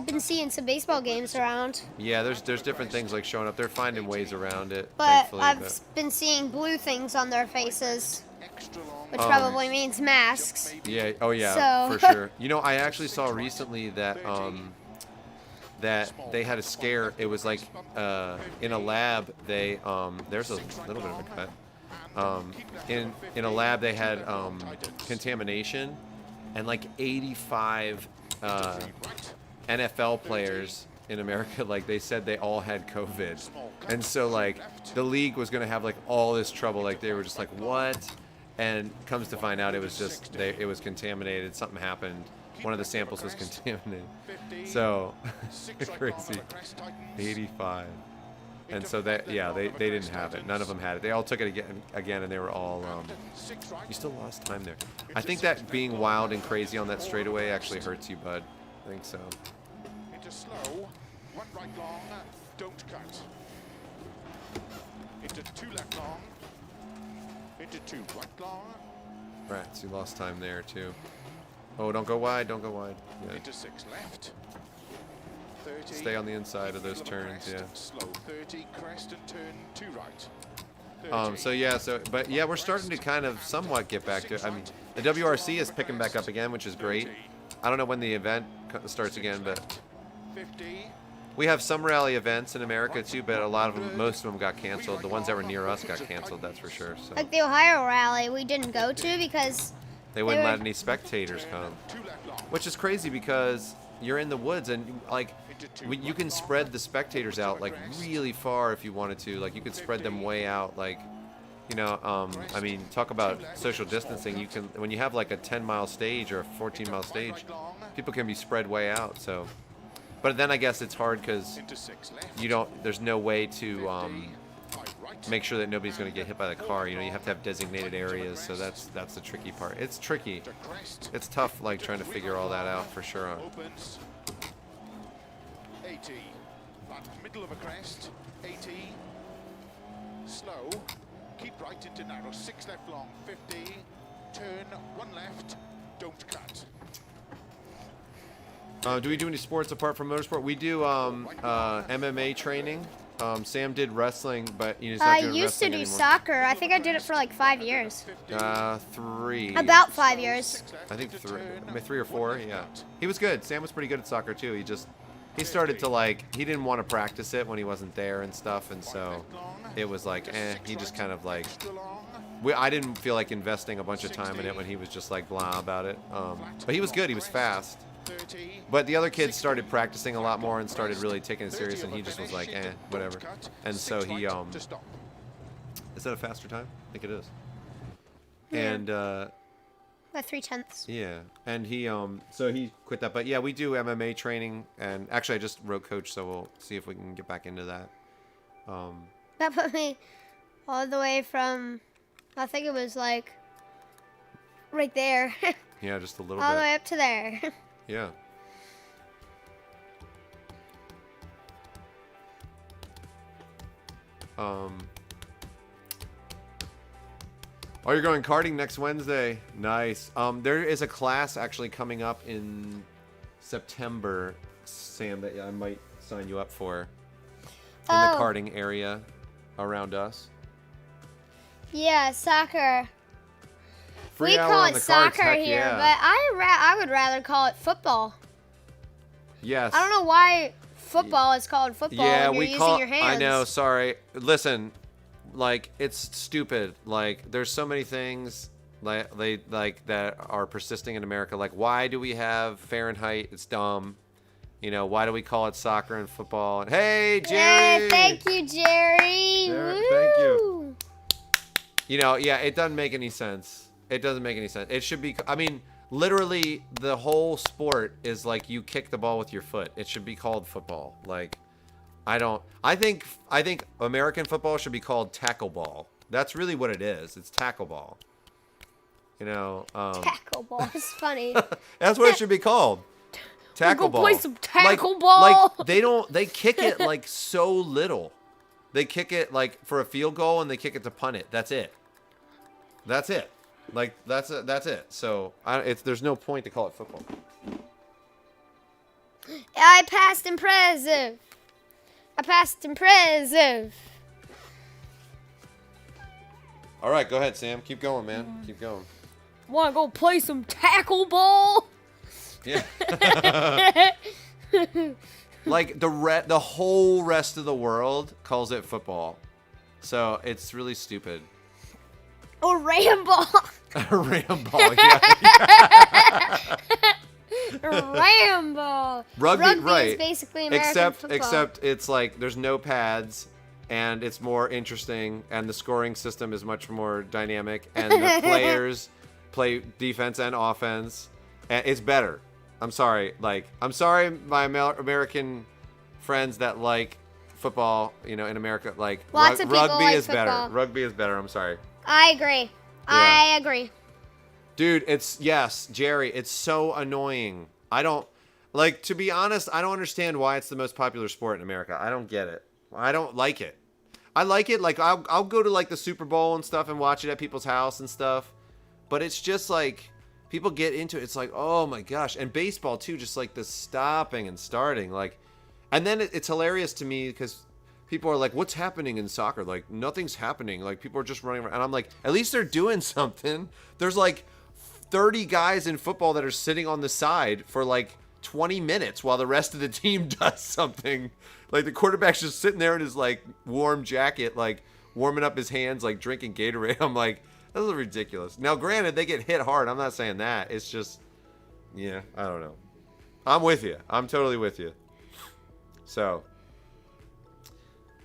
been seeing some baseball games around. Yeah, there's different things like showing up. They're finding ways around it. But thankfully, I've been seeing blue things on their faces, Extra long. which probably means masks. yeah. Oh yeah, So- for sure. You know, I actually saw recently that that they had a scare. It was like in a lab. They there's a little bit of a cut. In a lab they had contamination, and like 85 NFL players in America, like they said they all had COVID, and so like the league was gonna have like all this trouble. Like they were just like, what? And comes to find out, it was just it was contaminated. Something happened. One of the samples was contaminated. So crazy. 85. And so that, yeah, they didn't have it. None of them had it. They all took it again, and they were all. You still lost time there. I think that being wild and crazy on that straightaway actually hurts you, bud. I think so. Into slow. 1 right long. Don't cut. Into 2 left long. Into 2 right long. Right, so you lost time there too. Oh, don't go wide. Don't go wide. Yeah. Into 6 left. 30. Stay on the inside of those Middle turns. crest, Yeah. Slow 30. Crest and turn 2 right. 30. So yeah, but yeah, we're starting to kind of somewhat get back to. I mean, the WRC is picking back up again, which is great. I don't know when the event starts again, but 50. we have some rally events in America too. But a lot of them, most of them got canceled. The ones that were near us got canceled. That's for sure. So Like the Ohio rally, we didn't go to because they wouldn't were- let any spectators come, 2 left long. which is crazy because you're in the woods and like you can spread the spectators out like really far if you wanted to. Like you could spread them way out. Like, you know, I mean, talk about social distancing. You can, when you have like a 10-mile stage or a 14-mile stage, people can be spread way out. So, but then I guess it's hard because Into 6 left. you don't. There's no way to. 5 right make sure that nobody's going to get hit by the car. You know, you have to have designated areas, so that's the tricky part. It's tricky. It's tough, like, trying to figure all that out for sure. Opens. 80. Back middle of a crest. 80. Slow. Keep right into narrow. 6 left long. 50. Turn. 1 left. Don't cut. Do we do any sports apart from motorsport? We do MMA training. Sam did wrestling, but he's not I doing used to wrestling do anymore. soccer. I think I did it for like 5 years. 3. About 5 years. I think 3. I mean, 3 or 4. Yeah. He was good. Sam was pretty good at soccer too. He started to like. He didn't want to practice it when he wasn't there and stuff, and so it was like, He just kind of like. I didn't feel like investing a bunch of time in it when he was just like blah about it. But he was good. He was fast. But the other kids started practicing a lot more and started really taking it serious, and he just was like, whatever. And so he, is that a faster time? I think it is. Yeah. And, By 3/10. yeah. And he, so he quit that. But yeah, we do MMA training, and actually I just wrote coach, so we'll see if we can get back into that. That put me all the way from, I think it was like, right there. Yeah, just a little all bit. the way up to there. Yeah. Oh, you're going karting next Wednesday. Nice. There is a class actually coming up in September, Sam, that I might sign you up for in the karting area around us. Yeah, soccer. Free We hour call on it the soccer carts, heck here, yeah. but I would rather call it football. Yes. I don't know why football is called football Yeah, when you're we using call. your hands. I know. Sorry. Listen, like it's stupid. Like there's so many things like that are persisting in America. Like why do we have Fahrenheit? It's dumb. You know, why do we call it soccer and football? And hey, Jerry. Yeah, thank you, Jerry. There, thank you. Woo. You know, yeah, it doesn't make any sense. It doesn't make any sense. It should be. I mean, literally, the whole sport is like you kick the ball with your foot. It should be called football. Like, I think American football should be called tackle ball. That's really what it is. It's tackle ball. You know. Tackle ball is funny. That's what it should be called. Tackle Go ball. play some tackle ball. Like they kick it like so little. They kick it like for a field goal and they kick it to punt it. That's it. That's it. Like that's it. So there's no point to call it football. I passed impressive. All right, go ahead, Sam. Keep going, man. Keep going. Want to go play some tackle ball? Yeah. Like the whole rest of the world calls it football, so it's really stupid. Or Rambo. Rambo, yeah. Rambo. Rugby, right? Is basically American football. Except it's like there's no pads, and it's more interesting, and the scoring system is much more dynamic, and the players play defense and offense, and it's better. I'm sorry, my American friends that like football, you know, in America, like Lots of people rugby like is football. better. Rugby is better. I'm sorry. I agree. Dude, Jerry, it's so annoying. To be honest, I don't understand why it's the most popular sport in America. I don't get it. I don't like it. I like it, like, I'll go to, like, the Super Bowl and stuff and watch it at people's house and stuff. But it's just, like, people get into it. It's like, oh, my gosh. And baseball, too, just, like, the stopping and starting. Like, and then it's hilarious to me because people are like, what's happening in soccer? Like, nothing's happening. Like, people are just running around. And I'm like, at least they're doing something. There's, like, 30 guys in football that are sitting on the side for, like, 20 minutes while the rest of the team does something. Like, the quarterback's just sitting there in his, like, warm jacket, like, warming up his hands, like, drinking Gatorade. I'm like, this is ridiculous. Now, granted, they get hit hard. I'm not saying that. It's just, yeah, I don't know. I'm with you. I'm totally with you. So,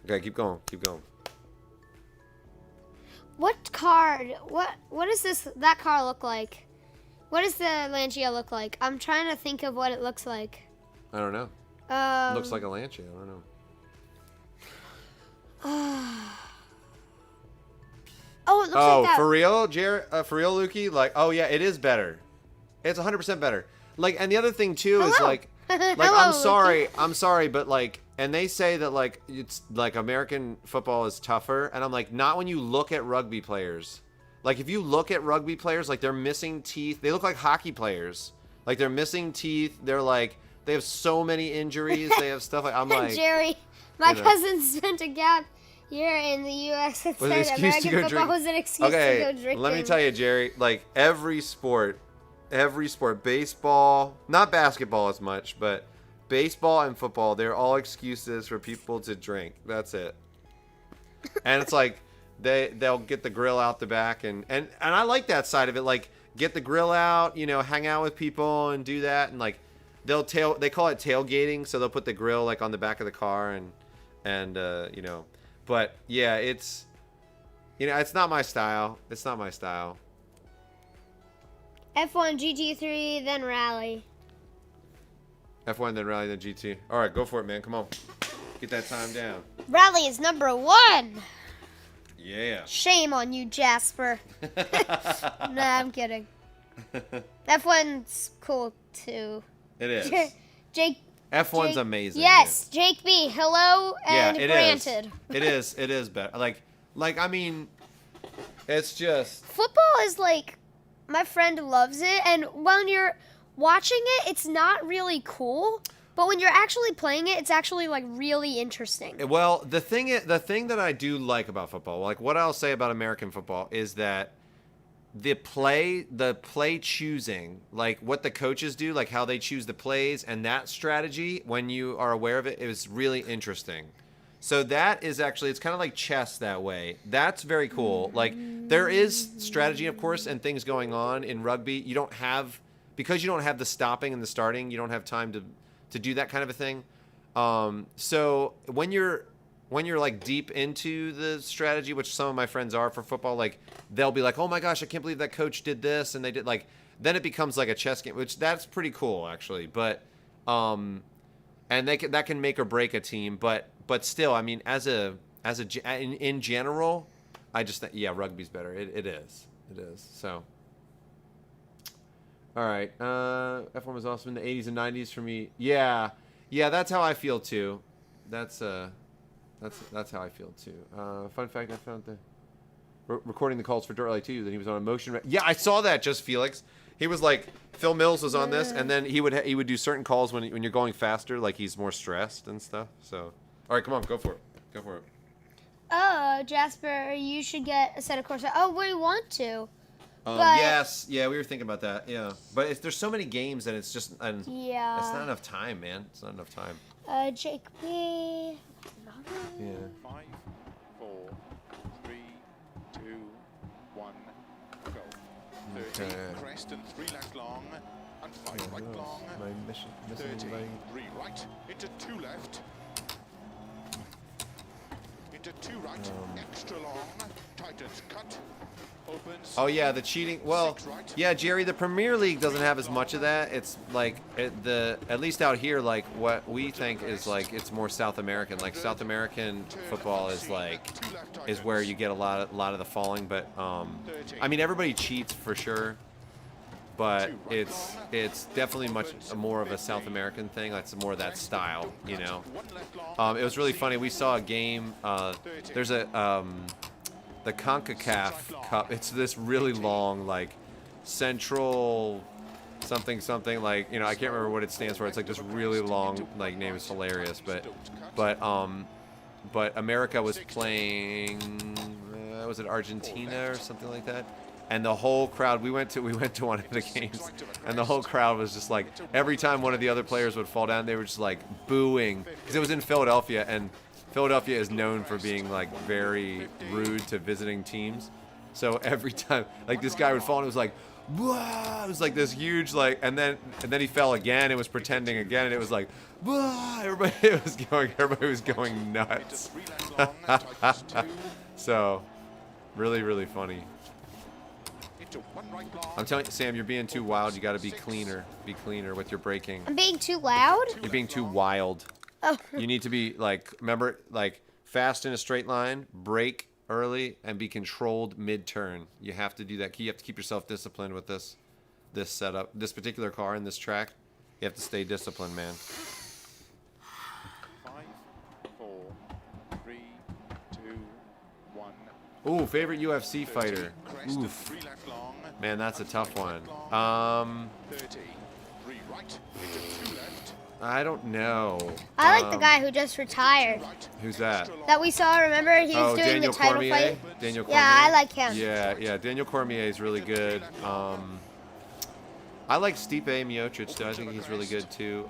okay, keep going. Keep going. What does that car look like? What does the Lancia look like? I'm trying to think of what it looks like. I don't know. Looks like a Lancia. I don't know. Oh, it looks Oh, like that. for real, for real, Lukey? Like, oh yeah, it is better. It's 100% better. Like, and the other thing too is Hello. like Hello, I'm sorry, but like, and they say that like it's like American football is tougher, and I'm like, not when you look at rugby players. Like, if you look at rugby players, like they're missing teeth. They look like hockey players. Like they're missing teeth. They're like they have so many injuries. They have stuff like I'm like Jerry, my you know. cousin spent a gap year in the U.S. and Was an said excuse to American go football drink. was an excuse Okay, to go drinking. let me tell you, Jerry. Like every sport, baseball, not basketball as much, but baseball and football, they're all excuses for people to drink. That's it. And it's like they'll get the grill out the back, and I like that side of it. Like get the grill out, hang out with people and do that, and like they call it tailgating, so they'll put the grill like on the back of the car and but yeah, it's it's not my style. It's not my style. F1, GT3, then rally. F1, then rally, then GT. All right, go for it, man. Come on, get that time down. Rally is number 1. Yeah. Shame on you, Jasper. Nah, I'm kidding. F1's cool too. It is. Jake. F1's Jake, amazing. Yes, Jake B. Hello and it granted. is. It is better. Like I mean, it's just Football is like, my friend loves it, and when you're watching it, it's not really cool. But when you're actually playing it, it's actually like really interesting. well, the thing that I do like about football, like what I'll say about American football is that the play choosing, like what the coaches do, like how they choose the plays and that strategy, when you are aware of it, is really interesting. So that is actually, it's kind of like chess that way. That's very cool. Like there is strategy, of course, and things going on in rugby. Because you don't have the stopping and the starting, you don't have time to do that kind of a thing. So when you're like deep into the strategy, which some of my friends are for football, like they'll be like, oh my gosh, I can't believe that coach did this. And they did then it becomes like a chess game, which that's pretty cool actually. But, and that can make or break a team. But still, I mean, in general, I just think, yeah, rugby's better. It is. So, all right. F1 was awesome in the 80s and 90s for me. Yeah, that's how I feel too. That's how I feel too. Fun fact, I found recording the calls for Dirt Rally 2 that he was on a motion. Yeah, I saw that. Just Felix. He was like, Phil Mills was on this, and then he would do certain calls when you're going faster, like he's more stressed and stuff. So, all right, come on, go for it. Oh, Jasper, you should get a set of Corsa. Oh, we want to. Yes, yeah, we were thinking about that. Yeah, but there's so many games that it's just Yeah. It's not enough time, man. It's not enough time. Jake B. Yeah. 5, 4, 3, 2, 1, go. 30, crest and 3 left long, and 5 right long. My mission 30, 3 right, into 2 left. Into 2 right, extra long, tightens cut, opens. Oh yeah, the cheating. Well, yeah, Jerry, the Premier League doesn't have as much of that. It's like at least out here, like what we think is like it's more South American. Like South American football is where you get a lot of the falling. But I mean, everybody cheats for sure. But it's definitely much more of a South American thing. Like it's more of that style, you know. It was really funny. We saw a game. There's the CONCACAF Cup. It's this really long, like Central something, like, you know, I can't remember what it stands for. It's like this really long, like, name is hilarious. But America was playing. Was it Argentina or something like that? And the whole crowd, we went to one of the games, and the whole crowd was just like, every time one of the other players would fall down, they were just like booing, because it was in Philadelphia, and Philadelphia is known for being like very rude to visiting teams. So every time, like, this guy would fall, and it was like, whoa! It was like this huge, like, and then he fell again and was pretending again, and it was like, whoa! Everybody was going nuts. So, really, really funny. I'm telling you, Sam, you're being too wild. You got to be cleaner. Be cleaner with your braking. I'm being too loud? You're being too wild. Oh. You need to be, like, remember, like, fast in a straight line, brake early and be controlled mid-turn. You have to do that. You have to keep yourself disciplined with this setup, this particular car and this track. You have to stay disciplined, man. 5, 4, 3, 2, 1. Ooh, favorite UFC fighter. 30, Oof. 3 left long. Man, that's a tough one. 30, 3 right, into 2 left. I don't know. I like the guy who just retired. Who's that? That we saw, remember? He was doing Daniel the title Cormier. fight. Daniel Cormier. Yeah, I like him. Yeah. Daniel Cormier is really good. I like Stipe Miocic, though. I think he's really good, too.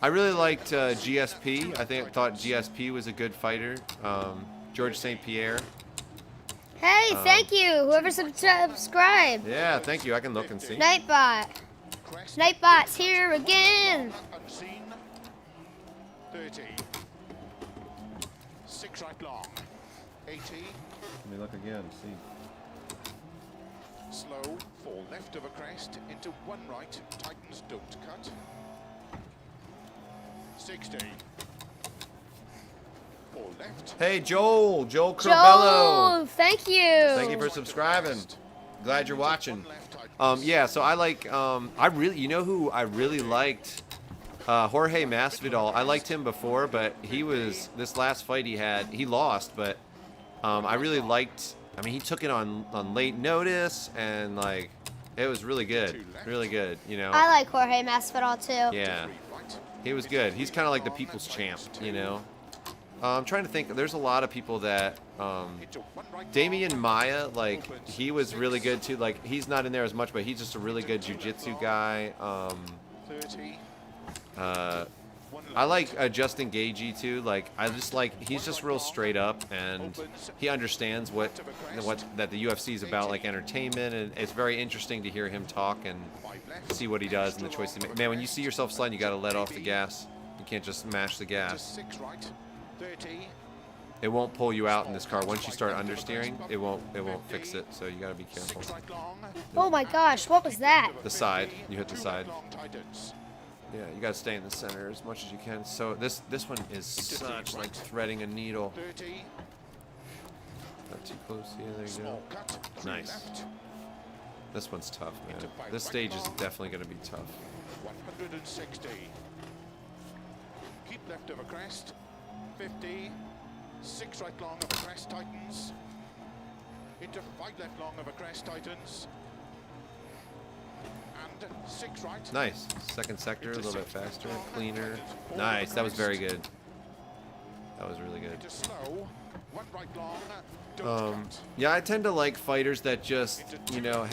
I really liked GSP. I thought GSP was a good fighter. George St. Pierre. Hey, thank you. Whoever subscribed. Yeah, thank you. I can look and see. Nightbot. Nightbot's here again. Unseen. 30. 6 right long. 80. Let me look again. See. Slow. 4 left of a crest into 1 right. Tightens, don't cut. 60. 4 left. Hey, Joel Joel, Corbello. thank you. Thank you for subscribing. Glad you're watching. Yeah, so I like, you know who I really liked? Jorge Masvidal. I liked him before, but this last fight he had, he lost, but I really liked, he took it on late notice, and, like, it was really good. Really good, you know? I like Jorge Masvidal, too. Yeah. He was good. He's kind of like the people's champ, you know? I'm trying to think. There's a lot of people that, Damian Maya, like, he was really good too. Like, he's not in there as much, but he's just a really good jiu-jitsu guy. 30. I like Justin Gagey too. Like, I just like, he's just real straight up, and he understands what that the UFC is about, like entertainment, and it's very interesting to hear him talk and see what he does and the choice he makes. Man, when you see yourself sliding, you got to let off the gas. You can't just mash the gas. 6 right. 30. It won't pull you out in this car. Once you start understeering, it won't fix it. So you got to be careful. 6 right long. Oh my gosh, what was that? The side, you hit the 2 side. left long tightens. Yeah, you got to stay in the center as much as you can. So this one is such like threading a needle. 30. Not too close. Yeah, there you Small go. cut. 3 Nice. left. This one's tough, man. This stage is definitely going to be tough. 160. Keep left of a crest. 50. 6 right long of a crest tightens. Into 5 left long of a crest tightens. And 6 right. Nice. Second sector, a little bit faster, cleaner. Nice. That was very good. That was really good. Into slow. 1 right long. Don't cut. Yeah, I tend to like fighters that just, you know,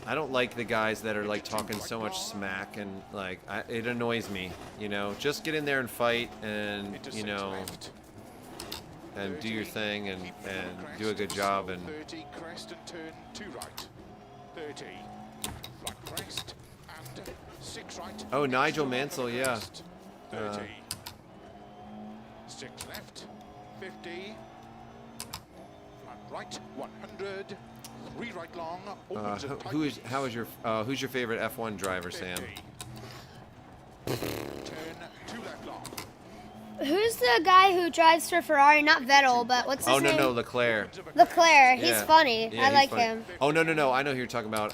I don't like the guys that are like talking so much smack, and like, it annoys me, you know. Just get in there and fight, and, Into you 6 know, left. and do your 30. thing, and Keep middle of crest. do a good job. And 30 crest and turn 2 right. 30. Flat crest and 6 right. Oh, Into Nigel long of a Mansell, yeah. crest. 30. 6 left. 50. Flat right. 100. 3 right long. Opens and tightens. who's your favorite F1 driver, Sam? 50. Turn 2 left long. Who's the guy who drives for Ferrari? Not Vettel, but what's his name? No, Leclerc. Leclerc. He's Yeah. funny. Yeah, I he's like funny. him. Oh no, I know who you're talking about.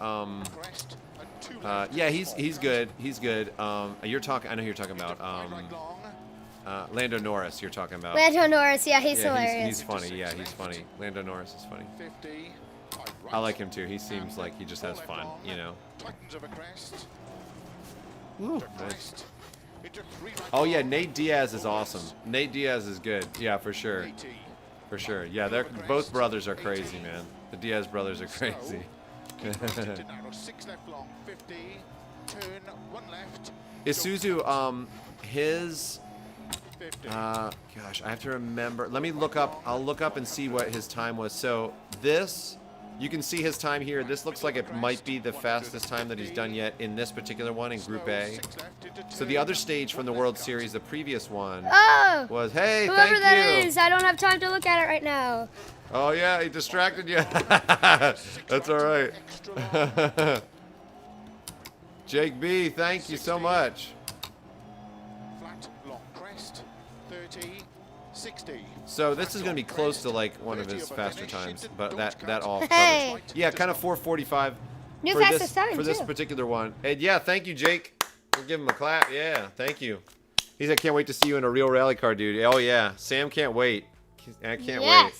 Crest and 2 left. Yeah, he's good. He's good. I know who you're talking about. 5 right long. Lando Norris. You're talking about. Lando Norris, yeah, he's hilarious. He's funny. Yeah, he's funny. Lando Norris is funny. 50. 5 right. I like him too. He seems like he just has fun, you know. Tightens of a crest. Ooh, To nice. crest. Into 3 right Oh yeah, long. Nate Diaz is awesome. Nate Diaz is good. Yeah, for sure. 80. For sure. Yeah, they're both brothers are crazy, man. The Diaz brothers are crazy. Keep crest into narrow. 6 left long. 50. Turn 1 left. Isuzu, his 50. gosh, I have to remember. Let me look up. I'll look up and see what his time was. So this, you can see his time here. This looks like it might be the fastest time that he's done yet in this particular one in Group A. 6 left into So the other stage from the World Series, the previous one, Oh! was, hey, Whoever thank that you. is, I don't have time to look at it right now. Oh yeah, he distracted you. That's all right. Extra long. Jake B, thank you so much. Flat long crest. 30. 60. So this is going to be close to like one of his faster times, but that all Hey. covers. Yeah, kind of 4:45 New for fastest time, this too. particular one. And yeah, thank you, Jake. We'll give him a clap. Yeah, thank you. He said, "Can't wait to see you in a real rally car, dude." Oh yeah, Sam can't wait. I can't wait.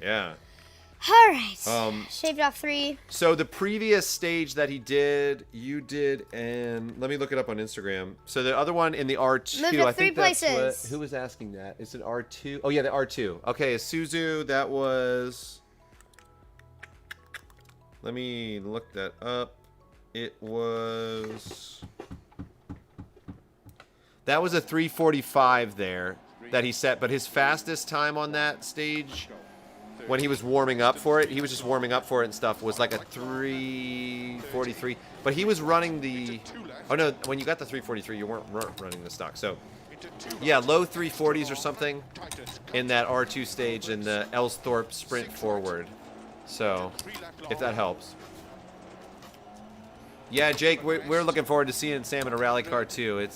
Yeah. All right. Shaved off 3. So the previous stage that he did, you did, and let me look it up on Instagram. So the other one in the R2, Moved up I think 3 that's places. what, who was asking that? Is it R2? Oh yeah, the R2. Okay, Isuzu, that was, let me look that up. It was, that was a 3:45 there that he set, but his fastest time on that stage, when he was warming up for it, he was just warming up for it and stuff, was like a 3:43. But he was running the, oh no, when you got the 3:43, you weren't running the stock. So yeah, low 340s or something in that R2 stage in the Ellsthorpe Sprint Forward. So if that helps. Yeah, Jake, we're looking forward to seeing Sam in a rally car too.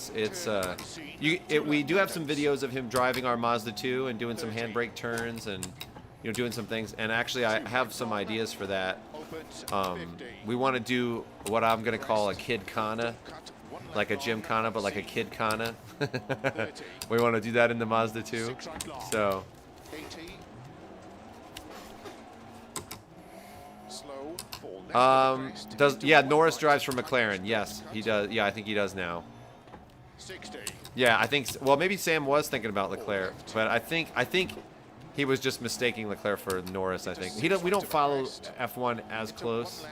We do have some videos of him driving our Mazda 2 and doing some handbrake turns and doing some things. And actually, I have some ideas for that. We want to do what I'm gonna call a kid kana, like a gymkhana, but like a kid kana. We want to do that in the Mazda 2. So. Norris drives for McLaren? Yes, he does. Yeah, I think he does now. Yeah, I think. Well, maybe Sam was thinking about Leclerc, but I think he was just mistaking Leclerc for Norris. I think we don't follow F1 as close.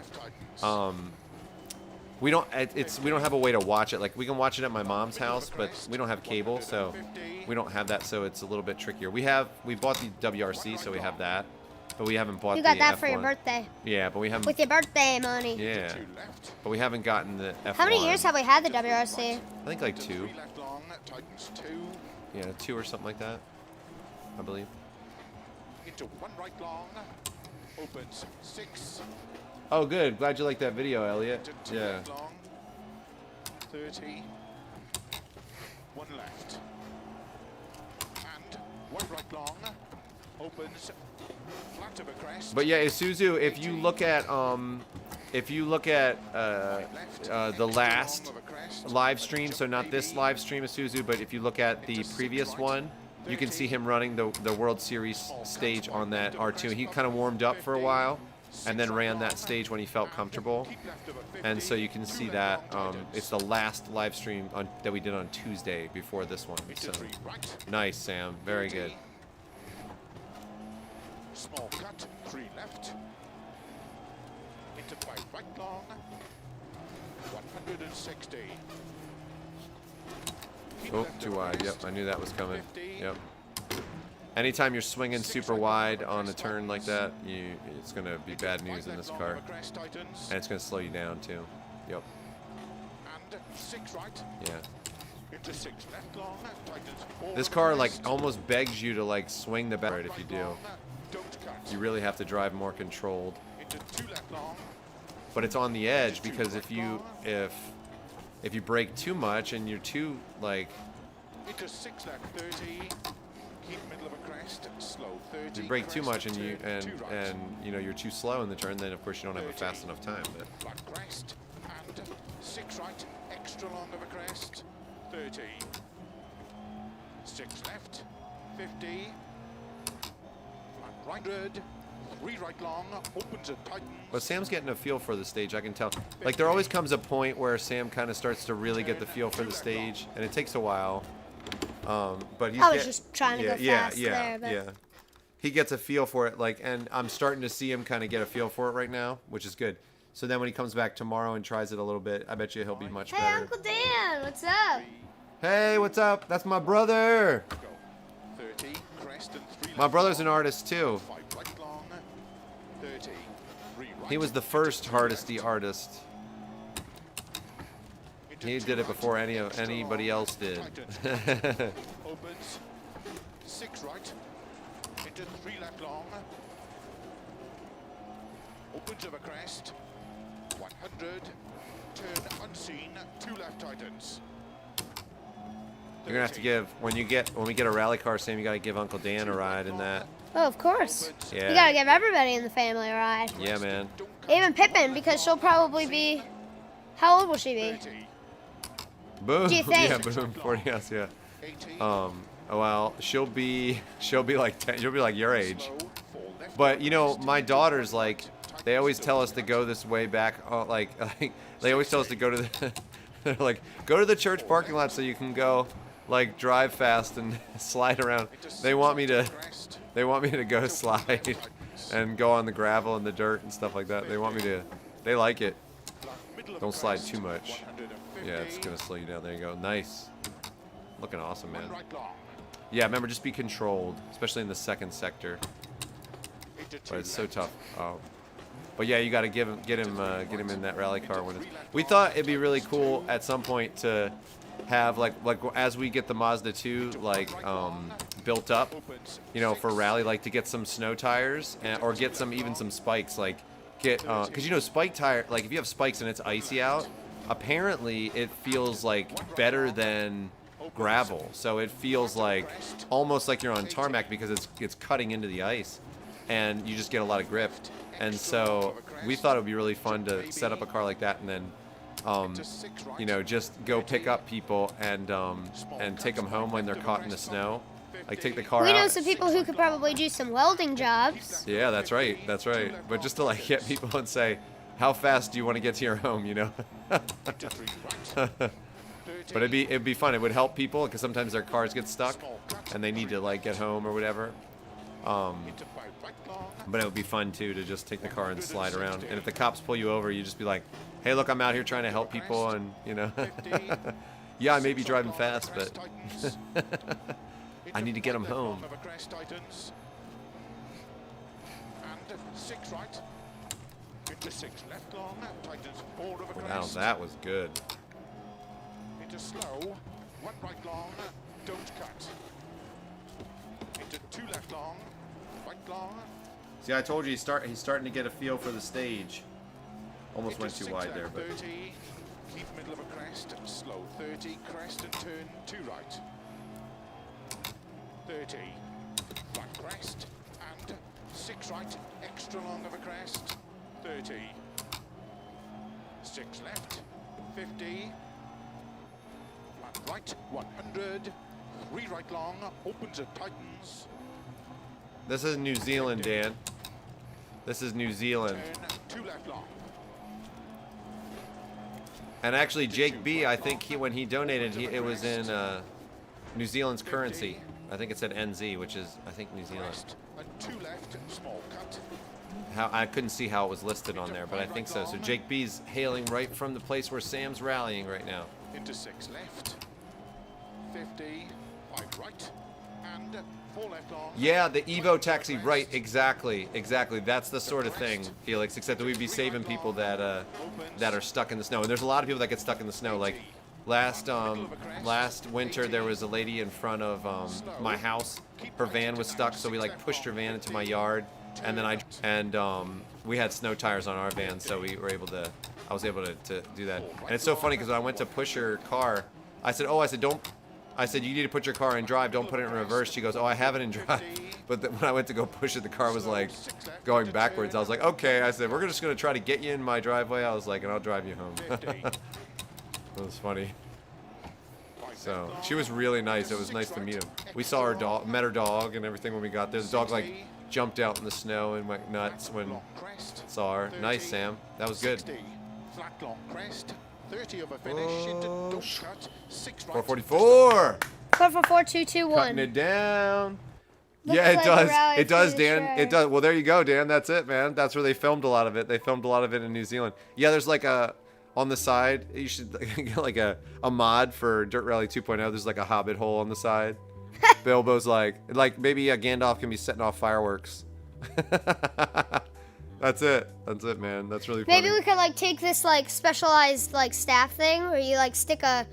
We don't have a way to watch it. Like we can watch it at my mom's house, but we don't have cable, so we don't have that. So it's a little bit trickier. We bought the WRC, so we have that. But we haven't bought the F1. You got that for your birthday. Yeah, but we haven't. With your birthday money. Yeah, but we haven't gotten the F1. How many years have we had the WRC? I think like 2. Yeah, 2 or something like that, I believe. Into 1 right long, opens 6. Oh, good. Glad you liked that video, Elliot. Yeah. 30. 1 left. And 1 right long, opens. But yeah, Isuzu, if you look at the last live stream, so not this live stream, Isuzu, but if you look at the previous one, you can see him running the World Series stage on that R2. He kind of warmed up for a while and then ran that stage when he felt comfortable. And so you can see that it's the last live stream that we did on Tuesday before this one. So nice, Sam. Very good. Small cut, 3 left. Into 5 right long. 160. Oh, too wide. Yep, I knew that was coming. Yep. Anytime you're swinging super wide on a turn like that, it's going to be bad news in this car. And it's going to slow you down too. Yep. And 6 right. Yeah. Into 6 left long. This car like almost begs you to like swing the back right if you do. You really have to drive more controlled. But it's on the edge because if you brake too much and you're too like into 6 left 30, keep middle of a crest, slow 30. If you brake too much and you're too slow in the turn, then of course you don't have a fast enough time. But flat crest and 6 right, extra long of a crest, 30. 6 left, 50. Right, 3 right long, opens and tightens. But Sam's getting a feel for the stage, I can tell. Like there always comes a point where Sam kind of starts to really get the feel for the stage, and it takes a while. But he's I was just trying to go fast there. But yeah. He gets a feel for it, like, and I'm starting to see him kind of get a feel for it right now, which is good. So then when he comes back tomorrow and tries it a little bit, I bet you he'll be much better. Hey, Uncle Dan, what's up? Hey, what's up? That's my brother. 30, crest and 3 My brother's an artist too. 5 right long, 30. 3 right. He was the first hardesty artist. He did it before anybody else did. Opens 6 right into 3 left long. Opens of a crest. 100. Turn unseen. 2 left tightens. You're gonna have to give when we get a rally car, Sam. You gotta give Uncle Dan a ride in that. Oh, of course. Yeah. You gotta give everybody in the family a ride. Yeah, man. Even Pippin, because she'll probably be. How old will she be? Boom. Do you think? Yeah, boom. 40 yes, yeah. Well, she'll be like 10. She'll be like your age. But you know, my daughters like they always tell us to go this way back. Like they always tell us to go to the. They're like, go to the church parking lot so you can go, like, drive fast and slide around. They want me to go slide and go on the gravel and the dirt and stuff like that. They want me to. They like it. Don't slide too much. Yeah, it's gonna slow you down. There you go. Nice. Looking awesome, man. Yeah, remember, just be controlled, especially in the second sector. But it's so tough. But yeah, you got to get him in that rally car when it's. We thought it'd be really cool at some point to have like as we get the Mazda 2 like built up, you know, for rally, like to get some snow tires or get even some spikes, like get because you know spike tire, like if you have spikes and it's icy out, apparently it feels like better than gravel, so it feels like almost like you're on tarmac because it's cutting into the ice and you just get a lot of grip. And so we thought it would be really fun to set up a car like that and then, you know, just go pick up people and take them home when they're caught in the snow. Like take the car out. We know some people who could probably do some welding jobs. Yeah, that's right. That's right. But just to like get people and say, how fast do you want to get to your home, you know? But it'd be fun. It would help people because sometimes their cars get stuck and they need to like get home or whatever. But it would be fun too to just take the car and slide around. And if the cops pull you over, you just be like, "Hey, look, I'm out here trying to help people," and you know, yeah, I may be driving fast, but I need to get them home. Wow, that was good. Into slow, one right long, don't cut. Into two left long, right long. See, I told you he's starting to get a feel for the stage. Almost went too wide there, but 30, keep middle of a crest, slow 30, crest and turn two right. 30, flat crest and six right, extra long of a crest. 30, six left, 50, flat right, 100, three right long, opens and tightens. this is New Zealand, Dan. This is New Zealand. Turn two left long. And actually, Jake B, I think when he donated, it was in New Zealand's currency. I think it said NZ, which is, I think, New Zealand. And two left, small cut. I couldn't see how it was listed on there, but I think so. So Jake B's hailing right from the place where Sam's rallying right now. Into six left, 50, five right, and four left long. Yeah, the Evo taxi, right? Exactly. That's the sort of thing, Felix. Except that we'd be saving people that are stuck in the snow. And there's a lot of people that get stuck in the snow. Like last winter, there was a lady in front of my house. Her van was stuck, so we like pushed her van into my yard, and then we had snow tires on our van, so we were able to. I was able to do that. And it's so funny because when I went to push her car, I said, you need to put your car in drive, don't put it in reverse. She goes, oh, I have it in drive. But when I went to go push it, the car was like going backwards. I was like, okay. I said, we're just going to try to get you in my driveway. I was like, and I'll drive you home. It was funny. So she was really nice. It was nice to meet him. We saw her dog, met her dog and everything when we got there. The dog like jumped out in the snow and went nuts when saw her. Nice, Sam. That was good. Flat long crest, 30 of a finish into don't cut, 6 right. 444. 444-221. Cutting it down. Looks Yeah, it like does. a rally It does, finisher. Dan. It does. Well, there you go, Dan. That's it, man. That's where they filmed a lot of it. They filmed a lot of it in New Zealand. Yeah, there's like on the side, you should get like a mod for Dirt Rally 2.0. There's like a hobbit hole on the side. Bilbo's like maybe a Gandalf can be setting off fireworks. That's it, man. That's really funny. Maybe we could like take this like specialized like staff thing where you like stick a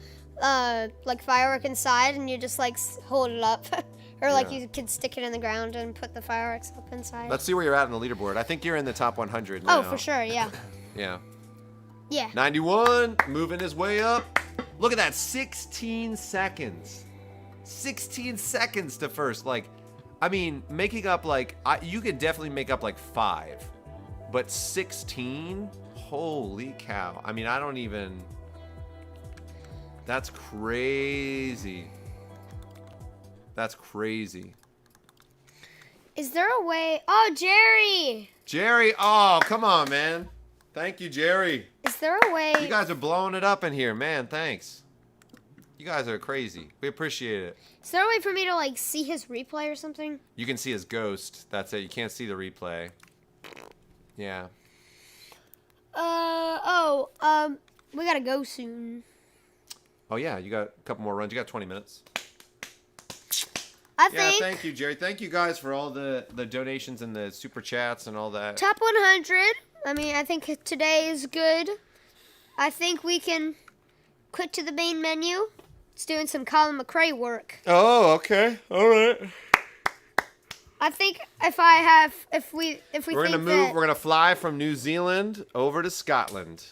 like firework inside and you just like hold it up, or like Yeah. you could stick it in the ground and put the fireworks up inside. Let's see where you're at on the leaderboard. I think you're in the top 100 now. Oh, for sure, yeah. Yeah. Yeah. 91, moving his way up. Look at that, 16 seconds. 16 seconds to first. Like, I mean, making up like you could definitely make up like 5, but 16? Holy cow! I mean, I don't even. That's crazy. That's crazy. Is there a way? Oh, Jerry! Jerry, oh, come on, man. Thank you, Jerry. Is there a way? You guys are blowing it up in here, man. Thanks. You guys are crazy. We appreciate it. Is there a way for me to like see his replay or something? You can see his ghost. That's it. You can't see the replay. Yeah. We gotta go soon. Oh, yeah. You got a couple more runs. You got 20 minutes. I Yeah, think thank you, Jerry. Thank you guys for all the donations and the super chats and all that. top 100. I mean, I think today is good. I think we can quit to the main menu. It's doing some Colin McRae work. Oh, okay. All right. I think if we We're gonna think move. that, We're gonna fly from New Zealand over to Scotland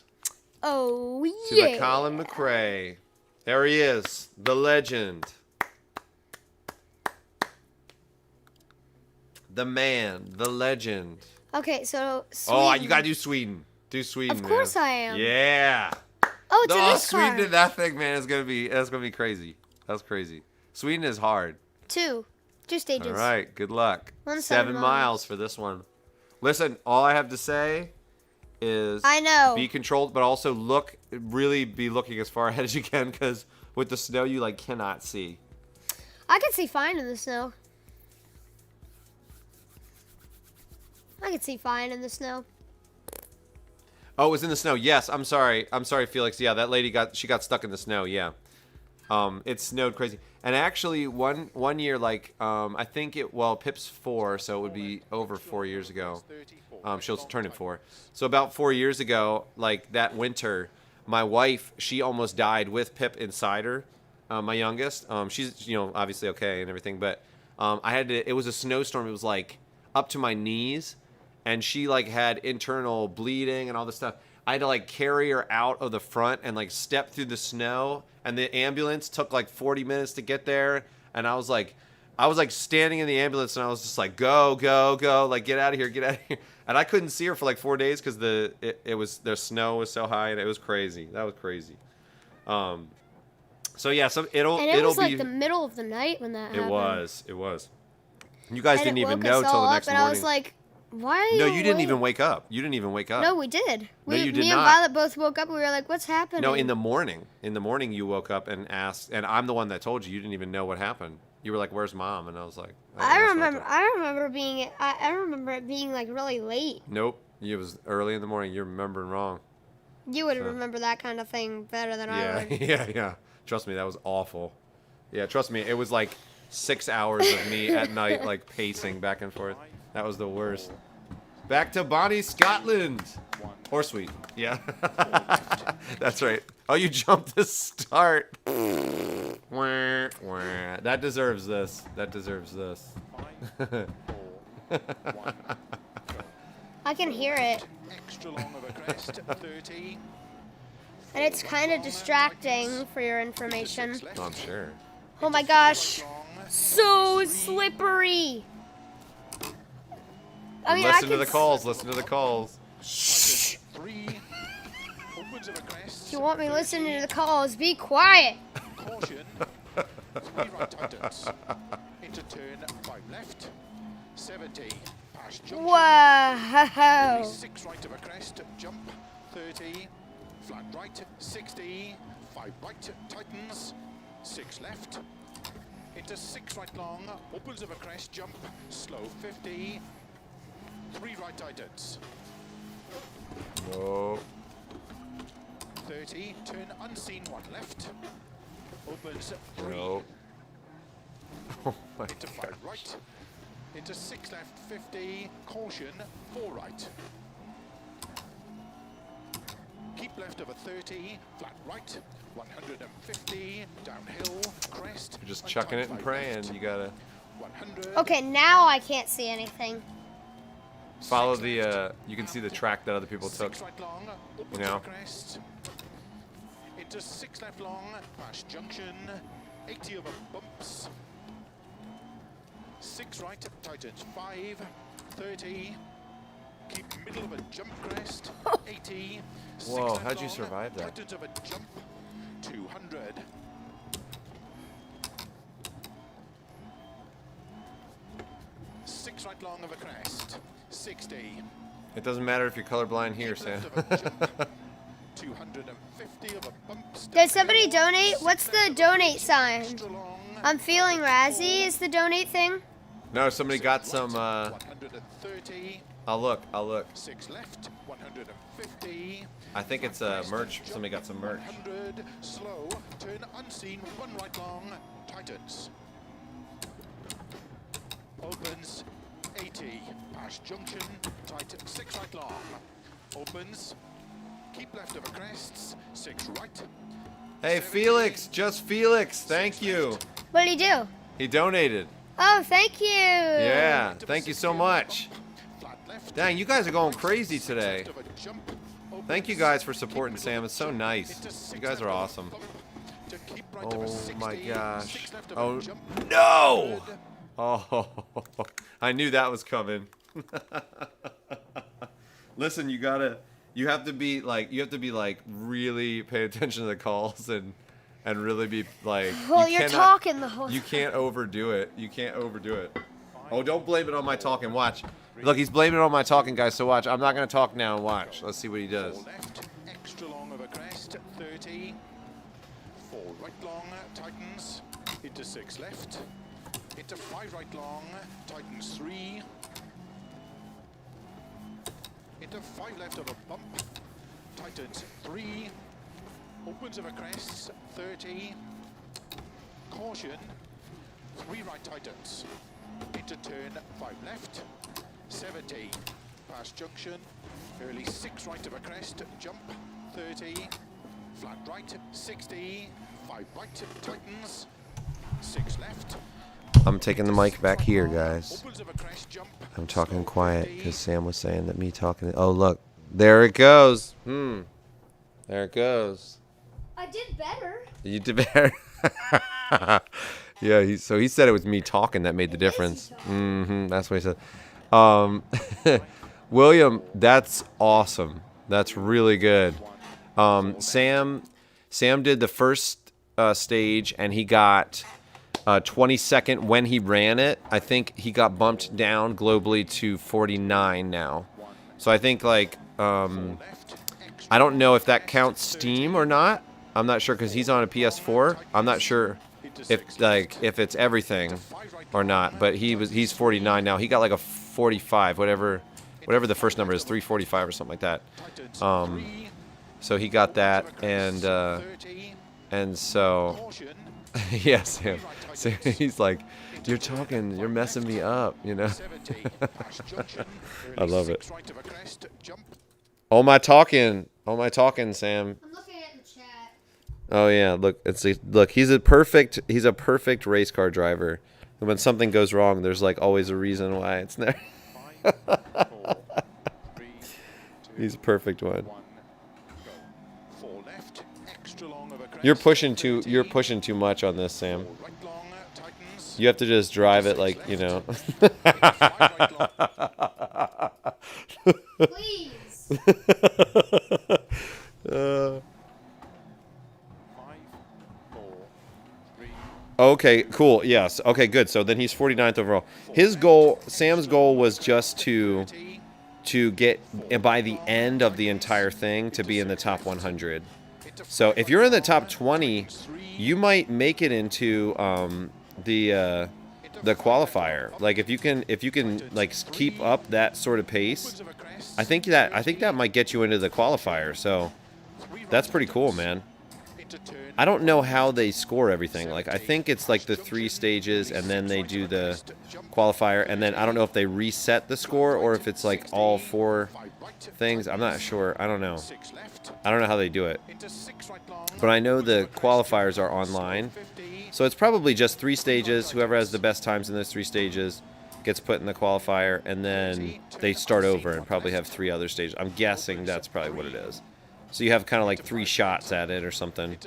oh to yeah, the Colin McRae. There he is, the legend, the man, the legend. Okay, so Sweden. Oh, you gotta do Sweden. Do Sweden. Of course man. I am. Yeah. Oh, it's in Oh, this Sweden car. did that thing, man. That's gonna be crazy. That's crazy. Sweden is hard. Two stages. All right, good luck. 7 7 miles. miles for this one. Listen, all I have to say is I know. be controlled, but also really be looking as far ahead as you can, because with the snow, you like cannot see. I can see fine in the snow. I can see fine in the snow. Oh, it was in the snow. Yes, I'm sorry, Felix. Yeah, that lady got stuck in the snow. Yeah, it snowed crazy. And actually, one year, like I think Pip's 4, so it would be over 4 years ago. She'll turn in 4. So about 4 years ago, like that winter, my wife, she almost died with Pip inside her, my youngest. She's obviously okay and everything, but it was a snowstorm. It was like up to my knees, and she like had internal bleeding and all this stuff. I had to like carry her out of the front and like step through the snow, and the ambulance took like 40 minutes to get there. And I was like standing in the ambulance, and I was just like, go, like get out of here. And I couldn't see her for like 4 days because the snow was so high, and it was crazy. That was crazy. So yeah, it'll was like be the middle of the night when that happened. It was. You guys And didn't it even woke know us till all the up, next and morning. I was like, why are you No, you didn't even awake? wake up. You didn't even wake up. No, we did. No, you did me not. and Violet both woke up, and we were like, what's happening? No, in the morning. In the morning, you woke up and asked, and I'm the one that told you. You didn't even know what happened. You were like, "Where's Mom?" And I was like, I "That's what remember. told I remember it being like really late. you." Nope, it was early in the morning. You're remembering wrong. You would remember that kind of thing better than I Yeah, would. yeah. Trust me, that was awful. Yeah, trust me, it was like 6 hours of me at night, like pacing back and forth. That was the worst. Back to Bonnie, Scotland. Or Sweden. Yeah. That's right. Oh, you jumped the start. Wah, wah. That deserves this. That deserves this. 5, 4, 1. I can hear it, Extra long of a crest, 30. and it's kind of distracting for your information. Oh, I'm sure. Oh my gosh, Long, so slippery. I mean, Listen to the calls. Listen to the calls. Shh. 3. Opens of a crest. If you want me listening to the calls, be quiet. Caution. 3 right tightens. Into turn 5 left. 70. Past junction. Whoa. 6 right of a crest. Jump. 30. Flat right. 60. 5 right tightens. 6 left. Into 6 right long. Opens of a crest. Jump. Slow 50. 3 right tightens. Oh. 30. Turn unseen 1 left. Opens 3. No. Oh my Into 5 right. Into 6 left 50. Caution 4 right. Keep left over 30. Flat right. 150. Downhill. Crest. You're just chucking it and 5 praying. left, You gotta 100. Okay, now I can't see anything. follow the. You can see the track that other people took. 6 right long. Opens You know. crest. Into 6 left long. Past junction. 80 over bumps. 6 right, tightens 5, 30. Keep middle of a jump crest, 80. Whoa, 6 how'd you long, survive that? Tightens of a jump, 200. 6 right long of a crest, 60. It doesn't matter if you're colorblind here, Keep Sam. left of a jump, 250 of a bump. Did somebody donate? What's the donate sign? Extra long, I'm feeling razzy is the donate thing. No, somebody got some, 130. I'll look. 6 left, 150. I think it's merch. Somebody got some merch. 100, slow, turn unseen, 1 right long, tightens. Opens, 80, past junction, tighten, 6 right long. Opens, keep left of a crests, 6 right. Hey, Felix, just Felix, thank you. What did he do? He donated. Oh, thank you. Yeah, thank you so much. Flat left, Dang, you guys are going crazy today. left of a jump, Thank you guys for supporting Sam. It's so nice. You guys are awesome. to keep right of a Oh 60, my gosh. 6 left of a Oh, jump, no! 100. Oh, I knew that was coming. Listen, you have to be like really pay attention to the calls and really be like. Well, you you're cannot- talking the whole You can't overdo it. You can't overdo it. Oh, don't blame it on my talking. Watch. Look, he's blaming it on my talking, guys. So watch. I'm not gonna talk now. Watch. Let's see what he does. 4 left, extra long of a crest, 30. 4 right long, tightens. Into 6 left. Into 5 right long, tightens 3. Into 5 left of a bump, tightens 3. Opens of a crest, 30. Caution, 3 right tightens. Into turn 5 left, 70. Past junction, early 6 right of a crest, jump, 30. Flat right, 60. 5 right, tightens. 6 left. I'm taking the mic back here, guys. Opens of a crest, jump. I'm talking slow, quiet 30. because Sam was saying that me talking. Oh, look. There it goes. There it goes. I did better. You did better. Yeah, so he said it was me talking that made the difference. That's what he said. William, that's awesome. That's really good. Sam did the first stage and he got 22nd when he ran it. I think he got bumped down globally to 49 now. So I think like I don't know if that counts Steam or not. I'm not sure because he's on a PS4. I'm not sure if it's everything or not. But he's 49 now. He got like a 45, whatever the first number is, 345 or something like that. So he got that, and so yeah, Sam. So he's like, you're messing me up, you know. I love it. Oh my talking, Sam. I'm looking at the chat. Oh yeah, look, he's a perfect race car driver. And when something goes wrong, there's like always a reason why it's there. He's a perfect one. You're pushing too much on this, Sam. You have to just drive it like, you know. Please. Okay, cool. Yes. Okay, good. So then he's 49th overall. Sam's goal was just to get by the end of the entire thing to be in the top 100. So if you're in the top 20, you might make it into the qualifier. Like if you can like keep up that sort of pace, I think that might get you into the qualifier. So that's pretty cool, man. I don't know how they score everything. Like I think it's like the 3 stages and then they do the qualifier and then I don't know if they reset the score or if it's like all 4 things. I'm not sure. I don't know. I don't know how they do it. But I know the qualifiers are online. So it's probably just 3 stages. Whoever has the best times in those 3 stages gets put in the qualifier and then they start over and probably have 3 other stages. I'm guessing that's probably what it is. So you have kind of like 3 shots at it or something.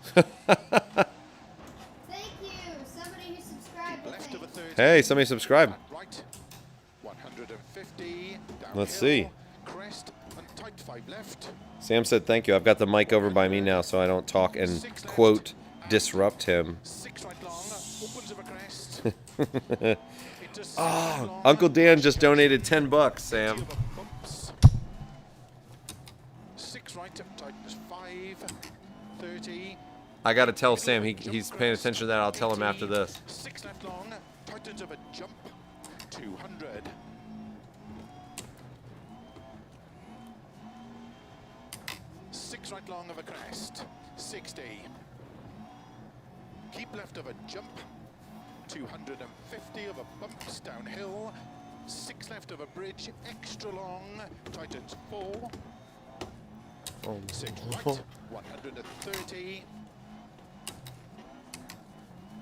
Thank you, somebody who subscribed. Left of a 30. Hey, somebody subscribe. Right. 150. Let's Downhill, see. Crest and tight 5 left. Sam said thank you. I've got the mic over by me now so I don't talk and, quote, disrupt him. 6 right long. Opens of a crest. Oh, Uncle Dan just donated $10, Sam. 6 right, tightens 5. 30. I gotta tell Sam he's paying attention to that. I'll tell him after this. 6 left long. Tightens of a jump. 200. 6 right long of a crest. 60. Keep left of a jump. 250 of a bumps downhill. 6 left of a bridge. Extra long. Tightens 4. 6 right. 130.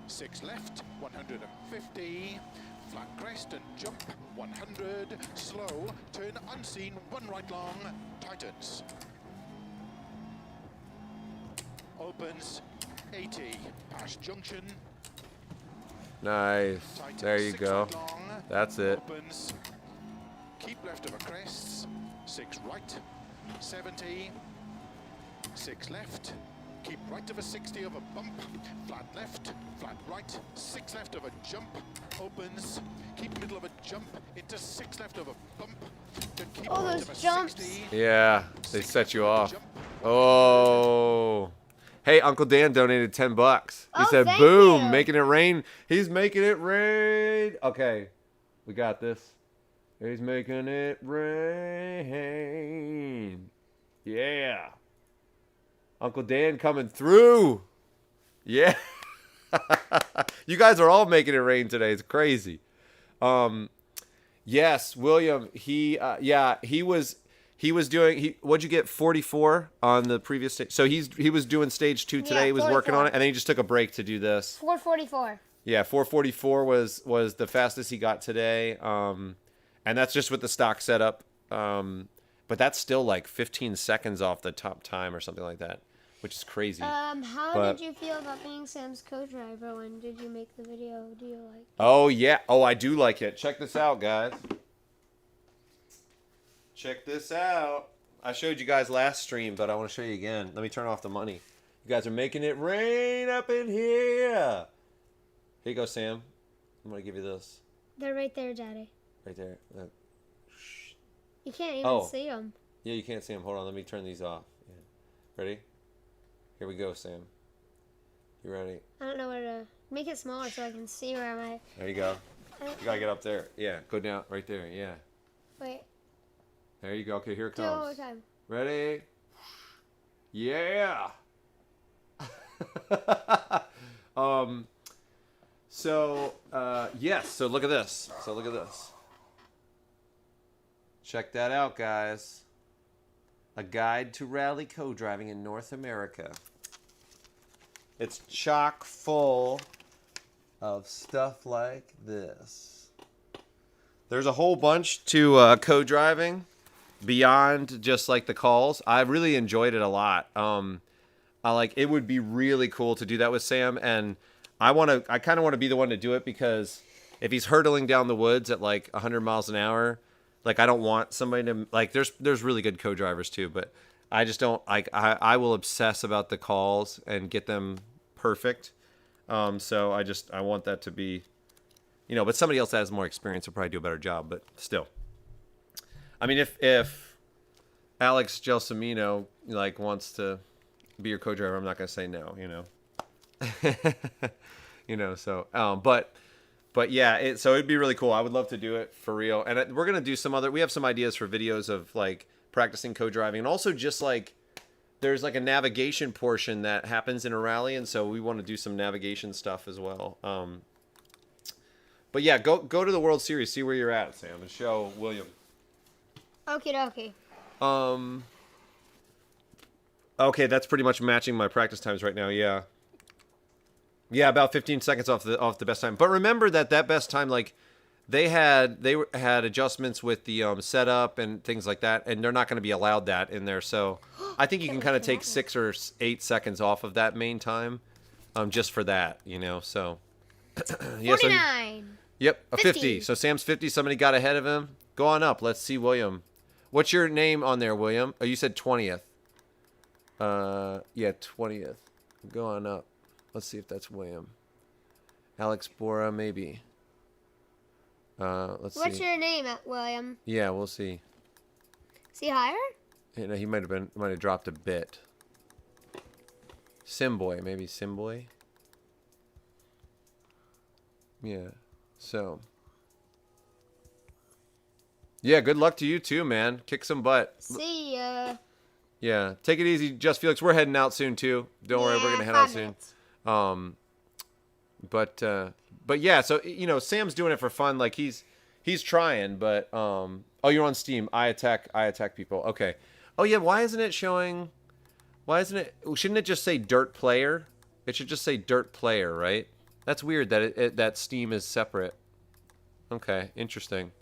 6 left. 150. Flat crest and jump. 100. Slow. Turn unseen. 1 right long. Tightens. Opens. 80. Past junction. Nice. Tightens, There you 6 go. right long. That's it. Opens. Keep left of a crest. 6 right. 70. 6 left. Keep right of a 60 of a bump. Flat left. Flat right. 6 left of a jump. Opens. Keep middle of a jump. Into 6 left of a bump. To keep Oh, right those of a jumps. 60. Yeah, they 6 set left you of a off. jump. Oh. Hey, Uncle Dan donated $10. He Oh, said, thank boom, you. making it rain. He's making it rain. Okay, we got this. He's making it rain. Yeah. Uncle Dan coming through. Yeah. You guys are all making it rain today. It's crazy. Yes, William, he was doing, what'd you get, 44 on the previous stage? So he was doing stage 2 today. Yeah, He was working 44. on it, and then he just took a break to do this. 444. Yeah, 444 was the fastest he got today. And that's just with the stock setup. But that's still like 15 seconds off the top time or something like that, which is crazy. How But- did you feel about being Sam's co-driver? When did you make the video? Do you like? Oh, yeah. Oh, I do like it. Check this out, guys. Check this out. I showed you guys last stream, but I want to show you again. Let me turn off the money. You guys are making it rain up in here. Here you go, Sam. I'm going to give you this. They're right there, Daddy. Right there. You can't even Oh. see them. Yeah, you can't see them. Hold on. Let me turn these off. Yeah. Ready? Here we go, Sam. You ready? I don't know where to make it smaller so I can see where am I. There you go. You got to get up there. Yeah, go down. Right there. Yeah. Wait. There you go. Okay, here it Do it one more comes. time. Ready? Yeah. Yes. So look at this. Check that out, guys. A guide to rally co-driving in North America. It's chock full of stuff like this. There's a whole bunch to co-driving beyond just like the calls. I really enjoyed it a lot. It would be really cool to do that with Sam, and I kind of want to be the one to do it, because if he's hurtling down the woods at like 100 miles an hour, like I don't want somebody to like. There's really good co-drivers too, but I just don't like. I will obsess about the calls and get them perfect. So I want that to be, but somebody else that has more experience will probably do a better job. But still, I mean, if Alex Gelsomino like wants to be your co-driver, I'm not gonna say no. But yeah, so it'd be really cool. I would love to do it for real. And we're going to do we have some ideas for videos of like practicing co-driving, and also just like there's like a navigation portion that happens in a rally. And so we want to do some navigation stuff as well. But yeah, go to the World Series, see where you're at, Sam, and show William. Okie dokie. Okay, that's pretty much matching my practice times right now. Yeah. Yeah, about 15 seconds off the best time. But remember that best time, like, had adjustments with the setup and things like that, and they're not going to be allowed that in there. So I think you can kind of take 6 or 8 seconds off of that main time, just for that, you know. So 49. Yep, a 50. 50. So Sam's 50. Somebody got ahead of him. Go on up. Let's see William. What's your name on there, William? Oh, you said 20th. Yeah, 20th. Go on up. Let's see if that's William. Alex Bora, maybe. Let's see. What's your name, William? Yeah, we'll see. Is he higher? You know, he might have dropped a bit. Simboy, maybe Simboy. Yeah. So. Yeah, good luck to you too, man. Kick some butt. See ya. Yeah, take it easy, Just Felix. We're heading out soon too. Don't worry, we're gonna head out soon. But yeah, so you know, Sam's doing it for fun. Like he's trying, but oh, you're on Steam. I attack people. Okay. Oh yeah, why isn't it showing? Why isn't it? Shouldn't it just say Dirt Player? It should just say Dirt Player, right? That's weird that that Steam is separate. Okay, interesting.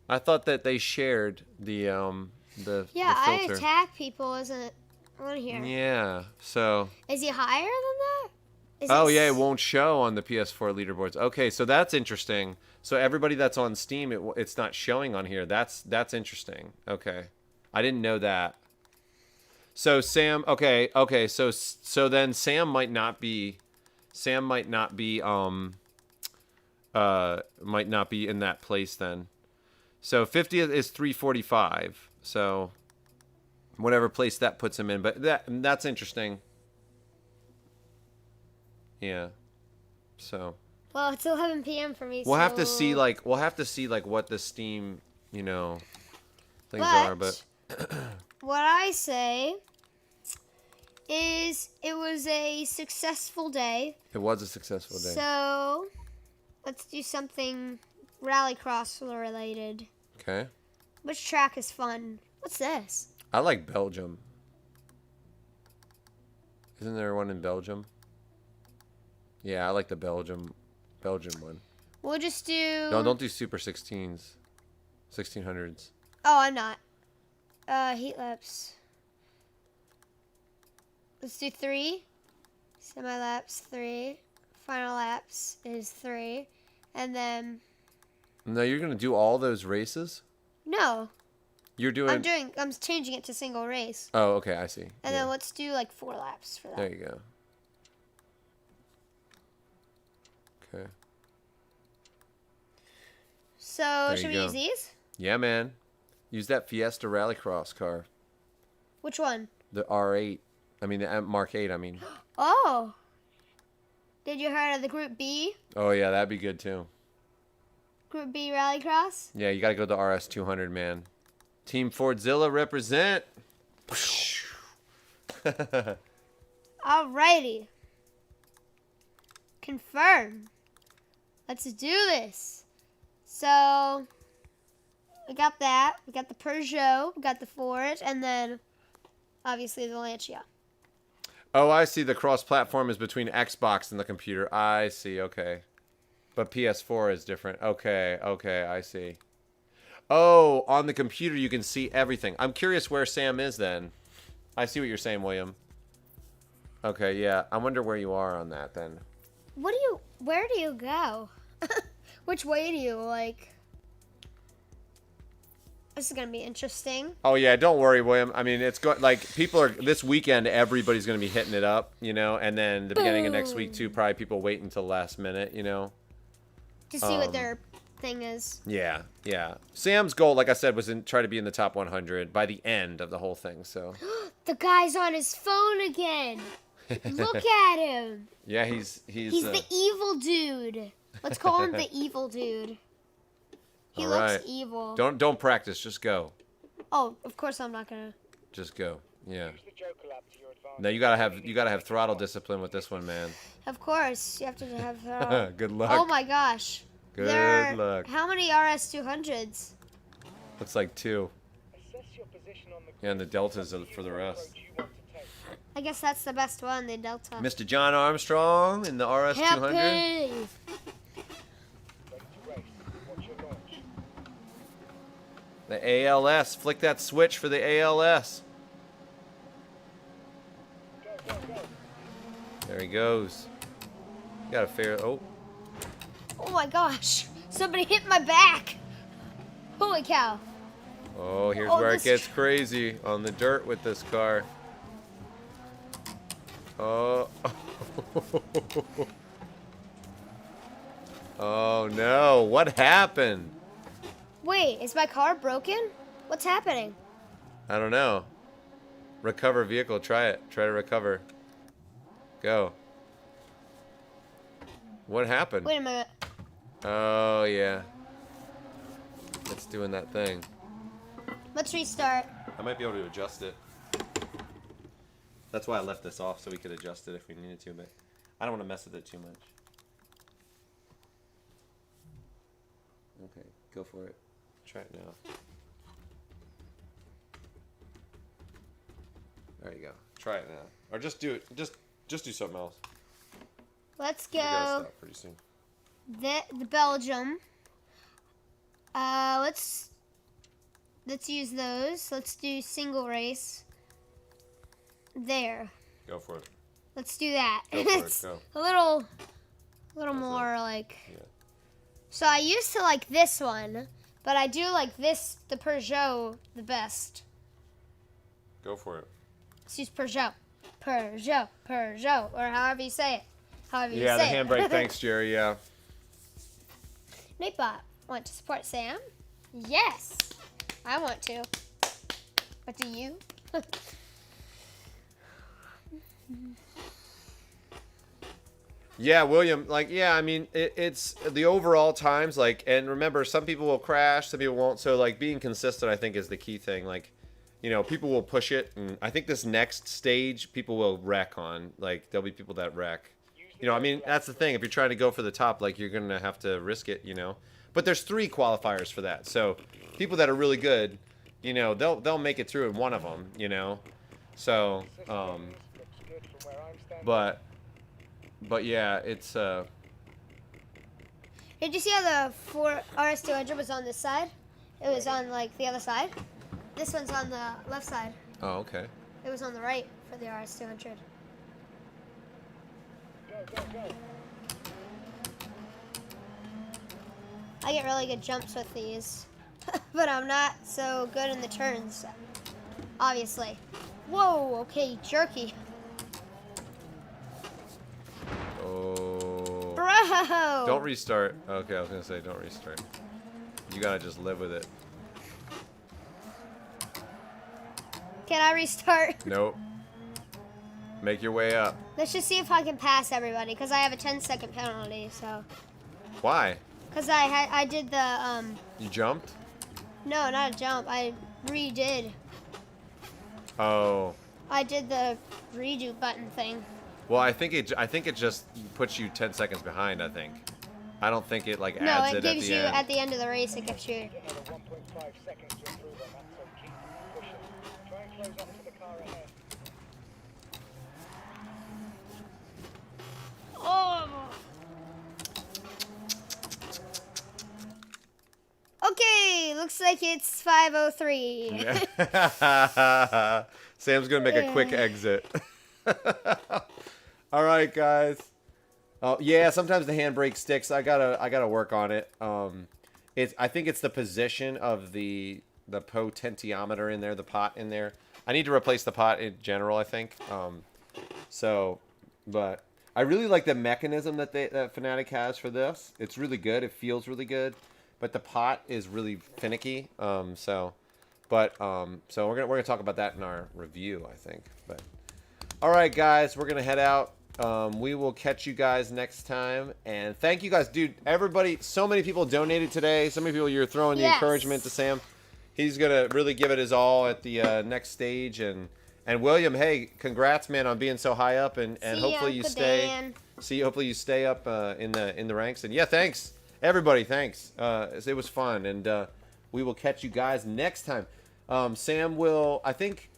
I thought that they shared the filter. I attack people isn't on here. Yeah. So. Is he higher than that? Oh yeah, it won't show on the PS4 leaderboards. Okay, so that's interesting. So everybody that's on Steam, it's not showing on here. That's interesting. Okay, I didn't know that. So Sam, okay. So then Sam might not be in that place then. So 50th is 345. So whatever place that puts him in, but that's interesting. Yeah. So. Well, it's 11 p.m. for me. We'll have to see like what the Steam, you know, things are, but what I say is it was a successful day. It was a successful day. So let's do something rallycross related. Okay. Which track is fun? What's this? I like Belgium. Isn't there one in Belgium? Yeah, I like the Belgium one. We'll just do... No, don't do Super 16s. 1600s. Oh, I'm not. Heat laps. Let's do 3. Semi-laps, 3. Final laps is 3. And then... No, you're going to do all those races? No. You're doing... I'm changing it to single race. Oh, okay, I see. And then let's do like 4 laps for that. There you go. Okay. So, should we use these? Yeah, man. Use that Fiesta Rallycross car. Which one? The R8. I mean, the Mark 8, I mean. Oh. Did you heard of the Group B? Oh, yeah, that'd be good, too. Group B Rallycross? Yeah, you got to go to the RS200, man. Team Fordzilla represent. Alrighty. Confirm. Let's do this. So, we got that. We got the Peugeot. We got the Ford. And then, obviously, the Lancia. Oh, I see. The cross-platform is between Xbox and the computer. I see. Okay. But PS4 is different. Okay. Okay. I see. Oh, on the computer, you can see everything. I'm curious where Sam is then. I see what you're saying, William. Okay. Yeah. I wonder where you are on that then. Where do you go? Which way do you, like... This is going to be interesting. Oh, yeah. Don't worry, William. I mean, it's going like people are this weekend. Everybody's going to be hitting it up, you know, and then the beginning of next week, too. Probably people wait until last minute, you know, to see what their thing is. Yeah. Yeah. Sam's goal, like I said, was try to be in the top 100 by the end of the whole thing. So the guy's on his phone again. Look at him. Yeah, he's the evil dude. Let's call him the evil dude. He looks evil. Don't practice. Just go. Oh, of course I'm not gonna. Just go. Yeah. No, you gotta have throttle discipline with this one, man. Of course, you have to have throttle. Good luck. Oh my gosh. Good luck. How many RS200s? Looks like 2. Yeah, and the Deltas are for the rest. I guess that's the best one, the Delta. Mr. John Armstrong in the RS200. Happy. The ALS. Flick that switch for the ALS. There he goes. Got a fair... Oh. Oh my gosh. Somebody hit my back. Holy cow. Oh, here's where it gets crazy on the dirt with this car. Oh. Oh no. What happened? Wait, is my car broken? What's happening? I don't know. Recover vehicle. Try it. Try to recover. Go. What happened? Wait a minute. Oh, yeah. It's doing that thing. Let's restart. I might be able to adjust it. That's why I left this off, so we could adjust it if we needed to, but I don't want to mess with it too much. Okay, go for it. Try it now. There you go. Try it now. Or just do it. Just do something else. Let's We gotta go. stop pretty soon. The Belgium. Let's use those. Let's do single race. There. Go for it. Let's do that. Go for it, It's go. a little That's more like. Yeah. So I used to like this one, but I do like this, the Peugeot, the best. Go for it. Let's use Peugeot, or however you say it. However you Yeah, say the it. handbrake. Thanks, Jerry. Yeah. Nightbot, want to support Sam? Yes, I want to. But do you? Yeah, William, like, yeah, I mean, it's the overall times, like, and remember, some people will crash, some people won't, so, like, being consistent, I think, is the key thing, like, you know, people will push it, and I think this next stage, people will wreck on, like, there'll be people that wreck, you know, I mean, that's the thing, if you're trying to go for the top, like, you're gonna have to risk it, you know, but there's 3 qualifiers for that, so, people that are really good, you know, they'll make it through in one of them, you know, so, but yeah, it's Did you see how the RS200 was on this side? It was on like the other side. This one's on the left side. oh, okay. It was on the right for the RS200. I get really good jumps with these, but I'm not so good in the turns, obviously. Whoa, okay, jerky. Oh. Bro! Don't restart. Okay, I was gonna say don't restart. You gotta just live with it. Can I restart? Nope. Make your way up. Let's just see if I can pass everybody, because I have a 10-second penalty, so. Why? Because I did the, You jumped? no, not a jump. I redid. Oh. I did the redo button thing. Well, I think it just puts you 10 seconds behind. I think. I don't think it like No, adds it it at gives the you, end. at the end of the race, it gives you. Oh! Okay, looks like it's 5:03. Yeah. Sam's gonna make a quick exit. All right, guys. Oh yeah, sometimes the handbrake sticks. I gotta work on it. I think it's the position of the potentiometer in there, the pot in there. I need to replace the pot in general, I think. But I really like the mechanism that Fanatec has for this. It's really good. It feels really good, but the pot is really finicky. So we're gonna talk about that in our review, I think. But all right, guys, we're gonna head out. We will catch you guys next time, and thank you guys, dude. Everybody, so many people donated today. So many people, you're throwing the encouragement to Sam. He's gonna really give it his all at the next stage, and William, hey, congrats, man, on being so high up, and hopefully you stay. Hopefully you stay up in the ranks, and yeah, thanks everybody, thanks. It was fun, and we will catch you guys next time. Sam will, I think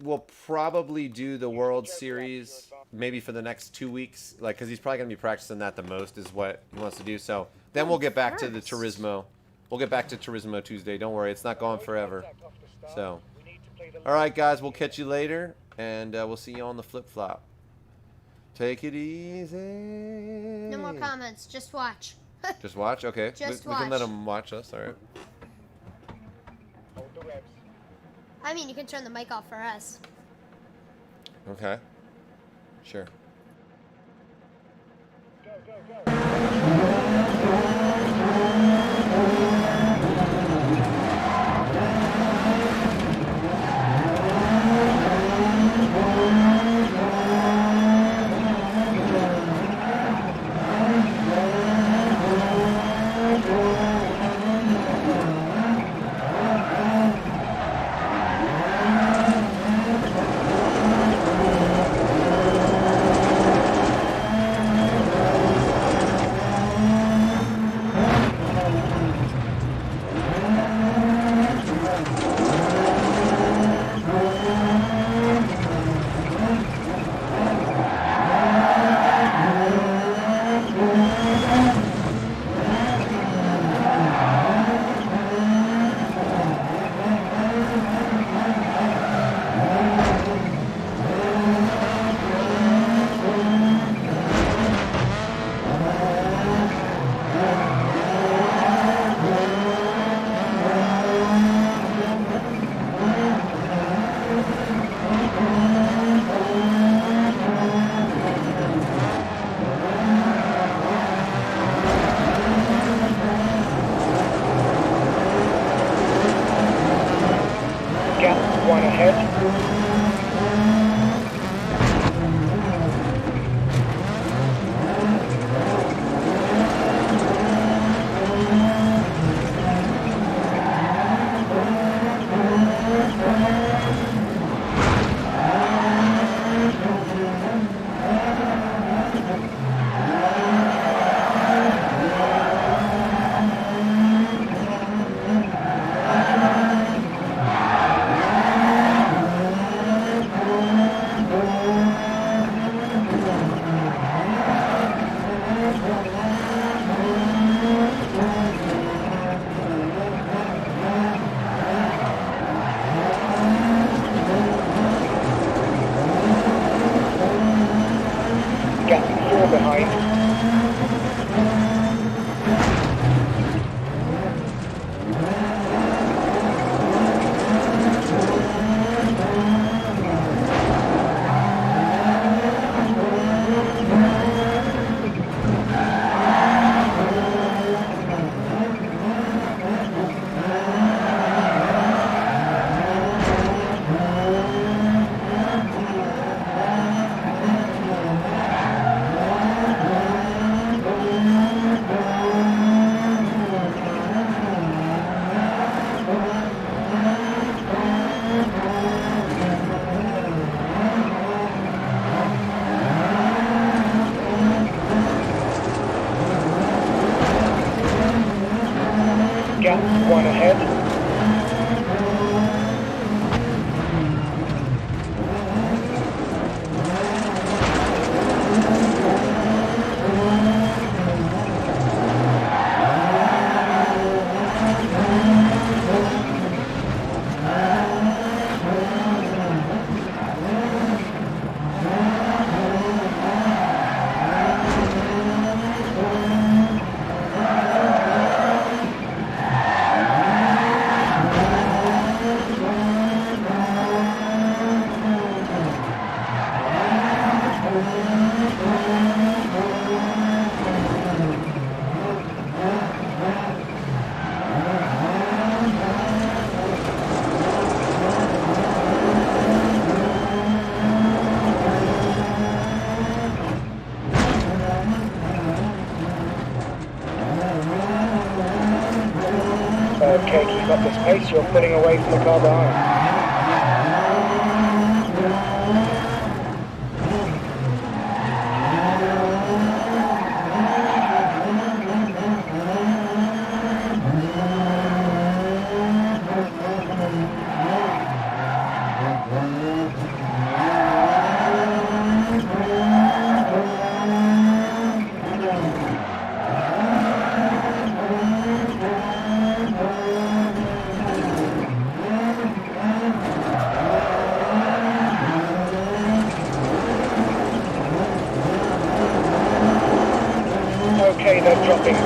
we'll probably do the World Series maybe for the next 2 weeks, because he's probably gonna be practicing that the most is what he wants to do. So then we'll get back to the Turismo We'll get back to Turismo Tuesday. Don't worry, it's not going forever. So, all right, guys, we'll catch you later, and we'll see you on the flip-flop. Take it easy. No more comments. Just watch. Just watch? Okay. Just we can let watch. them watch us, all right. I mean, you can turn the mic off for us. Okay. Sure. One ahead. One ahead. Okay, keep up this pace, you're pulling away from the car behind.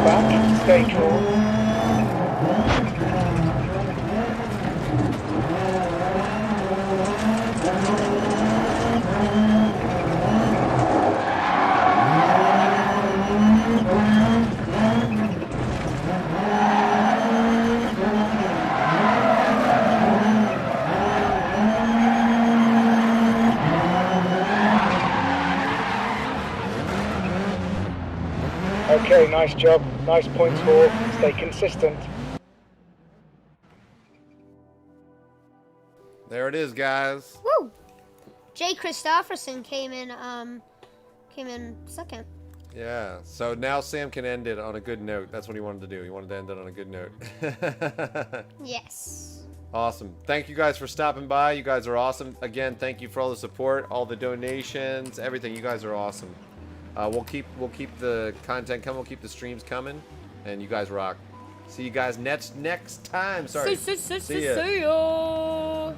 back. Stay cool. Okay, nice job. Nice points for. Stay consistent. There it is, guys. Woo! Jay Christopherson came in second. Yeah. So now Sam can end it on a good note. That's what he wanted to do. He wanted to end it on a good note. Yes. Awesome. Thank you guys for stopping by. You guys are awesome. Again, thank you for all the support, all the donations, everything. You guys are awesome. We'll keep the content coming. We'll keep the streams coming, and you guys rock. See you guys next time. Sorry. See ya.